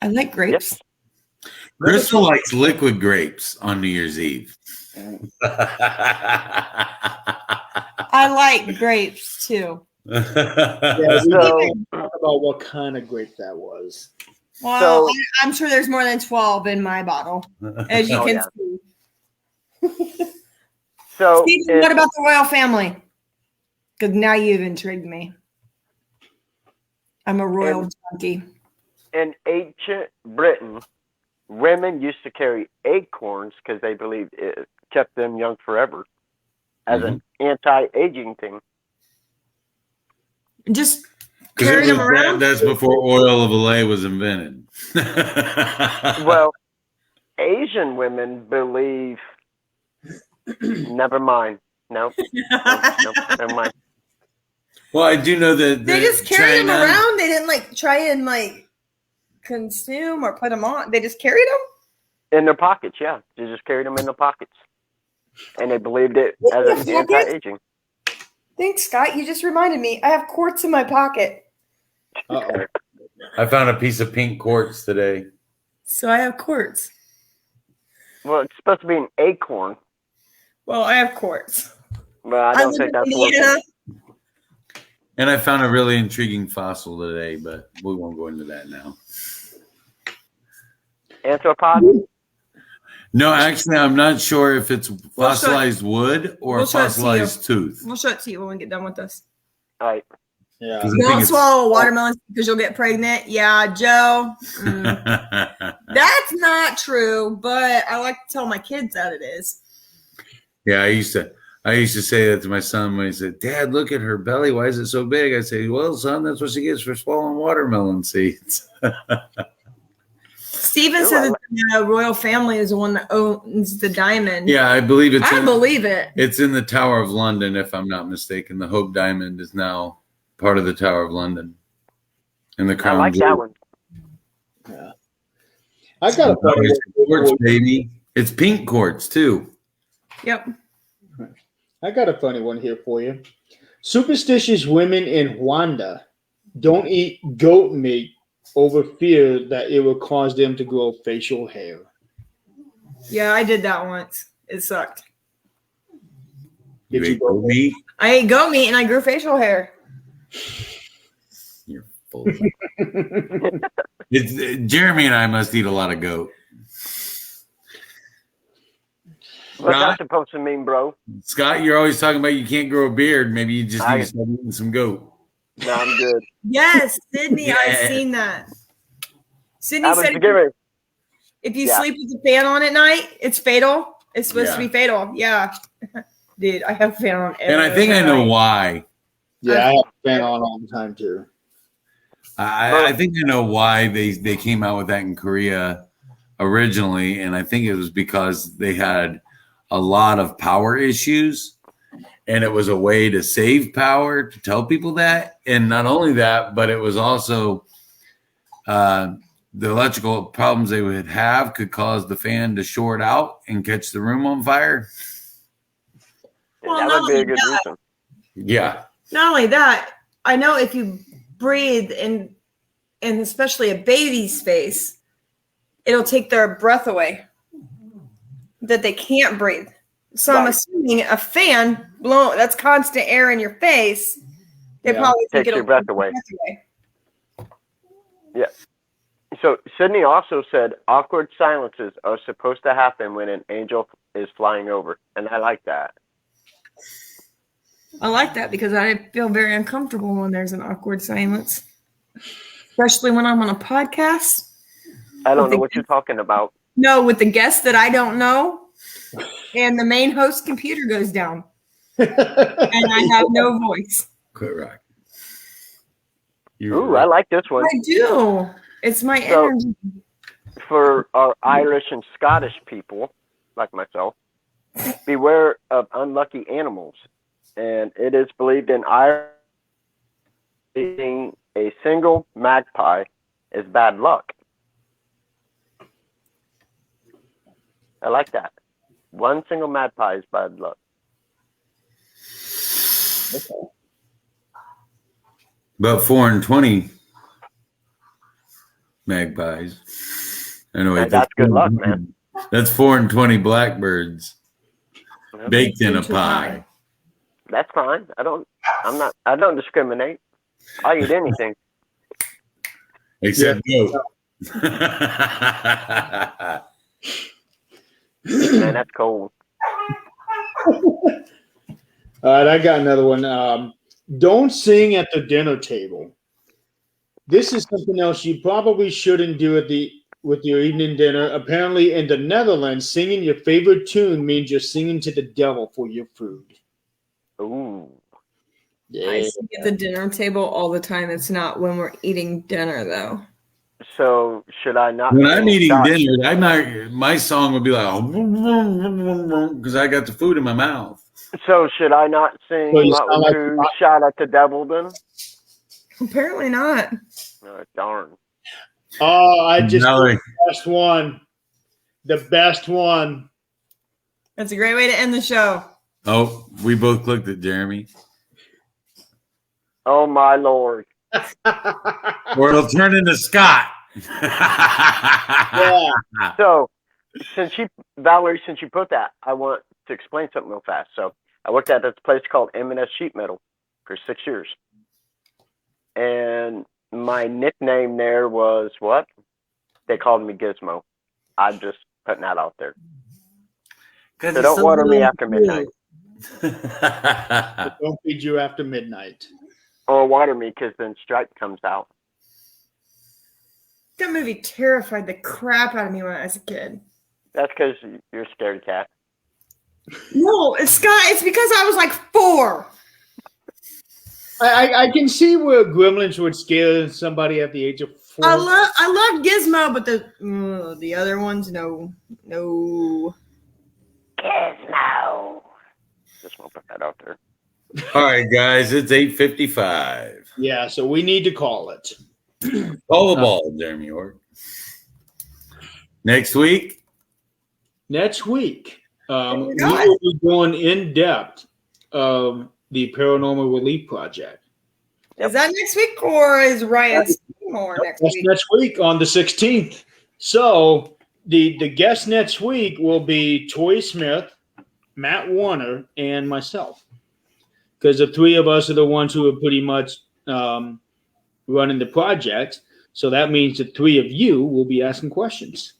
Speaker 3: I like grapes.
Speaker 1: Crystal likes liquid grapes on New Year's Eve.
Speaker 3: I like grapes too.
Speaker 2: Yeah, we
Speaker 4: So,
Speaker 2: didn't talk about what kind of grape that was.
Speaker 3: Well,
Speaker 4: So-
Speaker 3: I'm sure there's more than 12 in my bottle, as you
Speaker 4: Oh,
Speaker 3: can
Speaker 4: yeah.
Speaker 3: see.
Speaker 4: so
Speaker 3: Stephen, what about the royal family? Because now you've intrigued me. I'm a royal junkie.
Speaker 4: In ancient Britain, women used to carry acorns because they believed it kept them young forever as an anti-aging thing.
Speaker 3: Just carry them around.
Speaker 1: That's before oil of Olay was invented.
Speaker 4: Well, Asian women believe. Never mind. No, never mind.
Speaker 1: Well, I do know that
Speaker 3: they just carry them around. They didn't like try and like consume or put them on. They just carried them
Speaker 4: in their pockets. Yeah, they just carried them in their pockets, and they believed it as an anti-aging.
Speaker 3: Thanks, Scott. You just reminded me. I have quartz in my pocket.
Speaker 2: Uh-oh.
Speaker 1: I found a piece of pink quartz today.
Speaker 3: So I have quartz.
Speaker 4: Well, it's supposed to be an acorn.
Speaker 3: Well, I have quartz.
Speaker 4: But I don't think that's working.
Speaker 1: And I found a really intriguing fossil today, but we won't go into that now.
Speaker 4: Arthropod?
Speaker 1: No, actually, I'm not sure if it's fossilized wood or a fossilized tooth.
Speaker 3: We'll show it to you when we get done with this.
Speaker 4: All right.
Speaker 2: Yeah.
Speaker 3: Don't swallow a watermelon because you'll get pregnant. Yeah, Joe. That's not true, but I like to tell my kids that it is.
Speaker 1: Yeah, I used to say that to my son when he said, "Dad, look at her belly. Why is it so big?" I say, "Well, son, that's what she gets for swallowing watermelon seeds."
Speaker 3: Steven says the royal family is the one that owns the diamond.
Speaker 1: Yeah, I believe it.
Speaker 3: It's
Speaker 1: in the Tower of London, if I'm not mistaken. The Hope Diamond is now part of the Tower of London. And the crown.
Speaker 4: I like that one.
Speaker 2: Yeah. I got a funny
Speaker 1: quartz, baby. It's pink quartz too.
Speaker 3: Yep.
Speaker 2: I got a funny one here for you. Superstitious women in Rwanda don't eat goat meat over fear that it will cause them to grow facial hair.
Speaker 3: Yeah, I did that once. It sucked.
Speaker 1: Did you goat meat?
Speaker 3: I ate goat meat and I grew facial hair.
Speaker 1: You're full. Jeremy and I must eat a lot of goat.
Speaker 4: What's that supposed to mean, bro?
Speaker 1: Scott, you're always talking about you can't grow a beard. Maybe you just need to start eating some goat.
Speaker 4: No, I'm good.
Speaker 3: Yes, Sydney, I've seen that. Sydney said if you sleep with the fan on at night, it's fatal. It's supposed to be fatal. Yeah. Dude, I have a fan on every
Speaker 1: And I think I know why.
Speaker 2: Yeah, I have a fan on all the time too.
Speaker 1: I think I know why they came out with that in Korea originally, and I think it was because they had a lot of power issues, and it was a way to save power to tell people that. And not only that, but it was also the electrical problems they would have could cause the fan to short out and catch the room on fire.
Speaker 3: Well,
Speaker 4: that would be a good reason.
Speaker 1: Yeah.
Speaker 3: Not only that, I know if you breathe in especially a baby's face, it'll take their breath away. That they can't breathe. So I'm assuming a fan that's constant air in your face. They probably
Speaker 4: take your breath away. Yeah. So Sydney also said awkward silences are supposed to happen when an angel is flying over, and I like that.
Speaker 3: I like that because I feel very uncomfortable when there's an awkward silence, especially when I'm on a podcast.
Speaker 4: I don't know what you're talking about.
Speaker 3: No, with the guests that I don't know, and the main host computer goes down, and I have no voice.
Speaker 1: Quit rock.
Speaker 4: Ooh, I like this one.
Speaker 3: I do. It's my energy.
Speaker 4: For our Irish and Scottish people, like myself, beware of unlucky animals. And it is believed in Ireland eating a single magpie is bad luck. I like that. One single magpie is bad luck.
Speaker 2: Okay.
Speaker 1: About 4 and 20 magpies. Anyway,
Speaker 4: that's good luck, man.
Speaker 1: That's 4 and 20 blackbirds baked in a pie.
Speaker 4: That's fine. I don't discriminate. I eat anything.
Speaker 1: Except goat.
Speaker 4: Man, that's cold.
Speaker 2: All right, I got another one. Don't sing at the dinner table. This is something else you probably shouldn't do with your evening dinner. Apparently, in the Netherlands, singing your favorite tune means you're singing to the devil for your food.
Speaker 4: Ooh.
Speaker 3: I sing at the dinner table all the time. It's not when we're eating dinner, though.
Speaker 4: So should I not?
Speaker 1: When I'm eating
Speaker 4: shots?
Speaker 1: dinner, my song would be like, because I got the food in my mouth.
Speaker 4: So should I not sing
Speaker 2: So you
Speaker 4: Motley
Speaker 2: sound like
Speaker 4: Crue "Shout at the Devil" then?
Speaker 3: Apparently not.
Speaker 4: Oh, darn.
Speaker 2: Oh, I just
Speaker 1: No,
Speaker 2: the best one. The best one.
Speaker 3: That's a great way to end the show.
Speaker 1: oh, we both clicked it, Jeremy.
Speaker 4: Oh my Lord.
Speaker 1: Or it'll turn into Scott.
Speaker 2: Yeah.
Speaker 4: So Valerie, since you put that, I want to explain something real fast. So I worked at this place called M&S Sheet Metal for 6 years. And my nickname there was what? They called me Gizmo. I'm just putting that out there. So don't water me after midnight.
Speaker 2: Don't feed you after midnight.
Speaker 4: Or water me because then Stripe comes out.
Speaker 3: That movie terrified the crap out of me when I was a kid.
Speaker 4: That's because you're a scared cat.
Speaker 3: No, Scott, it's because I was like 4.
Speaker 2: I can see where Gremlins would scare somebody at the age of 4.
Speaker 3: I love Gizmo, but the other ones, no.
Speaker 4: Gizmo. Just want to put that out there.
Speaker 1: All right, guys, it's 8:55.
Speaker 2: Yeah, so we need to call it.
Speaker 1: Call the ball, Jeremy York. Next week.
Speaker 2: Next week, we
Speaker 3: we
Speaker 2: will be going in depth of the Paranormal Relief Project.
Speaker 3: Is that next week or is Ryan Seymour next
Speaker 2: That's
Speaker 3: week?
Speaker 2: next week on the 16th. So the guest next week will be Toy Smith, Matt Warner, and myself. Because the 3 of us are the ones who are pretty much running the project. So that means the 3 of you will be asking questions.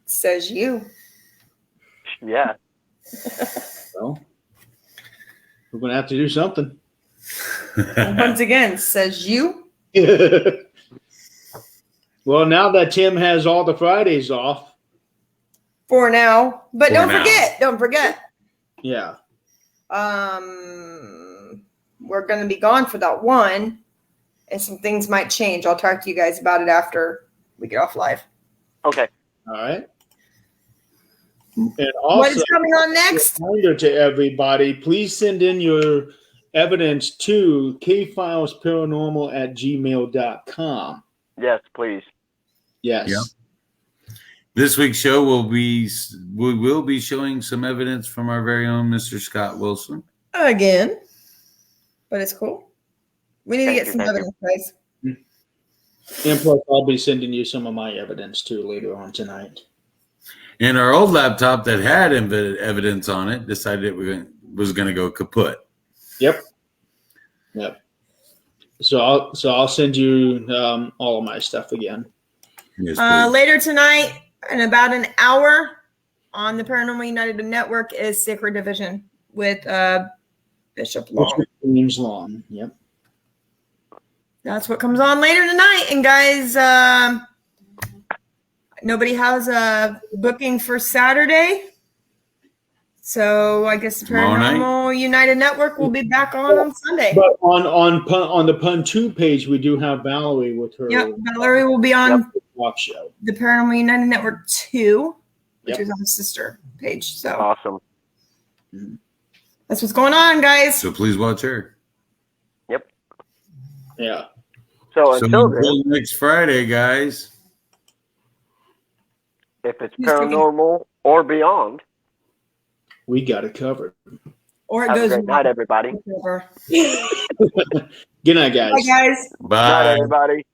Speaker 3: Says you.
Speaker 4: Yeah.
Speaker 2: So we're going to have to do something.
Speaker 3: Once again, says you.
Speaker 2: Well, now that Tim has all the Fridays off.
Speaker 3: For now. But
Speaker 1: For
Speaker 3: don't
Speaker 1: now.
Speaker 3: forget.
Speaker 2: Yeah.
Speaker 3: We're going to be gone for that one, and some things might change. I'll talk to you guys about it after we get off live.
Speaker 4: Okay.
Speaker 2: All right. And also,
Speaker 3: What is coming on next?
Speaker 2: reminder to everybody, please send in your evidence to kfilesparanormal@gmail.com.
Speaker 4: Yes, please.
Speaker 2: Yes.
Speaker 1: Yeah. This week's show we will be showing some evidence from our very own Mr. Scott Wilson.
Speaker 3: Again. But it's cool. We need to get some
Speaker 4: Thank you.
Speaker 3: evidence, guys.
Speaker 2: And plus, I'll be sending you some of my evidence too later on tonight.
Speaker 1: And our old laptop that had evidence on it decided it was going to go kaput.
Speaker 2: Yep. So I'll send you all of my stuff again.
Speaker 1: Yes, please.
Speaker 3: Later tonight, in about an hour, on the Paranormal United Network is Sacred Division with Bishop Long.
Speaker 2: James Long. Yep.
Speaker 3: That's what comes on later tonight. And guys, nobody has a booking for Saturday. So I guess the
Speaker 1: Tomorrow night?
Speaker 3: Paranormal United Network will be back on Sunday.
Speaker 2: But on the Pun 2 page, we do have Valerie with her
Speaker 3: Yep, Valerie will be on
Speaker 2: walk show.
Speaker 3: the Paranormal United Network 2, which
Speaker 2: Yep.
Speaker 3: is on the sister page. So
Speaker 4: Awesome.
Speaker 3: that's what's going on, guys.
Speaker 1: So please watch her.
Speaker 4: Yep.
Speaker 2: Yeah.
Speaker 4: So
Speaker 1: So
Speaker 4: until then,
Speaker 1: until next Friday, guys.
Speaker 4: if it's
Speaker 3: Who's cooking?
Speaker 4: paranormal or beyond,
Speaker 2: We got it covered.
Speaker 3: Or it
Speaker 4: have a
Speaker 3: goes
Speaker 4: great night, everybody.
Speaker 3: over.
Speaker 2: Good night, guys.
Speaker 3: Bye, guys.
Speaker 4: Good night,
Speaker 1: Bye.
Speaker 4: everybody.